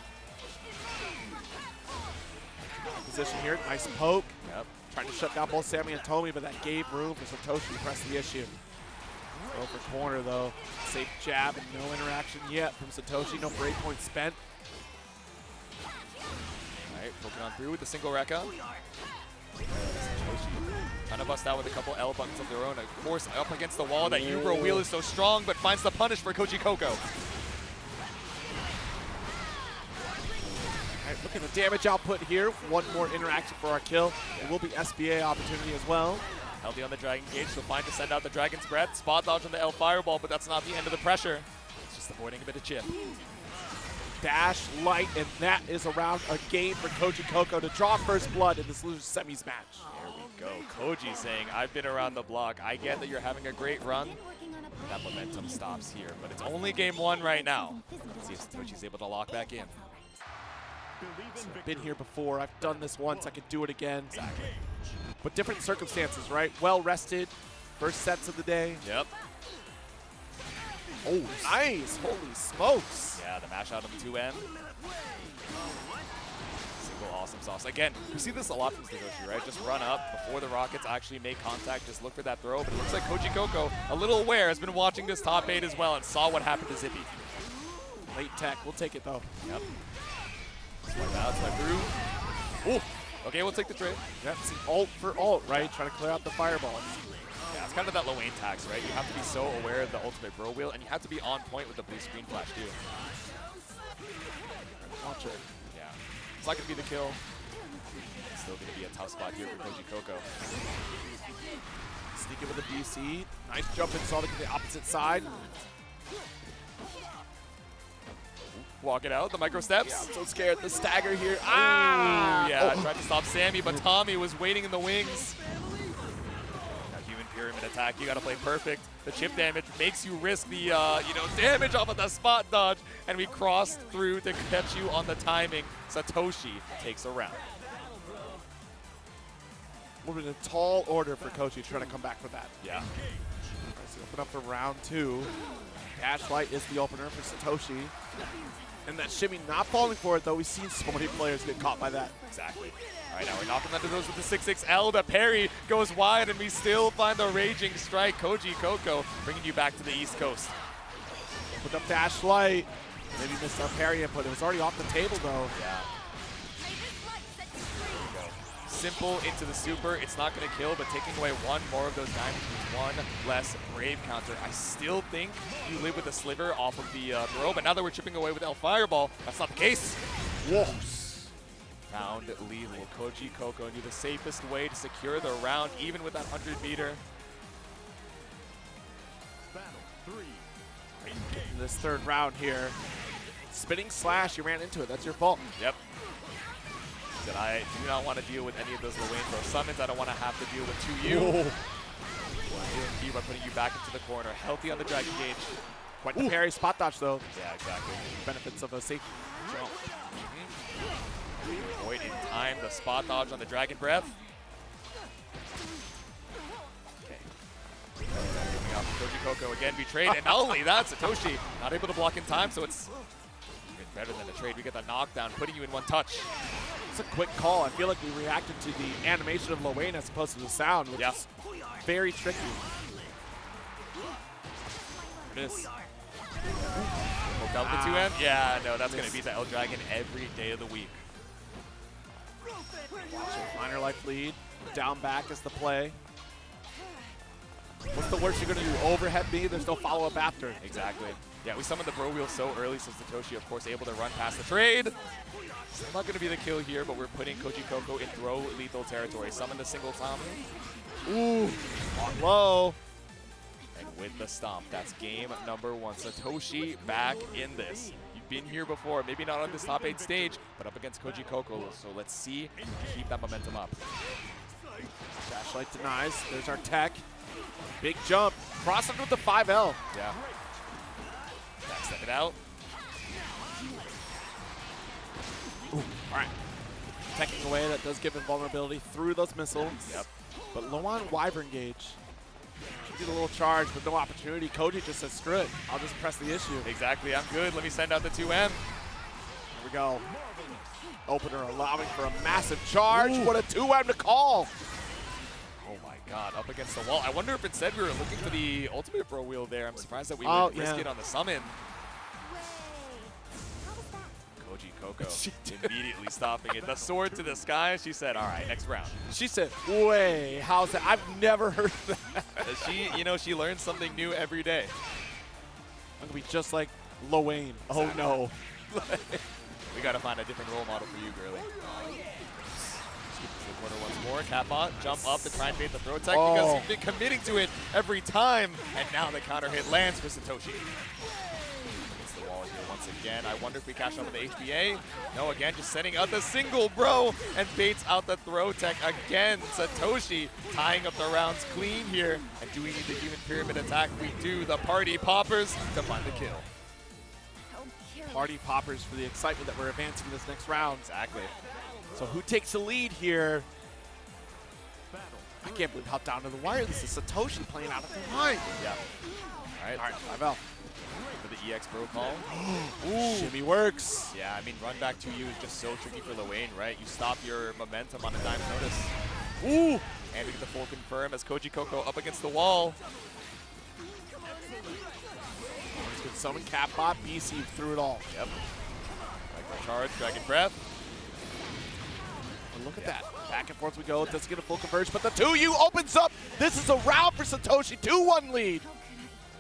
Position here. Nice poke. Yep. Trying to shut down both Sammy and Tomy, but that gave room for Satoshi to press the issue. Go for corner, though. Safe jab and no interaction yet from Satoshi. No break point spent. All right, poking on through with the single Rekka. Satoshi trying to bust out with a couple L buttons of their own. Of course, up against the wall. That Ubro wheel is so strong, but finds the punish for Koji Coco. Look at the damage output here. One more interaction for our kill. It will be SBA opportunity as well. Healthy on the Dragon Gauge, so fine to send out the Dragon's Breath. Spot dodge on the L Fireball, but that's not the end of the pressure. It's just avoiding a bit of chip. Dash light, and that is around a game for Koji Coco to draw first blood in this losers semis match. There we go. Koji saying, I've been around the block. I get that you're having a great run. That momentum stops here, but it's only game 1 right now. Let's see if Satoshi's able to lock back in. So I've been here before. I've done this once. I could do it again. Exactly. But different circumstances, right? Well rested. First sets of the day. Yep. Oh, nice. Holy smokes. Yeah, the mash out on the 2M. Single awesome sauce. Again, we see this a lot from Satoshi, right? Just run up before the Rockets actually make contact. Just look for that throw. But it looks like Koji Coco, a little aware, has been watching this top 8 as well and saw what happened to Zippy. Late tech. We'll take it, though. Yep. Swipe out, swipe through. Ooh. Okay, we'll take the trade. Yep, it's an ult for ult, right? Trying to clear out the fireballs. Yeah, it's kind of that Lowain tax, right? You have to be so aware of the ultimate bro wheel, and you have to be on point with the blue screen flash, too. Watch it. Yeah. It's not going to be the kill. It's still going to be a tough spot here for Koji Coco. Sneak it with a DC. Nice jump in, saw to the opposite side. Walk it out, the micro steps. Yeah, I'm so scared. The stagger here. Ah! Yeah, tried to stop Sammy, but Tommy was waiting in the wings. A human pyramid attack, you got to play perfect. The chip damage makes you risk the damage off of the spot dodge, and we crossed through to catch you on the timing. Satoshi takes a round. We're in a tall order for Koji trying to come back for that. Yeah. All right, so open up for round 2. Dash Light is the opener for Satoshi. And that shimmy not falling for it, though. We've seen so many players get caught by that. Exactly. All right, now we're knocking under those with the 6-6L. The parry goes wide, and we still find the raging strike. Koji Coco bringing you back to the East Coast. Put up Dash Light. Maybe missed our parry input. It was already off the table, though. Yeah. Simple into the super. It's not going to kill, but taking away one more of those diamonds means one less Brave counter. I still think you live with a sliver off of the throw, but now that we're chipping away with El Fireball, that's not the case. Whoa. Found lethal. Koji Coco knew the safest way to secure the round, even with that 100-meter. In this third round here. Spinning slash, you ran into it. That's your fault. Yep. That I do not want to deal with any of those Lowain throw summons. I don't want to have to deal with 2U. By putting you back into the corner. Healthy on the Dragon Gauge. Quite the parry. Spot dodge, though. Yeah, exactly. Benefits of a safe jump. Avoid in time the spot dodge on the Dragon Breath. Okay. Coming off Koji Coco again betrayed. And not only that, Satoshi not able to block in time, so it's even better than a trade. We get the knockdown, putting you in one touch. It's a quick call. I feel like we reacted to the animation of Lowain as opposed to the sound, which is very tricky. There it is. Poked out the 2M? Yeah, no, that's going to beat the L Dragon every day of the week. Minor life lead. Down back is the play. What's the worst you're going to do? Overhead me? There's no follow-up after. Exactly. Yeah, we summoned the bro wheel so early, so Satoshi, of course, able to run past the trade. It's not going to be the kill here, but we're putting Koji Coco in throw lethal territory. Summon the single Tommy. Ooh, on low. And with the stomp, that's game number 1. Satoshi back in this. You've been here before, maybe not on this top 8 stage, but up against Koji Coco. So let's see if you can keep that momentum up. Dashlight denies. There's our tech. Big jump. Cross it with the 5L. Yeah. Backstep it out. Ooh, all right. Teching away, that does give him vulnerability through those missiles. Yep. But low on Wyvern Gauge. Did a little charge with no opportunity. Koji just says, screw it. I'll just press the issue. Exactly. I'm good. Let me send out the 2M. Here we go. Opener allowing for a massive charge. Ooh. What a 2M to call. Oh my god, up against the wall. I wonder if instead we were looking for the ultimate bro wheel there. I'm surprised that we would risk it on the summon. Koji Coco immediately stopping it. The sword to the sky. She said, all right, next round. She said, wait, how's that? I've never heard that. She learns something new every day. I'm going to be just like Lowain. Oh no. We got to find a different role model for you, girly. Corner once more. Catbot, jump up to try and bait the throw tech because he's been committing to it every time. And now the counter hit lands for Satoshi. Against the wall here once again. I wonder if we cash out with the HBA. No, again, just sending out the single bro and baits out the throw tech again. Satoshi tying up the rounds clean here. And do we need the human pyramid attack? We do. The party poppers to find the kill. Party poppers for the excitement that we're advancing this next round. Exactly. So who takes the lead here? I can't believe how down to the wire this is. Satoshi playing out of the line. Yeah. All right, 5L. For the EX Pro call. Ooh. Shimmy works. Yeah, I mean, run back 2U is just so tricky for Lwane, right? You stop your momentum on a dime's notice. Ooh! And we get the full confirm as Koji Coco up against the wall. He's going to summon Catbot. BC through it all. Yep. Micro charge, Dragon Breath. And look at that. Back and forth we go. It doesn't get a full converge, but the 2U opens up. This is a round for Satoshi. 2-1 lead.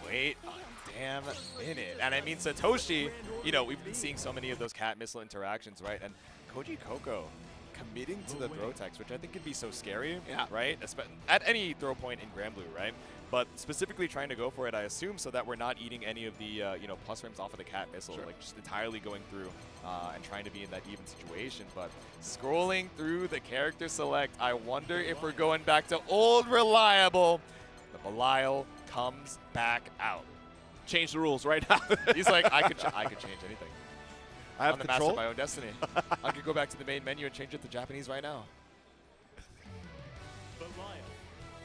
Wait a damn minute. And I mean, Satoshi, you know, we've been seeing so many of those cat missile interactions, right? And Koji Coco committing to the throw text, which I think can be so scary, right? At any throw point in Granblue, right? But specifically trying to go for it, I assume, so that we're not eating any of the, you know, plus frames off of the cat missile, like just entirely going through and trying to be in that even situation. But scrolling through the character select, I wonder if we're going back to old reliable. The Belial comes back out. Change the rules right now. He's like, I could change anything. I have I'm the control. master of my own destiny. I could go back to the main menu and change it to Japanese right now.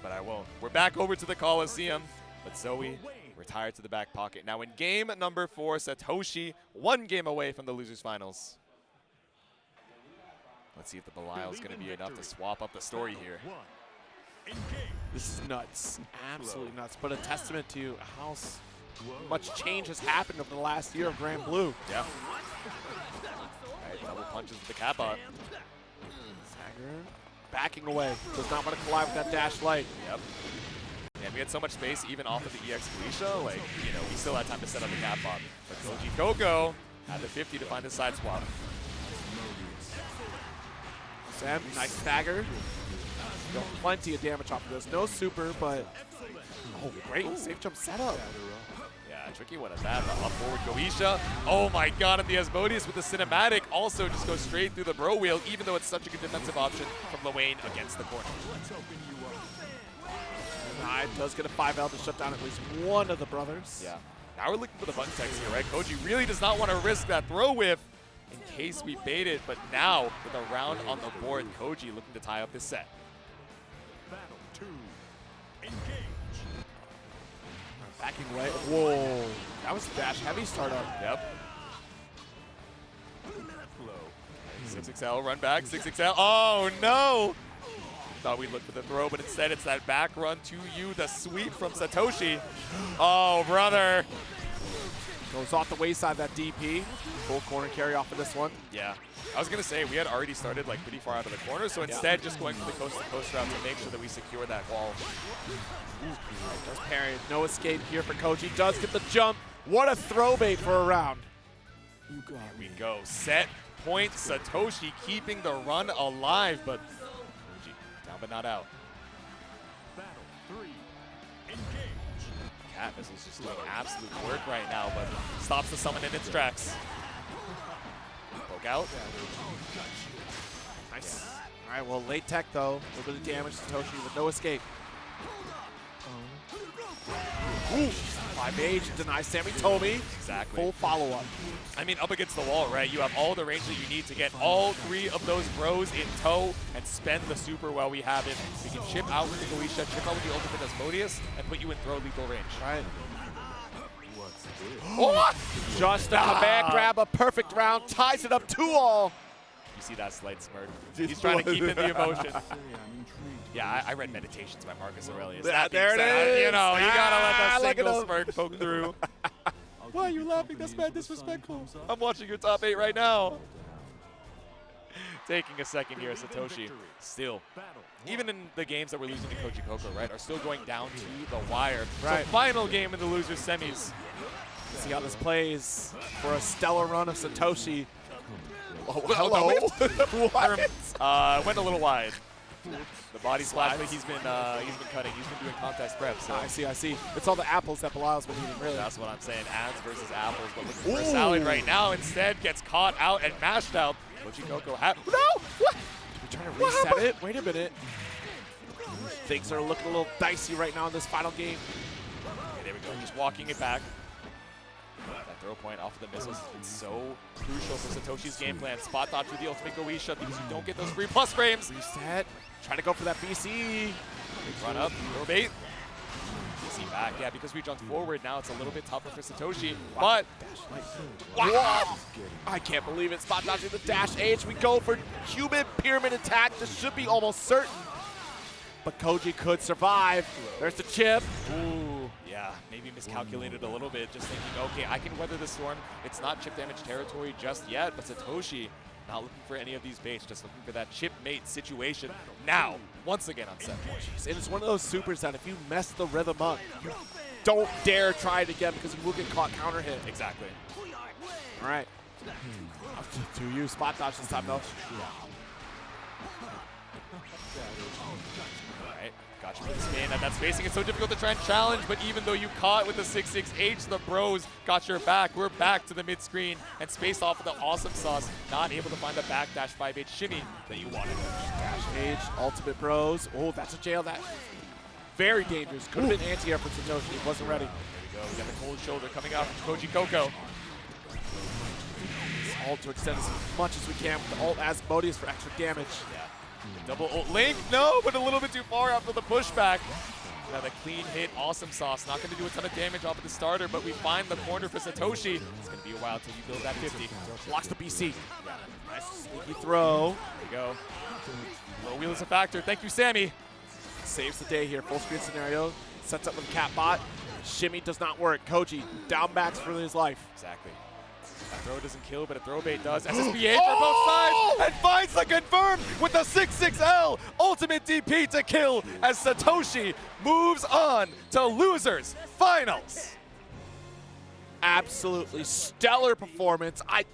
But I won't. We're back over to the Coliseum, but Zoe retired to the back pocket. Now in game number 4, Satoshi 1 game away from the losers finals. Let's see if the Belial is going to be enough to swap up the story here. This is nuts. Absolutely nuts. But a testament to how much change has happened over the last year of Granblue. Yeah. Right, double punches with the Kappa. Sager backing away. Does not want to collide with that dash light. Yep. And we had so much space even off of the EX Felicia. Like, you know, we still had time to set up the Kappa. But Koji Coco had the 50 to find the side swap. Sam, nice stagger. Got plenty of damage off of this. No super, but oh, great safe jump setup. Yeah, tricky one at that. The up forward Goisha. Oh my god, and the Asmodeus with the cinematic also just goes straight through the bro wheel, even though it's such a good defensive option from Lwane against the corner. It does get a 5L to shut down at least one of the brothers. Yeah. Now we're looking for the button text here, right? Koji really does not want to risk that throw whiff in case we bait it, but now with a round on the board, Koji looking to tie up this set. Battle 2. Engage. Backing away. Whoa. That was a dash heavy startup. Yep. 6XL, run back, 6XL. Oh no! Thought we'd look for the throw, but instead it's that back run to you, the sweep from Satoshi. Oh, brother. Goes off the wayside, that DP. Full corner carry off of this one. Yeah. I was going to say, we had already started like pretty far out of the corner, so instead just going for the coast-to-coast route to make sure that we secure that wall. Does parry. No escape here for Koji. Does get the jump. What a throw bait for a round. Here we go. Set point. Satoshi keeping the run alive, but Koji down but not out. Battle 3. Engage. Cat Missile's just doing absolute work right now, but stops the summon in its tracks. Poke out. Nice. All right, well, late tech, though. A little bit of damage to Satoshi with no escape. Ooh, 5H denies Sammy Tomy. Exactly. Full follow-up. I mean, up against the wall, right? You have all the range that you need to get all 3 of those bros in tow and spend the super while we have it. We can chip out with the Goisha, chip out with the ultimate Asmodeus, and put you in throw lethal range. Right. Oh! Just a command grab, a perfect round, ties it up 2-all. You see that slight smirk. He's trying to keep in the emotion. Yeah, I read Meditations by Marcus Aurelius. There being it said, is. You know, you gotta let that Look at single him. smirk poke through. Why are you laughing? That's mad disrespectful. I'm watching your top 8 right now. Taking a second here, Satoshi. Still, even in the games that we're losing to Koji Coco, right, are still going down to the wire. Right. So final game in the losers semis. See how this plays for a stellar run of Satoshi. Oh, hello. What? Went a little wide. The body splash, but he's been cutting. He's been doing contest prep. So I see. It's all the apples that Belial's been eating, really. that's what I'm saying. Ads versus apples, but looking for a salad right now. Instead, gets caught out and mashed out. Koji Coco no! What? We're trying to reset it. Wait a minute. Things are looking a little dicey right now in this final game. Okay, there we go. Just walking it back. That throw point off of the missiles has been so crucial for Satoshi's game plan. Spot dodge with the ultimate Goisha because you don't get those free plus frames. Reset. Trying to go for that BC. Big run up. Throw bait. BSC back. Yeah, because we jumped forward, now it's a little bit tougher for Satoshi. But Wow! I can't believe it. Spot dodging the dash H. We go for human pyramid attack. This should be almost certain. But Koji could survive. There's the chip. Ooh, yeah, maybe miscalculated a little bit, just thinking, okay, I can weather the storm. It's not chip damage territory just yet, but Satoshi not looking for any of these baits, just looking for that chip mate situation now, once again on set point. And it's one of those supers that if you mess the rhythm up, you don't dare try it again because you will get caught counter hit. Exactly. All right. Up to you. Spot dodge this time, though. Alright, got you for the spin. At that spacing, it's so difficult to try and challenge, but even though you caught with the 6-6H, the bros got your back. We're back to the mid-screen and spaced off of the awesome sauce, not able to find the backdash 5H shimmy that you wanted. Dash H, ultimate bros. Oh, that's a jail. That very dangerous. Could have been anti-air for Satoshi. He wasn't ready. There we go. We got the cold shoulder coming out from Koji Coco. Ult to extend as much as we can with the ult as Modius for extra damage. Yeah. Double ult link, no, but a little bit too far after the pushback. Now the clean hit, awesome sauce. Not going to do a ton of damage off of the starter, but we find the corner for Satoshi. It's going to be a while till you build that 50. Blocks the BC. Nice sneaky throw. There you go. Low wheel is a factor. Thank you, Sammy. Saves the day here. Full screen scenario. Sets up with a cat bot. Shimmy does not work. Koji down backs for his life. Exactly. That throw doesn't kill, but a throw bait does. SSBA for both sides and finds the confirm with the 6-6L. Ultimate DP to kill as Satoshi moves on to losers finals. Absolutely stellar performance. I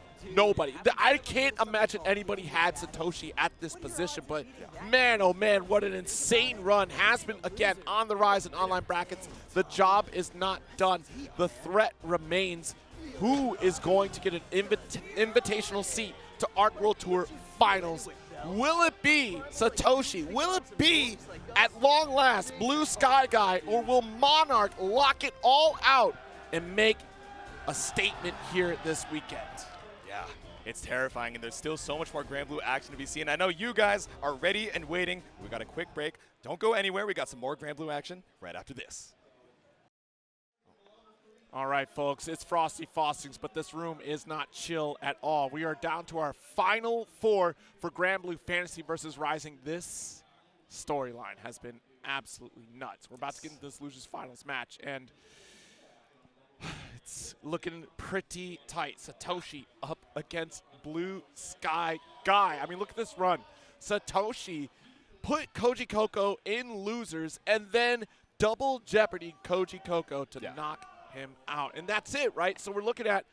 can't imagine anybody had Satoshi at this position, but man, oh man, what an insane run. Has been, again, on the rise in online brackets. The job is not done. The threat remains. Who is going to get an invitational seat to ARC World Tour Finals? Will it be Satoshi? Will it be, at long last, Blue Sky Guy? Or will Monarch lock it all out and make a statement here this weekend? Yeah, it's terrifying, and there's still so much more Granblue action to be seen. I know you guys are ready and waiting. We got a quick break. Don't go anywhere. We got some more Granblue action right after this. All right, folks, it's Frosty Faustings, but this room is not chill at all. We are down to our final four for Granblue Fantasy versus Rising. This storyline has been absolutely nuts. We're about to get into this Losers Finals match, and it's looking pretty tight. Satoshi up against Blue Sky Guy. I mean, look at this run. Satoshi put Koji Coco in losers and then double jeopardy Koji Coco to knock him out. And that's it, right? So we're looking at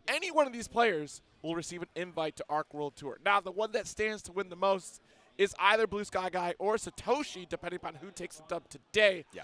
any one of these players will receive an invite to ARC World Tour. Now, the one that stands to win the most is either Blue Sky Guy or Satoshi, depending upon who takes the dub today. Yeah.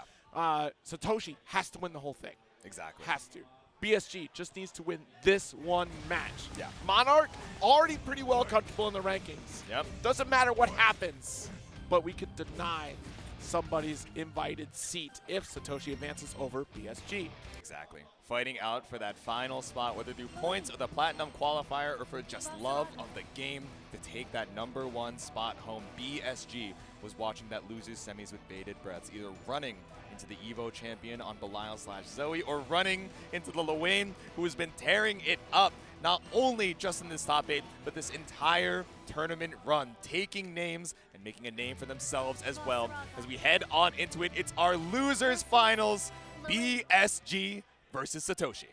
Satoshi has to win the whole thing. Exactly. Has to. BSG just needs to win this one match. Yeah. Monarch, already pretty well comfortable in the rankings. Yep. Doesn't matter what happens, but we could deny somebody's invited seat if Satoshi advances over BSG. Exactly. Fighting out for that final spot, whether through points of the Platinum qualifier or for just love of the game to take that #1 spot home. BSG was watching that losers semis with bated breaths, either running into the Evo champion on Belial/Zoe or running into the Luane, who has been tearing it up, not only just in this top 8, but this entire tournament run, taking names and making a name for themselves as well. As we head on into it, it's our losers finals, BSG versus Satoshi.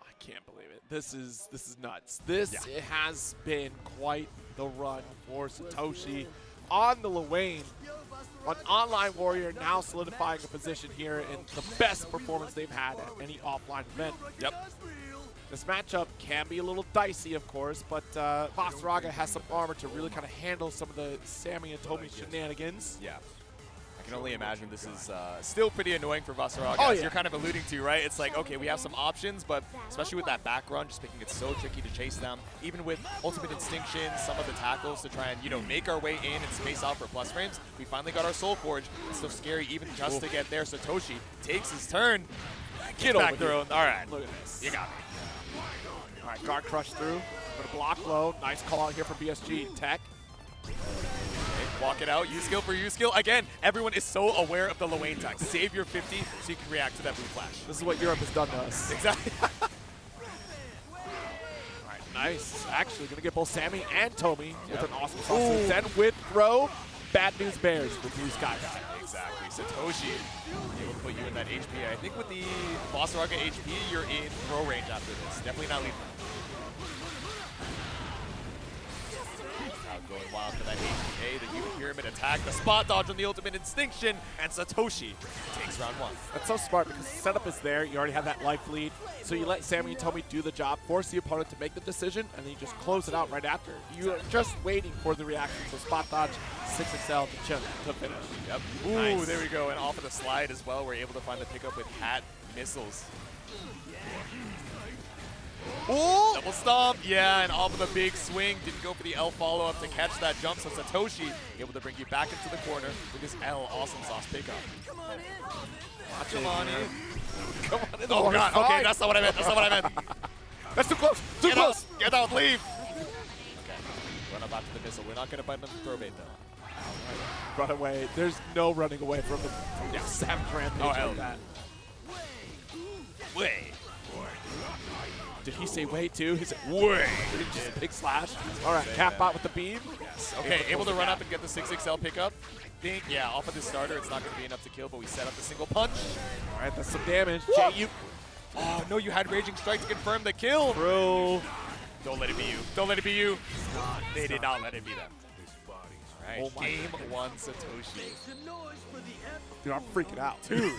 I can't believe it. This is nuts. This has been quite the run for Satoshi on the Luane. An online warrior now solidifying a position here in the best performance they've had at any offline event. Yep. This matchup can be a little dicey, of course, but Faustings has some armor to really kind of handle some of the Sammy and Toby shenanigans. Yeah. I can only imagine this is still pretty annoying for Faustings, Oh, as yeah. you're kind of alluding to, right? It's like, okay, we have some options, but especially with that back run, just making it so tricky to chase them. Even with Ultimate Instinction, some of the tackles to try and, you know, make our way in and space out for plus frames, we finally got our Soul Forge. It's so scary even just to get there. Satoshi takes his turn. Get back over throw. here. All right. Look at this. You got me. All right, guard crush through. Gonna block low. Nice call out here from BSG. Tech. Walk it out, U-skill for U-skill. Again, everyone is so aware of the low aim tag. Save your 50 so you can react to that blue flash. This is what Europe has done to us. Exactly. Alright, nice. Actually, going to get both Sammy and Tomy with an awesome sauce. Then with throw, bad news bears with Blue Sky. Exactly. Satoshi, it will put you in that HP. I think with the Boss Rocket HP, you're in throw range after this. Definitely not lethal. Going wild for that HPA, the human pyramid attack, the spot dodge on the ultimate extinction, and Satoshi takes round 1. That's so smart because the setup is there. You already have that life lead. So you let Sammy and Tomy do the job, force the opponent to make the decision, and then you just close it out right after. You're just waiting for the reaction. So spot dodge, 6XL to finish. Yep. Ooh, nice. There we go. And off of the slide as well, we're able to find the pickup with Hat missiles. Ooh! Double stomp, yeah, and off of the big swing. Didn't go for the L follow-up to catch that jump, so Satoshi able to bring you back into the corner with his L awesome sauce pickup. Come on in. Come on in. Come on in. Oh, God. Okay, that's not what I meant. That's not what I meant. That's too close. Too close. Get out. Leave. Okay. Run up after the missile. We're not going to bite on the throw bait, though. Run away. There's no running away from the savage rampage like that. Way. Did he say way too? He said way. Did he just big slash? All right, Catbot with the beam. Yes. Okay, able to run up and get the 6XL pickup. I think, yeah, off of this starter, it's not going to be enough to kill, but we set up the single punch. All right, that's some damage. Jay, oh, no, you had Raging Strike to confirm the kill. Bro. Don't let it be you. Don't let it be you. They did not let it be them. All right, Oh game 1, Satoshi. Dude, I'm freaking out. Dude.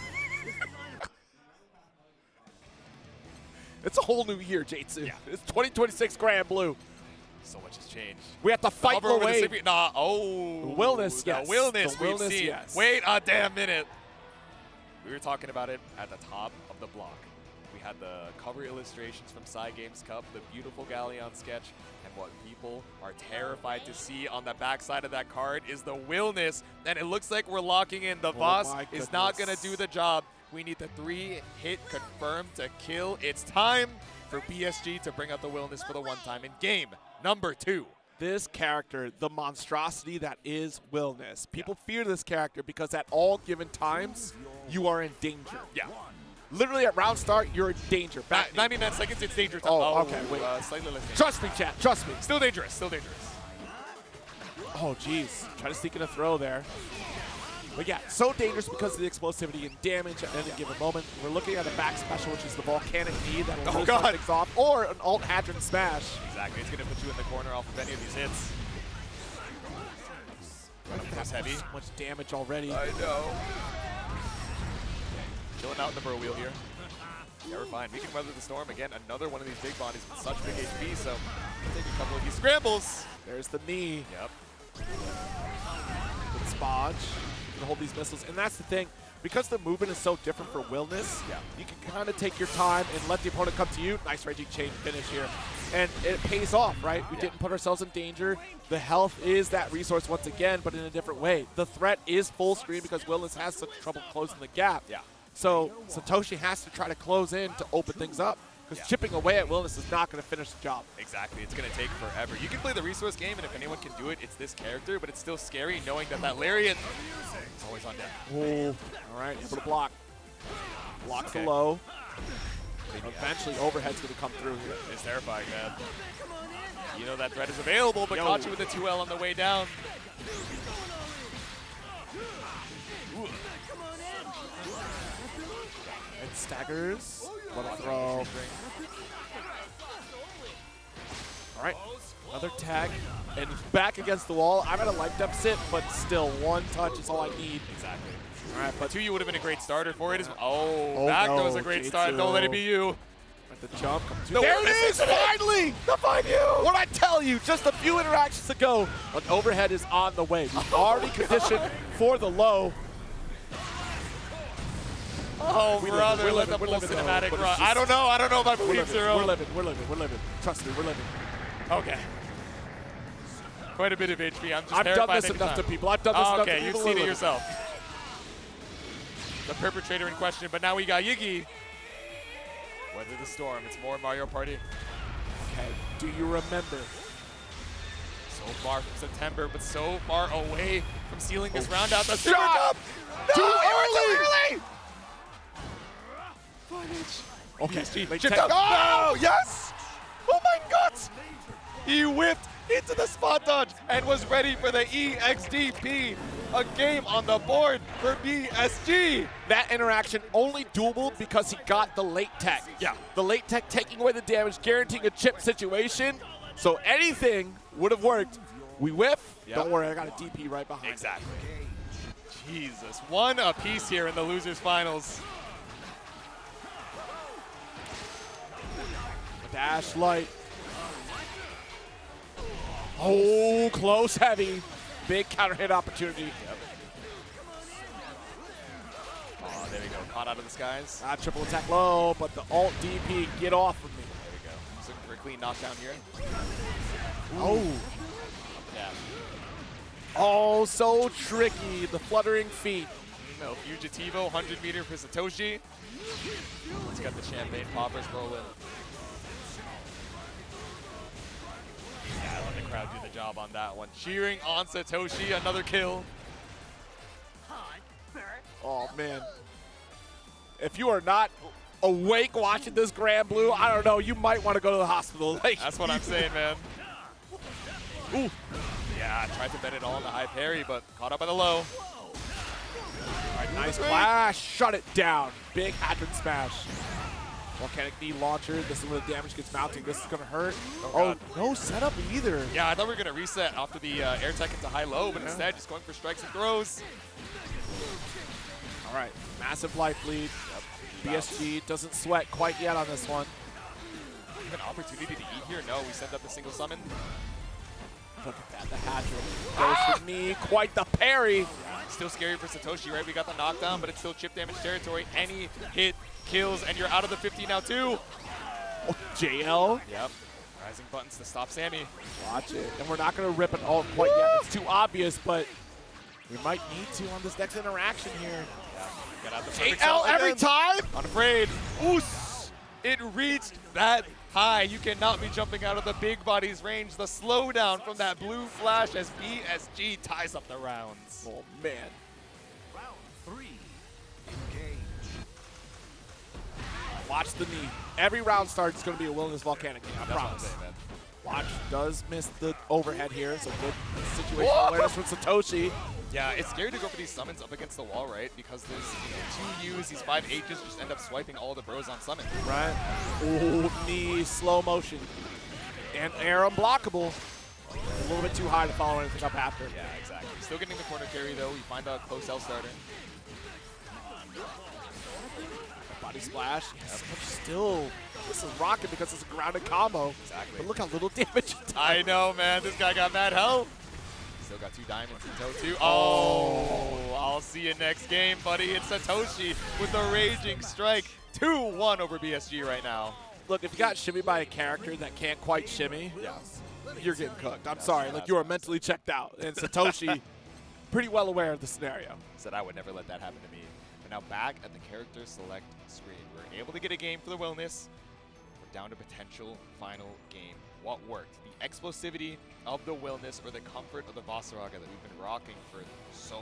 It's a whole new year, J2. Yeah. It's 2026 Granblue. So much has changed. We have to fight the way. Nah, oh. Willness, the yes. Willness The we've Willness, seen. yes. Wait a damn minute. We were talking about it at the top of the block. We had the cover illustrations from Games Cup, the beautiful Galleon sketch, and what people are terrified to see on the backside of that card is the Willness, and it looks like we're locking in. The Voss is not going to do the job. We need the 3-hit confirmed to kill. It's time for BSG to bring out the Willness for the one time in game number 2. This character, the monstrosity that is Willness. People fear this character because at all given times, you are in danger. Yeah. Literally at round start, you're in danger. 99 seconds, it's danger time. Oh, okay, wait. Slightly less dangerous. Trust me, chat. Trust me. Still dangerous. Still dangerous. Oh, jeez. Try to sneak in a throw there. But yeah, so dangerous because of the explosivity and damage at any given moment. We're looking at a back special, which is the volcanic knee that will really start things off, or an alt Hadron smash. Exactly. It's going to put you in the corner off of any of these hits. That's heavy. So much damage already. I know. Chilling out in the bro wheel here. Yeah, we're fine. We can weather the storm. Again, another one of these big bodies with such big HP, so we'll take a couple of these scrambles. There's the knee. Yep. Good spodge. You can hold these missiles. And that's the thing. Because the movement is so different for Willness, you can kind of take your time and let the opponent come to you. Nice raging chain finish here. And it pays off, right? We didn't put ourselves in danger. The health is that resource once again, but in a different way. The threat is full screen because Willness has such trouble closing the gap. Yeah. So Satoshi has to try to close in to open things up. Because chipping away at Willness is not going to finish the job. Exactly. It's going to take forever. You can play the resource game, and if anyone can do it, it's this character, but it's still scary knowing that that Lariat is always on deck. Oh, all right, able to block. Blocks the low. Eventually, overhead's going to come through here. It's terrifying, man. You know that threat is available, but caught you with a 2L on the way down. Ooh. And staggers. What a throw. All right, another tag, and back against the wall. I'm at a life deficit, but still, one touch is all I need. Exactly. All right, but 2U would have been a great starter for it as well. Oh, that goes a great start. Don't let it be you. At the jump. There it is, finally! The 5U! What did I tell you? Just a few interactions ago, an overhead is on the way. We've already conditioned for the low. Oh, brother, let the full cinematic run. I don't know if I believe Zero. We're living. Trust me, we're living. Okay. Quite a bit of HP. I'm just I've terrified done this enough to people. I've done this enough to people. Okay, you've seen it yourself. The perpetrator in question, but now we got Yiggy. Weather the storm. It's more Mario Party. Okay, do you remember? So So far from September, but so far away from sealing this round out. The shot! No, Too early! Okay, Chipped up. Oh, yes! Oh my God! He whiffed into the spot dodge and was ready for the EXDP. A game on the board for BSG. That interaction only doable because he got the late tech. Yeah. The late tech taking away the damage, guaranteeing a chip situation. So anything would have worked. We whiff. Yep. Don't worry, I got a DP right behind. Exactly. Jesus. One apiece here in the losers finals. Dash light. Oh, close heavy. Big counter hit opportunity. Yep. Oh, there we go. Caught out of the skies. Triple attack low, but the alt DP, get off of me. There we go. Just looking for a clean knockdown here. Oh. Yeah. Oh, so tricky. The fluttering feet. No, Fugitivo, 100 meter for Satoshi. He's got the champagne poppers rolling. Yeah, let the crowd do the job on that one. Cheering on Satoshi, another kill. Oh, man. If you are not awake watching this Granblue, I don't know, you might want to go to the hospital. Like, That's what I'm saying, man. Ooh. Yeah, tried to bet it all on the high parry, but caught up by the low. All right, nice flash. Shut it down. Big Hadron smash. Volcanic knee launcher. This is where the damage gets mounting. This is going to hurt. Oh, no setup either. Yeah, I thought we were going to reset after the air tech into high-low, but instead just going for strikes and throws. All right, massive life lead. Yep. BSG doesn't sweat quite yet on this one. An opportunity to eat here? No, we send up the single summon. Look at that, the Hadron goes with me. Quite the parry. Still scary for Satoshi, right? We got the knockdown, but it's still chip damage territory. Any hit kills, and you're out of the 50 now, too. Oh, JL. Yep. Rising buttons to stop Sammy. Watch it. And we're not going to rip it all quite yet. It's too obvious, but we might need to on this next interaction here. Yeah. Got out the perfect JL shot every again. time. Unafraid. Oos! It reached that high. You cannot be jumping out of the big body's range. The slowdown from that blue flash as BSG ties up the rounds. Oh, man. Round 3. Engage. Watch the knee. Every round start is going to be a Wilderness Volcanic knee, I That's what I'm promise. saying, man. Watch does miss the overhead here, so good situational awareness from Satoshi. Yeah, it's scary to go for these summons up against the wall, right? Because there's 2 U's, these 5 H's just end up swiping all the bros on summon. Right. Ooh, knee, slow motion. And air unblockable. A little bit too high to follow anything up after. Yeah, exactly. Still getting the corner carry, though. We find a close L starter. Body splash. Yes, but still, this is rocking because it's a grounded combo. Exactly. But look how little damage it does. I know, man. This guy got mad health. Still got 2 diamonds in tow, too. Oh, I'll see you next game, buddy. It's Satoshi with the raging strike. 2-1 over BSG right now. Look, if you got shimmy by a character that can't quite shimmy, you're getting cooked. I'm sorry. Like, you are mentally checked out. And Satoshi, pretty well aware of the scenario. Said I would never let that happen to me. But now back at the character select screen. We're able to get a game for the wellness. We're down to potential final game. What worked? The explosivity of the wellness or the comfort of the Vasaraga that we've been rocking for so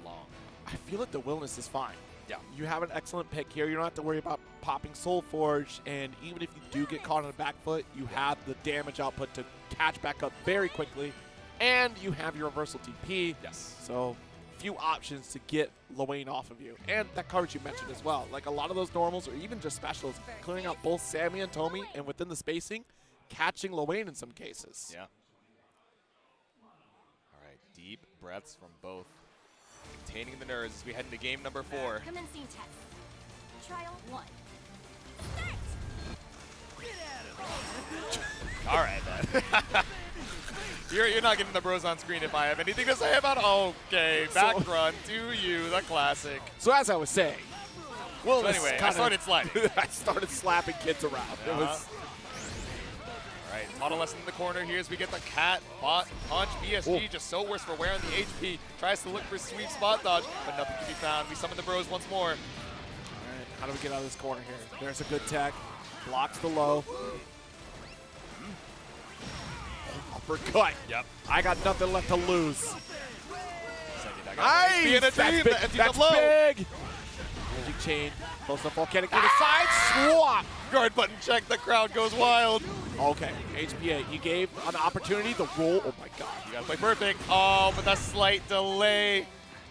long? I feel like the Wilderness is fine. Yeah. You have an excellent pick here. You don't have to worry about popping Soul Forge, and even if you do get caught on the back foot, you have the damage output to catch back up very quickly, and you have your reversal TP. Yes. So few options to get Lowain off of you. And that coverage you mentioned as well. Like a lot of those normals or even just specials, clearing out both Sammy and Tomi, and within the spacing, catching Lowain in some cases. Yeah. All right, deep breaths from both. Containing the nerves as we head into game number 4. Commencing test. Trial 1. Start! All right, then. You're not getting the bros on screen if I have anything to say about it. Okay, back run, do you, the classic. So as I was saying, well, So anyway, I started sliding. I started slapping kids around. It was all right, Toddle lesson in the corner here as we get the cat bot punch. BSG just so worse for wear on the HP. Tries to look for sweep spot dodge, but nothing can be found. We summon the bros once more. all right, how do we get out of this corner here? There's a good tech. Blocks the low. uppercut. Yep. I got nothing left to lose. Nice! That's big. That's big. Magic chain. Close enough volcanic to the side. Swap. Guard button check. The crowd goes wild. Okay. HPA, you gave an opportunity. The roll. Oh my God. You gotta play perfect. Oh, with a slight delay.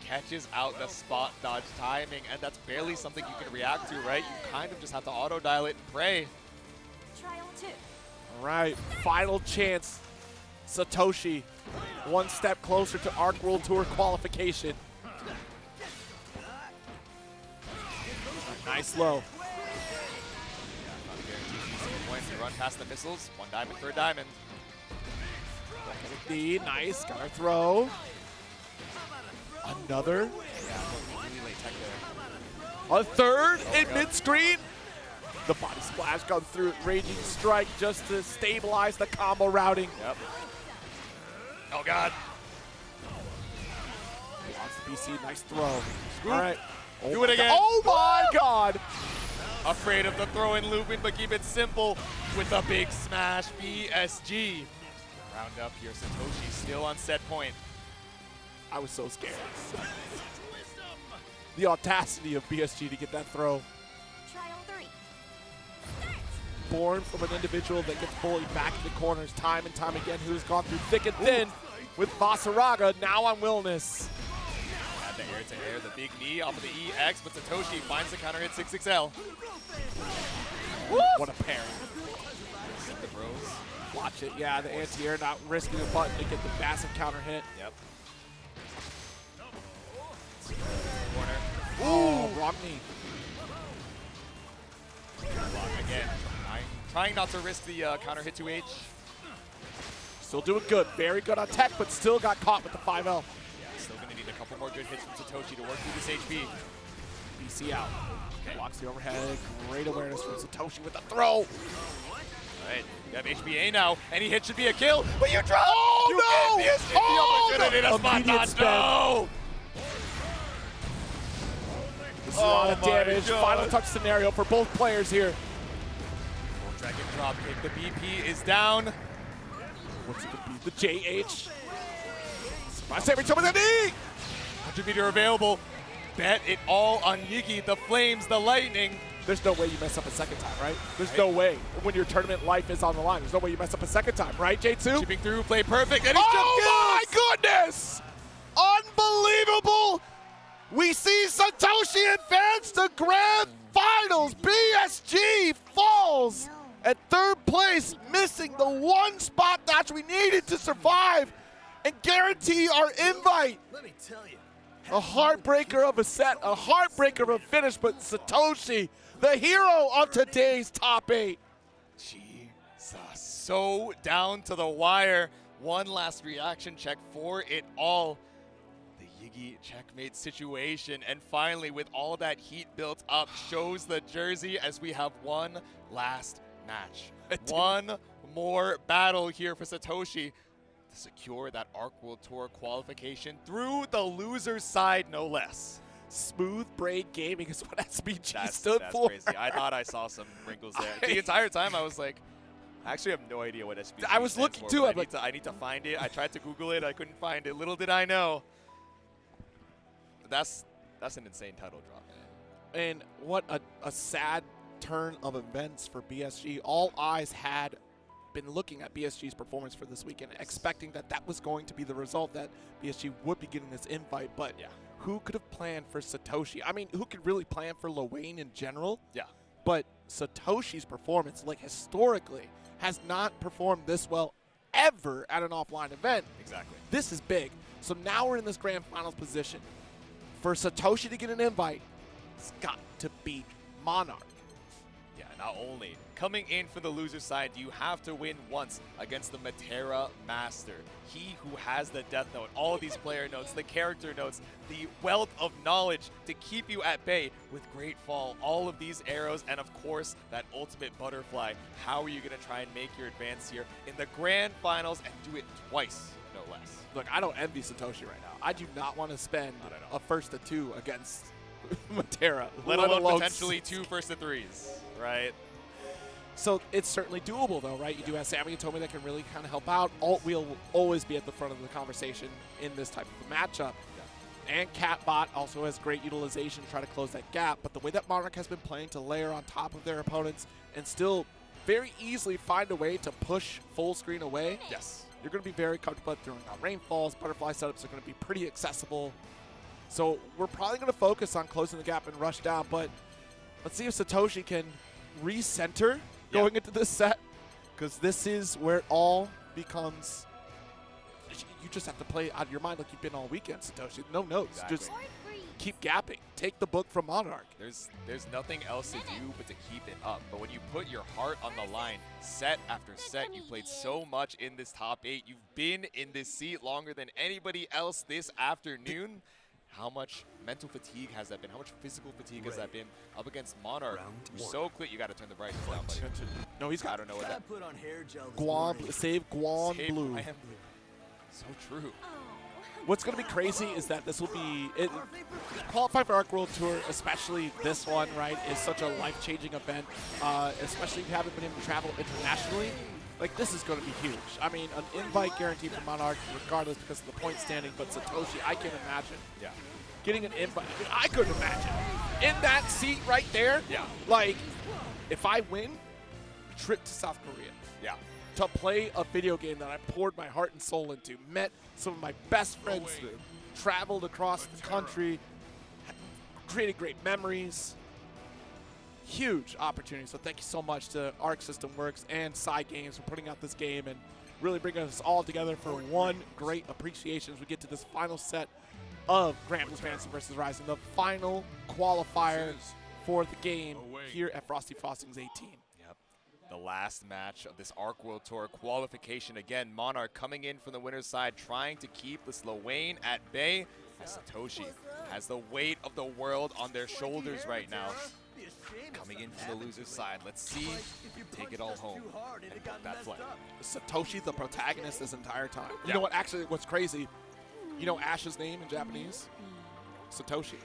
Catches out the spot dodge timing, and that's barely something you can react to, right? You kind of just have to auto dial it and pray. Trial 2. All right. Final chance. Satoshi, one step closer to Arc World Tour qualification. Nice low. Not a guaranteed easy point to run past the missiles. 1 diamond for a diamond. D, nice. Got our throw. Another. Really late tech there. A third in mid-screen. The body splash comes through. Raging strike just to stabilize the combo routing. Yep. Oh, God. Blocks the BC. Nice throw. All right. Oh Do it again. Oh, my God. Afraid of the throw-in looping, but keep it simple with the big smash. BSG. Round up here. Satoshi still on set point. I was so scared. The audacity of BSG to get that throw. Trial 3. Born from an individual that gets bullied back in the corners time and time again, who's gone through thick and thin with Vasaraga, now on Willness. Had the air-to-air, the big knee off of the EX, but Satoshi finds the counter hit 6XL. What a pairing. Set the bros. Watch it. Yeah, the anti-air not risking a button to get the massive counter hit. Yep. Corner. Oh, wrong knee. Block again. Trying not to risk the counter hit 2H. Still doing good. Very good on tech, but still got caught with the 5L. Yeah, still going to need a couple more good hits from Satoshi to work through this HP. BC out. Blocks the overhead. Great awareness from Satoshi with the throw. All right, you have HBA now. Any hit should be a kill, but you drop. Oh, you no! Can't be a opportunity to spot Immediate dodge. spin. No! This is a lot of Oh my damage. God. Final touch scenario for both players here. Full dragon drop kick. The BP is down. What's it going to be? The JH. Surprise every time with the knee! 100 meter available. Bet it all on Yigi. The flames, the lightning. There's no way you mess up a second time, right? There's no way. When your tournament life is on the line, there's no way you mess up a second time, right, J2? Chipping through, play perfect, and he's Oh my goodness! Unbelievable! We see Satoshi advance to grand finals. BSG falls at third place, missing the one spot that we needed to survive and guarantee our invite. Let me tell you. A heartbreaker of a set, a heartbreaker of a finish, but Satoshi, the hero of today's top 8. Jesus, so down to the wire. One last reaction check for it all. The Yigi checkmate situation, and finally, with all that heat built up, shows the jersey as we have one last match. One more battle here for Satoshi to secure that Arc World Tour qualification through the loser's side, no less. Smooth Braid Gaming is what SBG That's stood for. crazy. I thought I saw some wrinkles there. The entire time I was like, I actually have no idea what SBG I was stands looking for, too. but I need to find it. I tried to Google it. I couldn't find it. Little did I know. That's an insane title drop, man. And what a sad turn of events for BSG. All eyes had been looking at BSG's performance for this weekend, expecting that was going to be the result, that BSG would be getting this invite. But Yeah. who could have planned for Satoshi? I mean, who could really plan for Lowain in general? Yeah. But Satoshi's performance, like historically, has not performed this well ever at an offline event. Exactly. This is big. So now we're in this grand finals position. For Satoshi to get an invite, it's got to beat Monarch. Yeah, not only coming in for the loser side, you have to win once against the Matera Master. He who has the death note, all of these player notes, the character notes, the wealth of knowledge to keep you at bay with Great Fall, all of these arrows, and of course, that ultimate butterfly. How are you going to try and make your advance here in the grand finals and do it twice, no less? Look, I don't envy Satoshi right now. I do not want to spend Not at all. a first to 2 against Matera. Let alone potentially 2 first to 3s, right? So it's certainly doable, though, right? You do have Sammy and Tomy that can really kind of help out. Alt Wheel will always be at the front of the conversation in this type of a matchup. And Catbot also has great utilization to try to close that gap. But the way that Monarch has been playing to layer on top of their opponents and still very easily find a way to push full screen away. Yes. You're going to be very comfortable throwing out rainfalls. Butterfly setups are going to be pretty accessible. So we're probably going to focus on closing the gap and rush down. But let's see if Satoshi can recenter going into this set. Because this is where it all becomes... You just have to play out of your mind like you've been all weekend, Satoshi. No notes. Exactly. Just keep gapping. Take the book from Monarch. There's nothing else to do but to keep it up. But when you put your heart on the line, set after set, you've played so much in this top 8. You've been in this seat longer than anybody else this afternoon. How much mental fatigue has that been? How much physical fatigue has that been up against Monarch? You're so quick. You got to turn the brightness down, buddy. No, he's got. I don't know what that. Put on hair gel. Save Granblue. Save Granblue. So true. What's going to be crazy is that this will be qualify for Arc World Tour, especially this one, right, is such a life-changing event, especially if you haven't been able to travel internationally. Like, this is going to be huge. I mean, an invite guarantee for Monarch, regardless because of the point standing, but Satoshi, I can imagine. Yeah. Getting an invite, I mean, I couldn't imagine. In that seat right there, yeah. Like, if I win, trip to South Korea. Yeah. To play a video game that I poured my heart and soul into, met some of my best friends, traveled across the country, created great memories. Huge opportunity. So thank you so much to Arc System Works and Side Games for putting out this game and really bringing us all together for one great appreciation as we get to this final set of Granblue Fantasy vs. Rising, the final qualifier for the game here at Frosty Faustings 18. The last match of this Arc World Tour qualification. Again, Monarch coming in from the winner's side, trying to keep the Slowane at bay, as Satoshi has the weight of the world on their shoulders right now. Coming in from the loser's side. Let's see take it all home and book that flight. Satoshi, the protagonist this entire time. You know what? Actually, what's crazy, you know Ash's name in Japanese? Satoshi.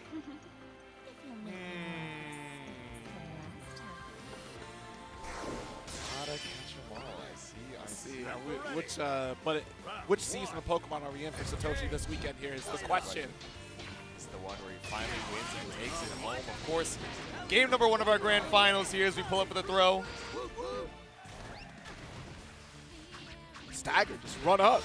Which season of Pokemon are we in for Satoshi this weekend here is the question. It's the one where he finally wins and takes it home. Of course, game number 1 of our grand finals here as we pull up for the throw. Stagger, just run up.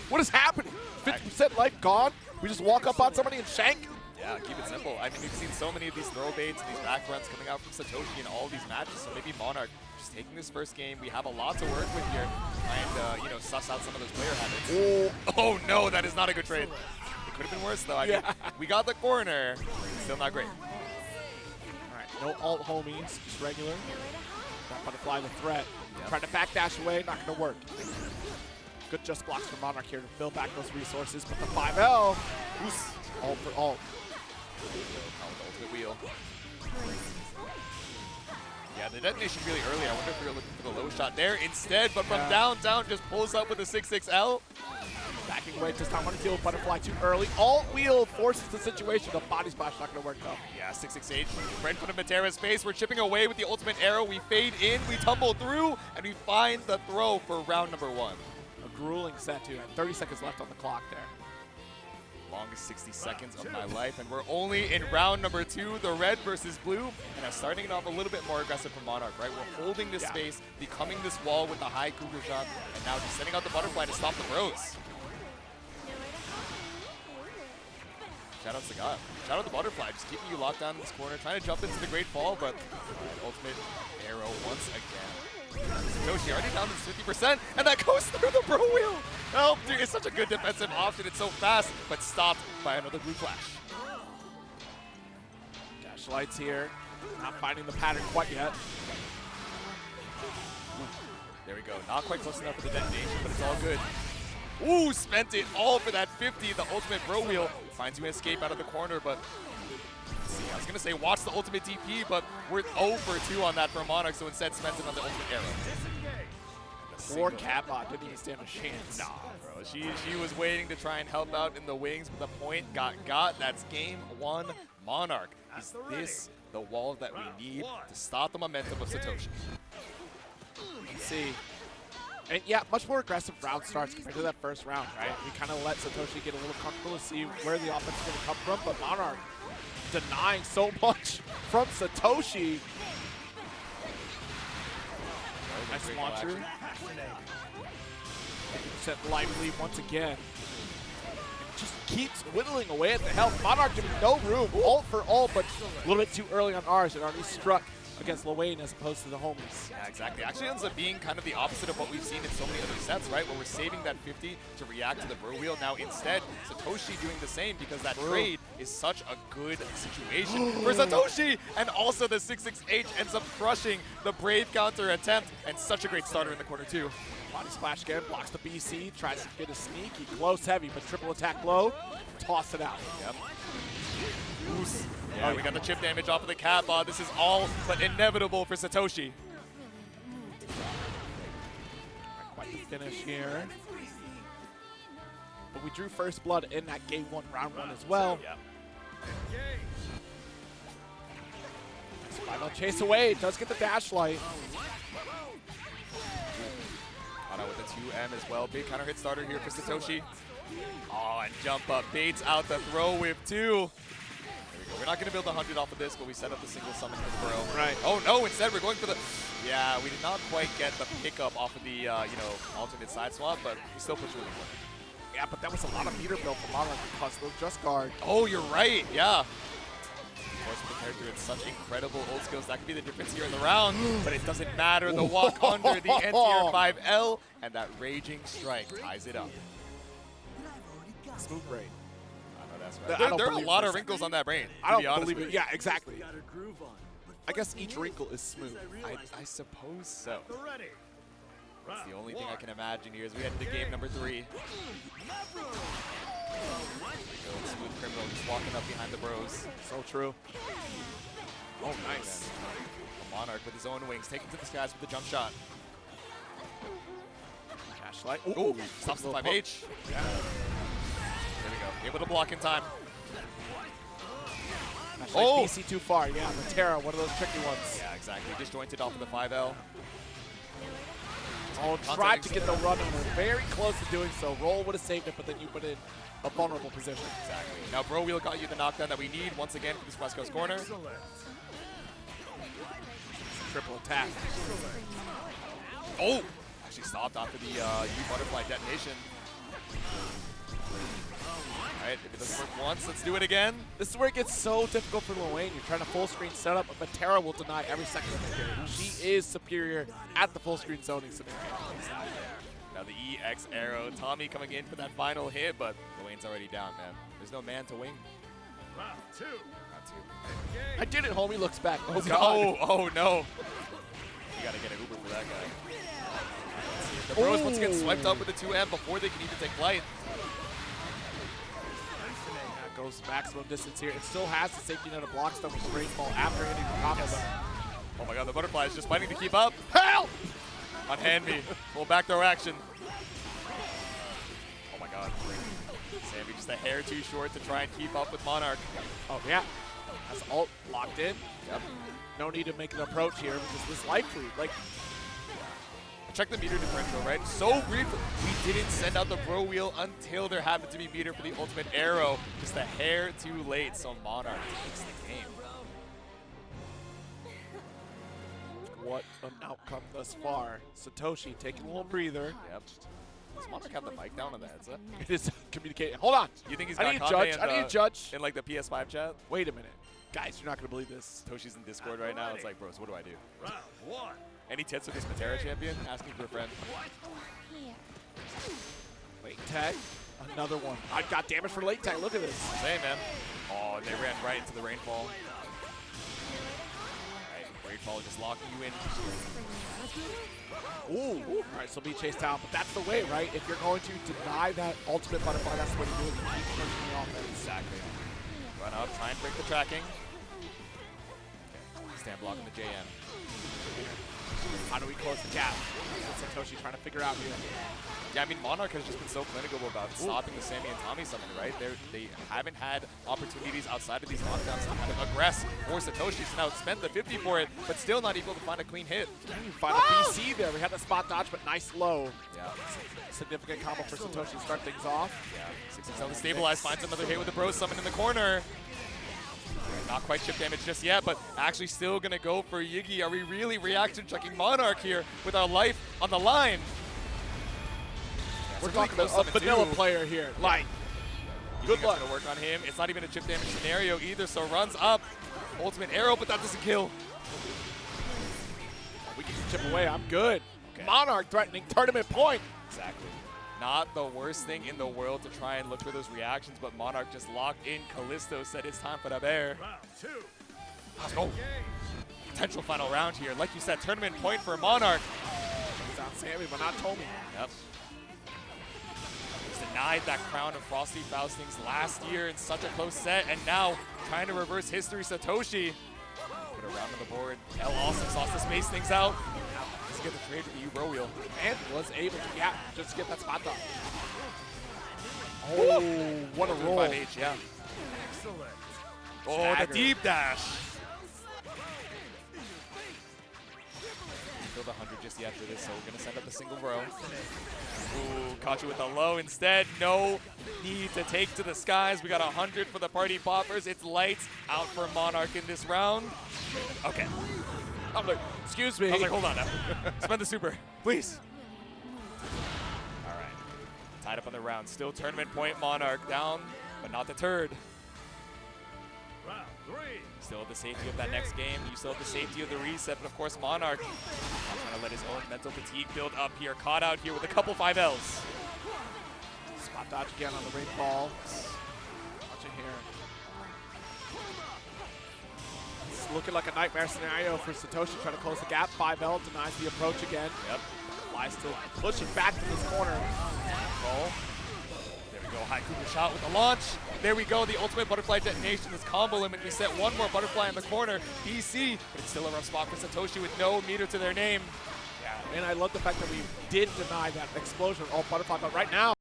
What is happening? 50% life gone? We just walk up on somebody and shank? Yeah, keep it simple. I mean, we've seen so many of these throw baits and these back runs coming out from Satoshi in all these matches, so maybe Monarch just taking this first game. We have a lot to work with here and, you know, suss out some of those player habits. Oh, no, that is not a good trade. It could have been worse, though. I mean, we got the corner. Still not great. All right, no alt homies, just regular. That butterfly the threat. Trying to backdash away, not going to work. Good just blocks from Monarch here to build back those resources, but the 5L, alt for alt. The ultimate wheel. Yeah, the detonation really early. I wonder if we were looking for the low shot there instead, but from downtown just pulls up with the 6-6L. Backing away, does not want to deal with Butterfly too early. Alt wheel forces the situation. The body splash not going to work though. Yeah, 668. Right in front of Matera's face. We're chipping away with the ultimate arrow. We fade in, we tumble through, and we find the throw for round number 1. A grueling set too. 30 seconds left on the clock there. Longest 60 seconds of my life, and we're only in round number 2, the red versus blue, and I'm starting it off a little bit more aggressive for Monarch, right? We're holding this space, becoming this wall with the high Cougar shot, and now just sending out the butterfly to stop the bros. Shout out Sagat. Shout out the butterfly, just keeping you locked down in this corner, trying to jump into the great fall, but ultimate arrow once again. Satoshi already down to 50%, and that goes through the bro wheel. Oh, dude, it's such a good defensive option. It's so fast, but stopped by another blue flash. Dash lights here, not finding the pattern quite yet. There we go. Not quite close enough for the detonation, but it's all good. Ooh, spent it all for that 50. The ultimate bro wheel finds you an escape out of the corner, but let's see. I was going to say watch the ultimate DP, but we're 0 for 2 on that for Monarch, so instead spent it on the ultimate arrow. Poor Catbot didn't even stand a chance. Nah, bro. She was waiting to try and help out in the wings, but the point got. That's game 1, Monarch. Is this the wall that we need to stop the momentum of Satoshi? Let's see. And yeah, much more aggressive round starts compared to that first round, right? We kind of let Satoshi get a little comfortable to see where the offense is going to come from, but Monarch denying so much from Satoshi. Nice launcher. Set lively once again. Just keeps whittling away at the health. Monarch giving no room. Ult for ult, but a little bit too early on ours. It already struck against Lil as opposed to the homies. Yeah, exactly. Actually ends up being kind of the opposite of what we've seen in so many other sets, right? Where we're saving that 50 to react to the bro wheel. Now instead, Satoshi doing the same because that trade is such a good situation for Satoshi. And also the 668 ends up crushing the Brave counter attempt. And such a great starter in the corner too. Body splash again, blocks the BC, tries to get a sneak. He close heavy, but triple attack low, toss it out. Yep. Oof. Yeah, we got the chip damage off of the cat bot. This is all but inevitable for Satoshi. Not quite the finish here. But we drew first blood in that game 1, round 1 as well. Yep. Final chase away, does get the dash light. Caught out with the 2M as well. Big counter hit starter here for Satoshi. Oh, and jump up baits out the throw whip too. We're not going to build 100 off of this, but we set up the single summon for the bro. Right. Oh, no, instead we're going for the... Yeah, we did not quite get the pickup off of the, alternate side swap, but we still push really good. Yeah, but that was a lot of meter build for Monarch because of just guard. Oh, you're right, yeah. Of course, the character with such incredible ult skills, that could be the difference here in the round, but it doesn't matter. The walk under, the NTR 5L, and that raging strike ties it up. Smooth brain. That's right. There are a lot of wrinkles on that brain. I don't believe it. Yeah, exactly. Got a groove on. I guess each wrinkle is smooth. I suppose so. Ready. That's the only thing I can imagine here as we head into game number 3. Smooth criminal just walking up behind the bros. So true. Oh, nice. A Monarch with his own wings, taking to the skies with the jump shot. Dash light. Ooh, stops the 5H. Yeah. There we go. Able to block in time. Oh! BC too far. Yeah, the Terra, one of those tricky ones. Yeah, exactly. Disjointed off of the 5L. Oh, tried to get the run on her. Very close to doing so. Roll would have saved it, but then you put it in a vulnerable position. Exactly. Now, Bro Wheel got you the knockdown that we need once again for this West Coast corner. Triple attack. Oh! Actually stopped after the U-Butterfly detonation. Alright, if it doesn't work once, let's do it again. This is where it gets so difficult for Lil Wayne. You're trying to full screen setup, but Terra will deny every second of the game. She is superior at the full screen zoning scenario. Now the EX arrow. Tommy coming in for that final hit, but Lil Wayne's already down, man. There's no man to wing. Round 2. Round 2. I did it, homie. Looks back. Oh, God. Oh, no. You gotta get an Uber for that guy. The bros once again swiped up with the 2M before they can even take flight. That goes maximum distance here. It still has the safety net of block stuff with the rainfall after hitting the combo. Oh my god, the butterfly is just fighting to keep up. Help! Unhand me. Little backdoor action. Oh my god. Sammy just a hair too short to try and keep up with Monarch. Oh, yeah. That's ult locked in. Yep. No need to make an approach here because this life lead, like, check the meter differential, right? So briefly, we didn't send out the bro wheel until there happened to be meter for the ultimate arrow. Just a hair too late, so Monarch takes the game. What an outcome thus far. Satoshi taking a little breather. Yep. Does Monarch have the mic down on the headset? It is communicating. Hold on. You think he's I got need a Conte judge. I need a judge. in like the PS5 chat? Wait a minute. Guys, you're not going to believe this. Toshi's in Discord right now. It's like, bros, what do I do? Round 1. Any tits with this Matera champion? Asking for a friend. Late tag. Another one. I got damage for late tag. Look at this. Hey, man. Oh, they ran right into the rainfall. Right, rainfall just locking you in. Ooh. All right, so be chased down. But that's the way, right? If you're going to deny that ultimate butterfly, that's the way to do it. You keep pushing the offense. Exactly. Run up, try and break the tracking. Okay. Stand block on the JM. How do we close the gap? That's what Satoshi trying to figure out here. Yeah, I mean, Monarch has just been so clinical about stopping the Sammy and Tommy summon, right? They haven't had opportunities outside of these knockdowns to kind of aggress for Satoshi. So now spent the 50 for it, but still not able to find a clean hit. Find a BC there. We had the spot dodge, but nice low. Yeah. Significant combo for Satoshi to start things off. Yeah. 667 stabilized, finds another hit with the bro summon in the corner. Not quite chip damage just yet, but actually still going to go for Yigi. Are we really reaction checking Monarch here with our life on the line? We're talking about a vanilla player here. Like, good luck. Going to work on him. It's not even a chip damage scenario either, so runs up. Ultimate arrow, but that doesn't kill. We can chip away. I'm good. Okay. Monarch threatening tournament point. Exactly. Not the worst thing in the world to try and look for those reactions, but Monarch just locked in. Callisto said it's time for the bear. Round 2. Let's go. Potential final round here. Like you said, tournament point for Monarch. He's on Sammy, but not Tommy. Yep. He's denied that crown of Frosty Faustings last year in such a close set, and now trying to reverse history. Satoshi put a round on the board. L also sauce to space things out. Let's get the trade with the U-Bro wheel. And was able to just get that spot dodge. Oh, what a roll. 5H, yeah. Excellent. Oh, Stagger. the deep dash. Build 100 just after this, so we're going to send up the single row. Ooh, caught you with a low instead. No need to take to the skies. We got 100 for the party poppers. It's lights out for Monarch in this round. Okay. I'm like, excuse me. I was like, hold on now. Spend the super, please. All right. Tied up on the round. Still tournament point Monarch down, but not deterred. Round 3. Still have the safety of that next game. You still have the safety of the reset, but of course Monarch trying to let his own mental fatigue build up here. Caught out here with a couple 5Ls. Spot dodge again on the ring ball. Watch it here. It's looking like a nightmare scenario for Satoshi trying to close the gap. 5L denies the approach again. Yep. Fly still pushing back to this corner. Roll. There we go. High Cooper shot with the launch. There we go. The ultimate butterfly detonation is combo limit. We set one more butterfly in the corner. BC, but it's still a rough spot for Satoshi with no meter to their name. Yeah, and I love the fact that we did deny that explosion all butterfly, but right now,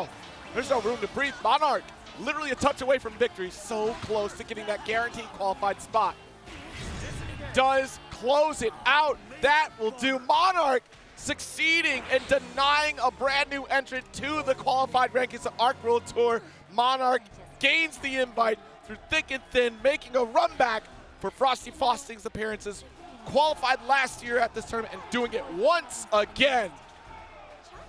there's no room to breathe. Monarch, literally a touch away from victory, so close to getting that guaranteed qualified spot. Does close it out. That will do. Monarch succeeding and denying a brand new entrant to the qualified rankings of Arc World Tour. Monarch gains the invite through thick and thin, making a run back for Frosty Faustings appearances. Qualified last year at this tournament and doing it once again.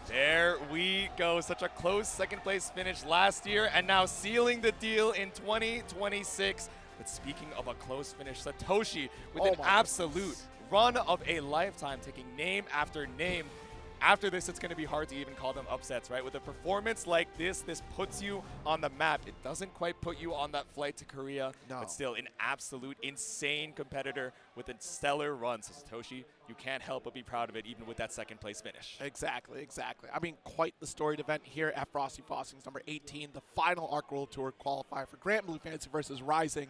There we go. Such a close second place finish last year, and now sealing the deal in 2026. But speaking of a close finish, Satoshi with an absolute run of a lifetime, taking name after name. After this, it's going to be hard to even call them upsets, right? With a performance like this puts you on the map. It doesn't quite put you on that flight to Korea, but still an absolute insane competitor with a stellar run. So Satoshi, you can't help but be proud of it, even with that second place finish. Exactly, exactly. I mean, quite the storied event here at Frosty Faustings number 18, the final Arc World Tour qualifier for Granblue Fantasy versus Rising.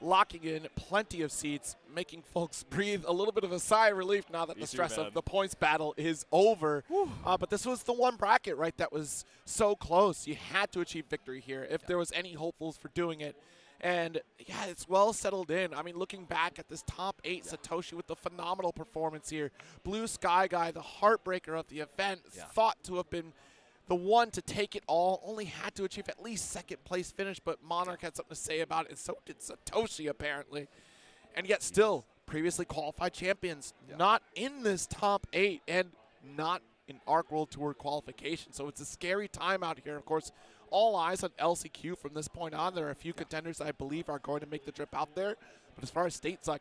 Locking in plenty of seats, making folks breathe a little bit of a sigh of relief now that the stress of the points battle is over. But this was the one bracket, right, that was so close. You had to achieve victory here if there was any hopefuls for doing it. And, yeah, it's well settled in. I mean, looking back at this top 8, Satoshi with the phenomenal performance here. Blue Sky Guy, the heartbreaker of the event, thought to have been the one to take it all, only had to achieve at least second place finish, but Monarch had something to say about it, and so did Satoshi apparently. And yet still, previously qualified champions, not in this top 8 and not in Arc World Tour qualification. So it's a scary time out here. Of course, all eyes on LCQ from this point on. There are a few contenders I believe are going to make the trip out there. But as far as stateside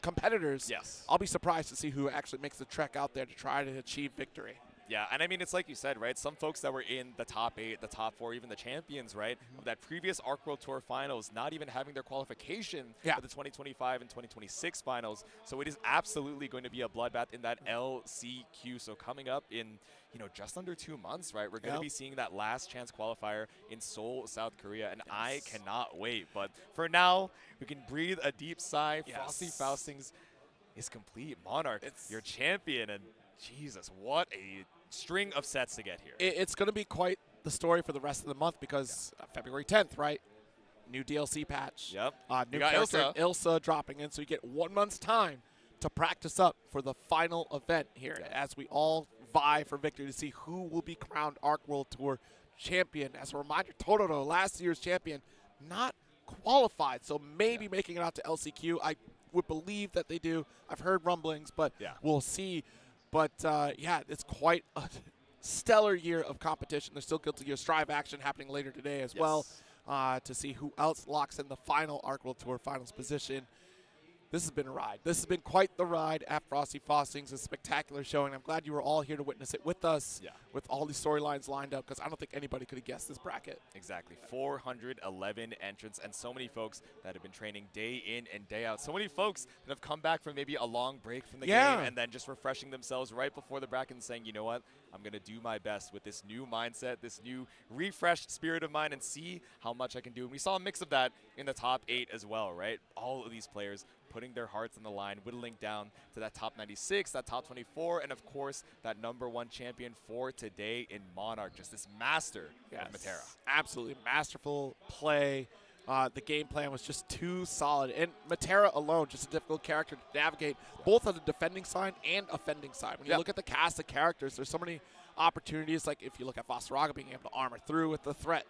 competitors, I'll be surprised to see who actually makes the trek out there to try to achieve victory. Yeah, and I mean, it's like you said, right? Some folks that were in the top 8, the top 4, even the champions, right? Of that previous Arc World Tour finals, not even having their qualification for the 2025 and 2026 finals. So it is absolutely going to be a bloodbath in that LCQ. So coming up in, you know, just under 2 months, right? We're going to be seeing that last chance qualifier in Seoul, South Korea, and I cannot wait. But for now, we can breathe a deep sigh. Frosty Faustings is complete. Monarch, your champion, and Jesus, what a string of sets to get here. It's going to be quite the story for the rest of the month because February 10th, right? New DLC patch. Yep. New got character, Ilsa dropping in, so you get 1 month's time to practice up for the final event here as we all vie for victory to see who will be crowned Arc World Tour champion. As a reminder, Totoro, last year's champion, not qualified, so maybe making it out to LCQ. I would believe that they do. I've heard rumblings, but we'll see. But, yeah, it's quite a stellar year of competition. There's still Guilty Gear Strive action happening later today as well to see who else locks in the final Arc World Tour finals position. This has been a ride. This has been quite the ride at Frosty Faustings, a spectacular showing. I'm glad you were all here to witness it with us, with all these storylines lined up, because I don't think anybody could have guessed this bracket. Exactly. 411 entrants, and so many folks that have been training day in and day out. So many folks that have come back from maybe a long break from the game and then just refreshing themselves right before the bracket and saying, you know what, I'm going to do my best with this new mindset, this new refreshed spirit of mine, and see how much I can do. And we saw a mix of that in the top 8 as well, right? All of these players putting their hearts on the line, whittling down to that top 96, that top 24, and of course, that #1 champion for today in Monarch, just this master of Matera. Absolutely masterful play. The game plan was just too solid. And Matera alone, just a difficult character to navigate, both on the defending side and offending side. When you look at the cast of characters, there's so many opportunities. Like if you look at Fosterraga being able to armor through with the threat.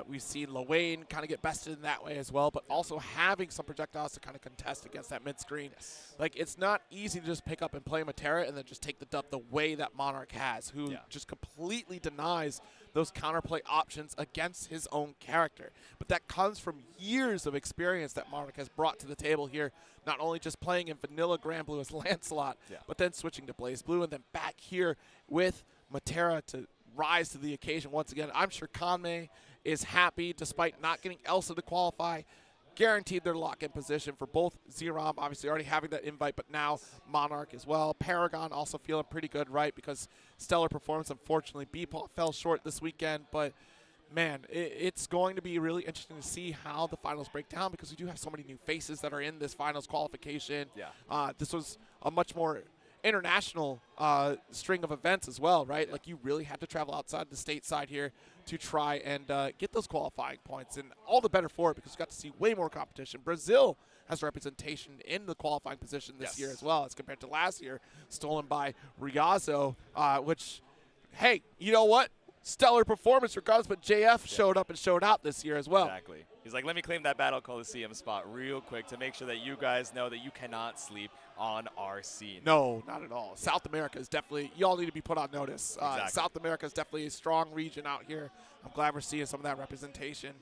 We've seen Lawayne kind of get bested in that way as well, but also having some projectiles to kind of contest against that mid-screen. Like, it's not easy to just pick up and play Matera and then just take the dub the way that Monarch has, who just completely denies those counterplay options against his own character. But that comes from years of experience that Monarch has brought to the table here, not only just playing in vanilla Granblue as Lancelot, but then switching to BlazBlue and then back here with Matera to rise to the occasion once again. I'm sure Kanmei is happy despite not getting Elsa to qualify. Guaranteed their lock-in position for both Zerom, obviously already having that invite, but now Monarch as well. Paragon also feeling pretty good, right, because stellar performance. Unfortunately, B-Paul fell short this weekend, but man, it's going to be really interesting to see how the finals break down because we do have so many new faces that are in this finals qualification. This was a much more international string of events as well, right? Like, you really had to travel outside the stateside here to try and get those qualifying points, and all the better for it because we got to see way more competition. Brazil has representation in the qualifying position this year as well as compared to last year, stolen by Riazo, which, hey, you know what? Stellar performance regardless, but JF showed up and showed out this year as well. Exactly. He's like, let me claim that Battle Coliseum spot real quick to make sure that you guys know that you cannot sleep on our scene. No, not at all. South America is definitely, y'all need to be put on notice. South America is definitely a strong region out here. I'm glad we're seeing some of that representation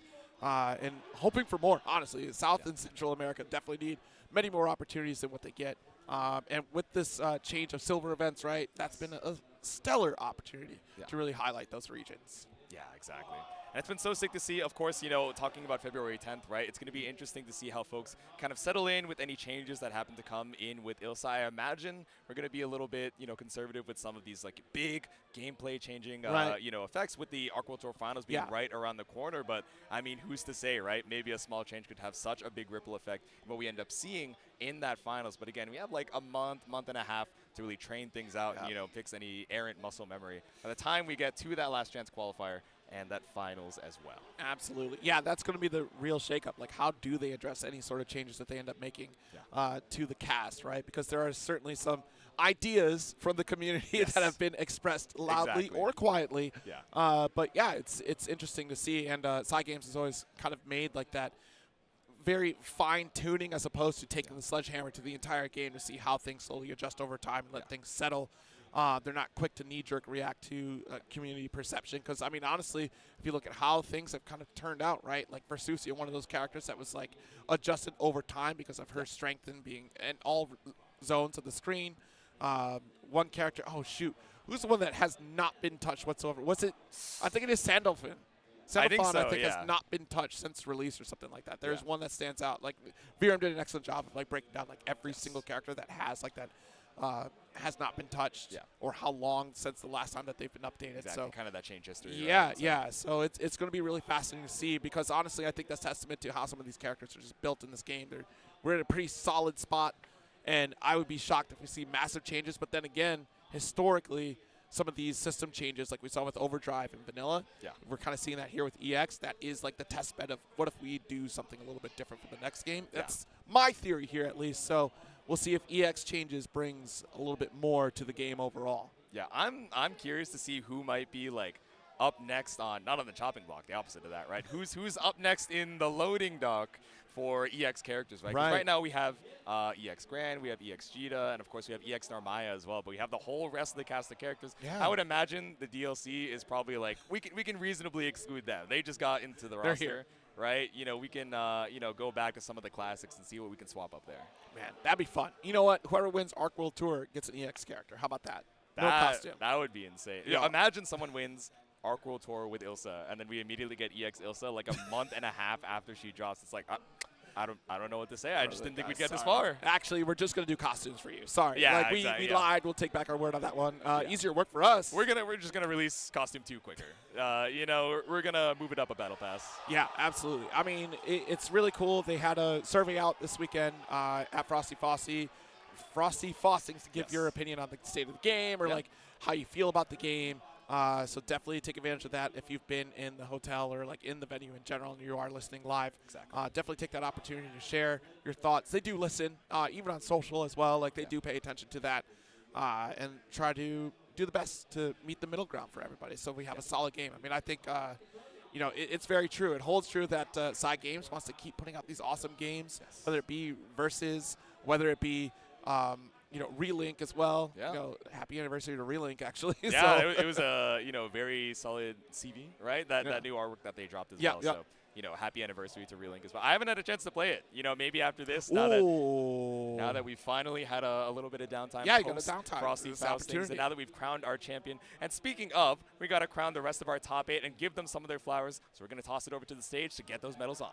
and hoping for more, honestly. South and Central America definitely need many more opportunities than what they get. And with this change of silver events, right, that's been a stellar opportunity to really highlight those regions. Yeah, exactly. And it's been so sick to see, of course, you know, talking about February 10th, right? It's going to be interesting to see how folks kind of settle in with any changes that happen to come in with Ilsa. I imagine we're going to be a little bit, you know, conservative with some of these, like, big gameplay changing, you know, effects with the Arc World Tour Finals being right around the corner. But, I mean, who's to say, right? Maybe a small change could have such a big ripple effect in what we end up seeing in that finals. But, again, we have, like, a month and a half to really train things out and, you know, fix any errant muscle memory. By the time we get to that last chance qualifier, and that finals as well. Absolutely. Yeah, that's going to be the real shakeup. Like, how do they address any sort of changes that they end up making to the cast, right? Because there are certainly some ideas from the community that have been expressed loudly or quietly. But, yeah, it's interesting to see. And Cygames has always kind of made, like, that very fine-tuning as opposed to taking the sledgehammer to the entire game to see how things slowly adjust over time and let things settle. They're not quick to knee-jerk react to community perception because, I mean, honestly, if you look at how things have kind of turned out, right, like Versusia, one of those characters that was, like, adjusted over time because of her strength in being in all zones of the screen. One character, oh, shoot, who's the one that has not been touched whatsoever? Was it, I think it is Sandalphon. I think so, has not been touched since release or something like that. There's one that stands out. Like, Viram did an excellent job of, like, breaking down, like, every single character that has, like, that has not been touched or how long since the last time that they've been updated. Exactly, so kind of that change history. So it's going to be really fascinating to see because honestly I think that's testament to how some of these characters are just built in this game. We're in a pretty solid spot And I would be shocked if we see massive changes. But then again, historically, some of these system changes, like we saw with Overdrive and Vanilla, we're kind of seeing that here with EX. That is like the test bed of what if we do something a little bit different for the next game. That's my theory here, at least. So we'll see if EX changes brings a little bit more to the game overall. Yeah, I'm curious to see who might be like up next on, not on the chopping block, the opposite of that, right? Who's up next in the loading dock for EX characters, right? 'Cause right now we have EX Grand, we have EX Jita, and of course we have EX Narmaya as well, but we have the whole rest of the cast of characters. I would imagine the DLC is probably like, we can reasonably exclude them. They just got into the roster. Here. Right? You know, we can, go back to some of the classics and see what we can swap up there. Man, that'd be fun. You know what? Whoever wins Arc World Tour gets an EX character. How about that? No costume. That would be insane. Yeah. Imagine someone wins Arc World Tour with Ilsa, and then we immediately get EX Ilsa like a month and a half after she drops. It's like, I don't know what to say. I just didn't think we'd get this far. Actually, we're just gonna do costumes for you. Sorry. Yeah, like we lied. We'll take back our word on that one. Easier work for us. We're just gonna release costume 2 quicker. We're gonna move it up a battle pass. Yeah, absolutely. I mean, it's really cool. They had a survey out this weekend at Frosty Faustings to give your opinion on the state of the game or like how you feel about the game. So definitely take advantage of that if you've been in the hotel or like in the venue in general and you are listening live. Exactly. Definitely take that opportunity to share your thoughts. They do listen, even on social as well. Like they do pay attention to that and try to do the best to meet the middle ground for everybody so we have a solid game. I mean, I think, it's very true. It holds true that Side Games wants to keep putting out these awesome games, whether it be Versus, whether it be Relink as well. Yeah. Happy anniversary to Relink, actually. Yeah, it was a very solid CV, right? That new artwork that they dropped as well. So, happy anniversary to Relink as well. I haven't had a chance to play it. Maybe after this, now that we've finally had a little bit of downtime. Yeah, you got a downtime. Frosty Faustings, and now that we've crowned our champion. And speaking of, we got to crown the rest of our top 8 and give them some of their flowers. So we're going to toss it over to the stage to get those medals on.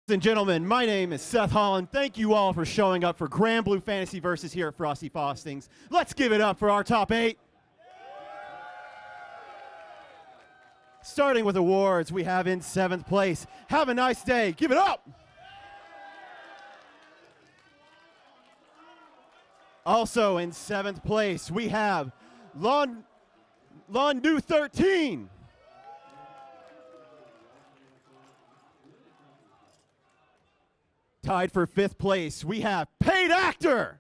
Ladies and gentlemen, my name is Seth Holland. Thank you all for showing up for Granblue Fantasy Versus here at Frosty Faustings. Let's give it up for our top 8. Starting with awards, we have in 7th place. Have a nice day. Give it up. Also in 7th place, we have Londu 13. Tied for 5th place, we have Paid Actor.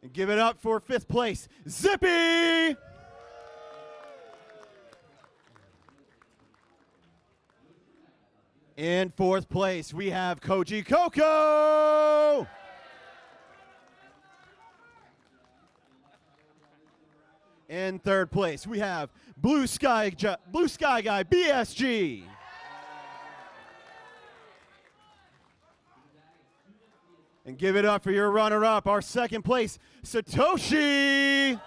And give it up for 5th place, Zippy. In 4th place, we have Koji Coco. In 3rd place, we have Blue Sky Guy BSG. And give it up for your runner-up, our 2nd place, Satoshi.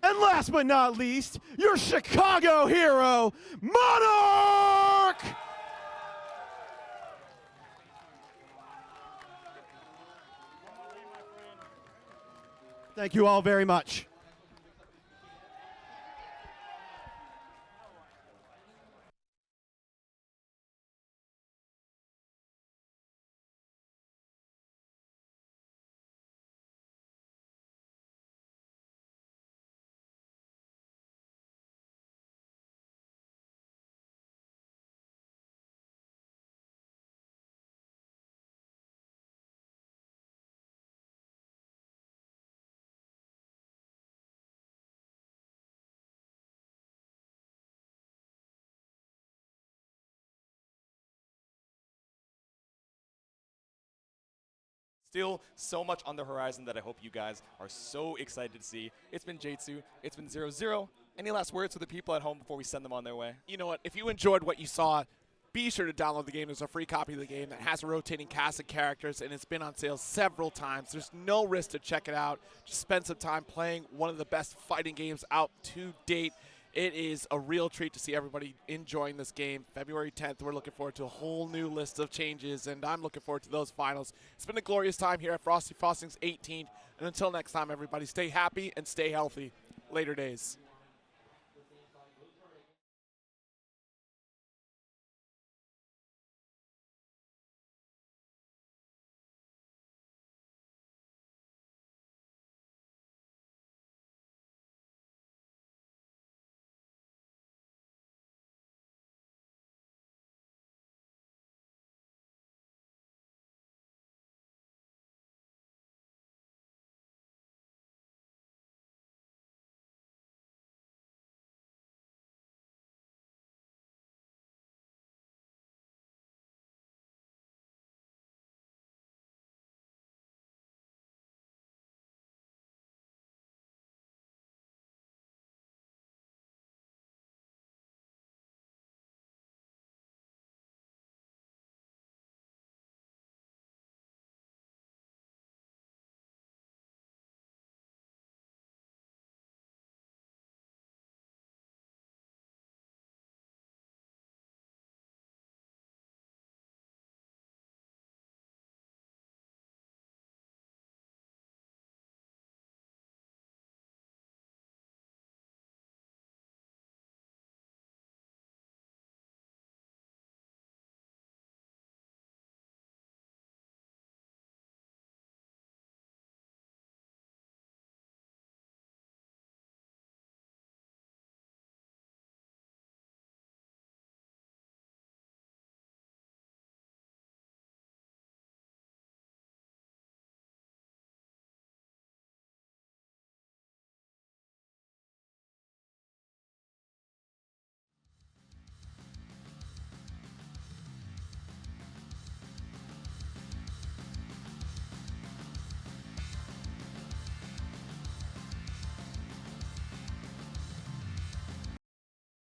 And last but not least, your Chicago hero, Monarch. Thank you all very much. Still so much on the horizon that I hope you guys are so excited to see. It's been J2, it's been 0-0. Any last words for the people at home before we send them on their way? You know what? If you enjoyed what you saw, be sure to download the game. There's a free copy of the game that has a rotating cast of characters, and it's been on sale several times. There's no risk to check it out. Just spend some time playing one of the best fighting games out to date. It is a real treat to see everybody enjoying this game. February 10th, we're looking forward to a whole new list of changes, and I'm looking forward to those finals. It's been a glorious time here at Frosty Faustings 18. And until next time, everybody, stay happy and stay healthy. Later days.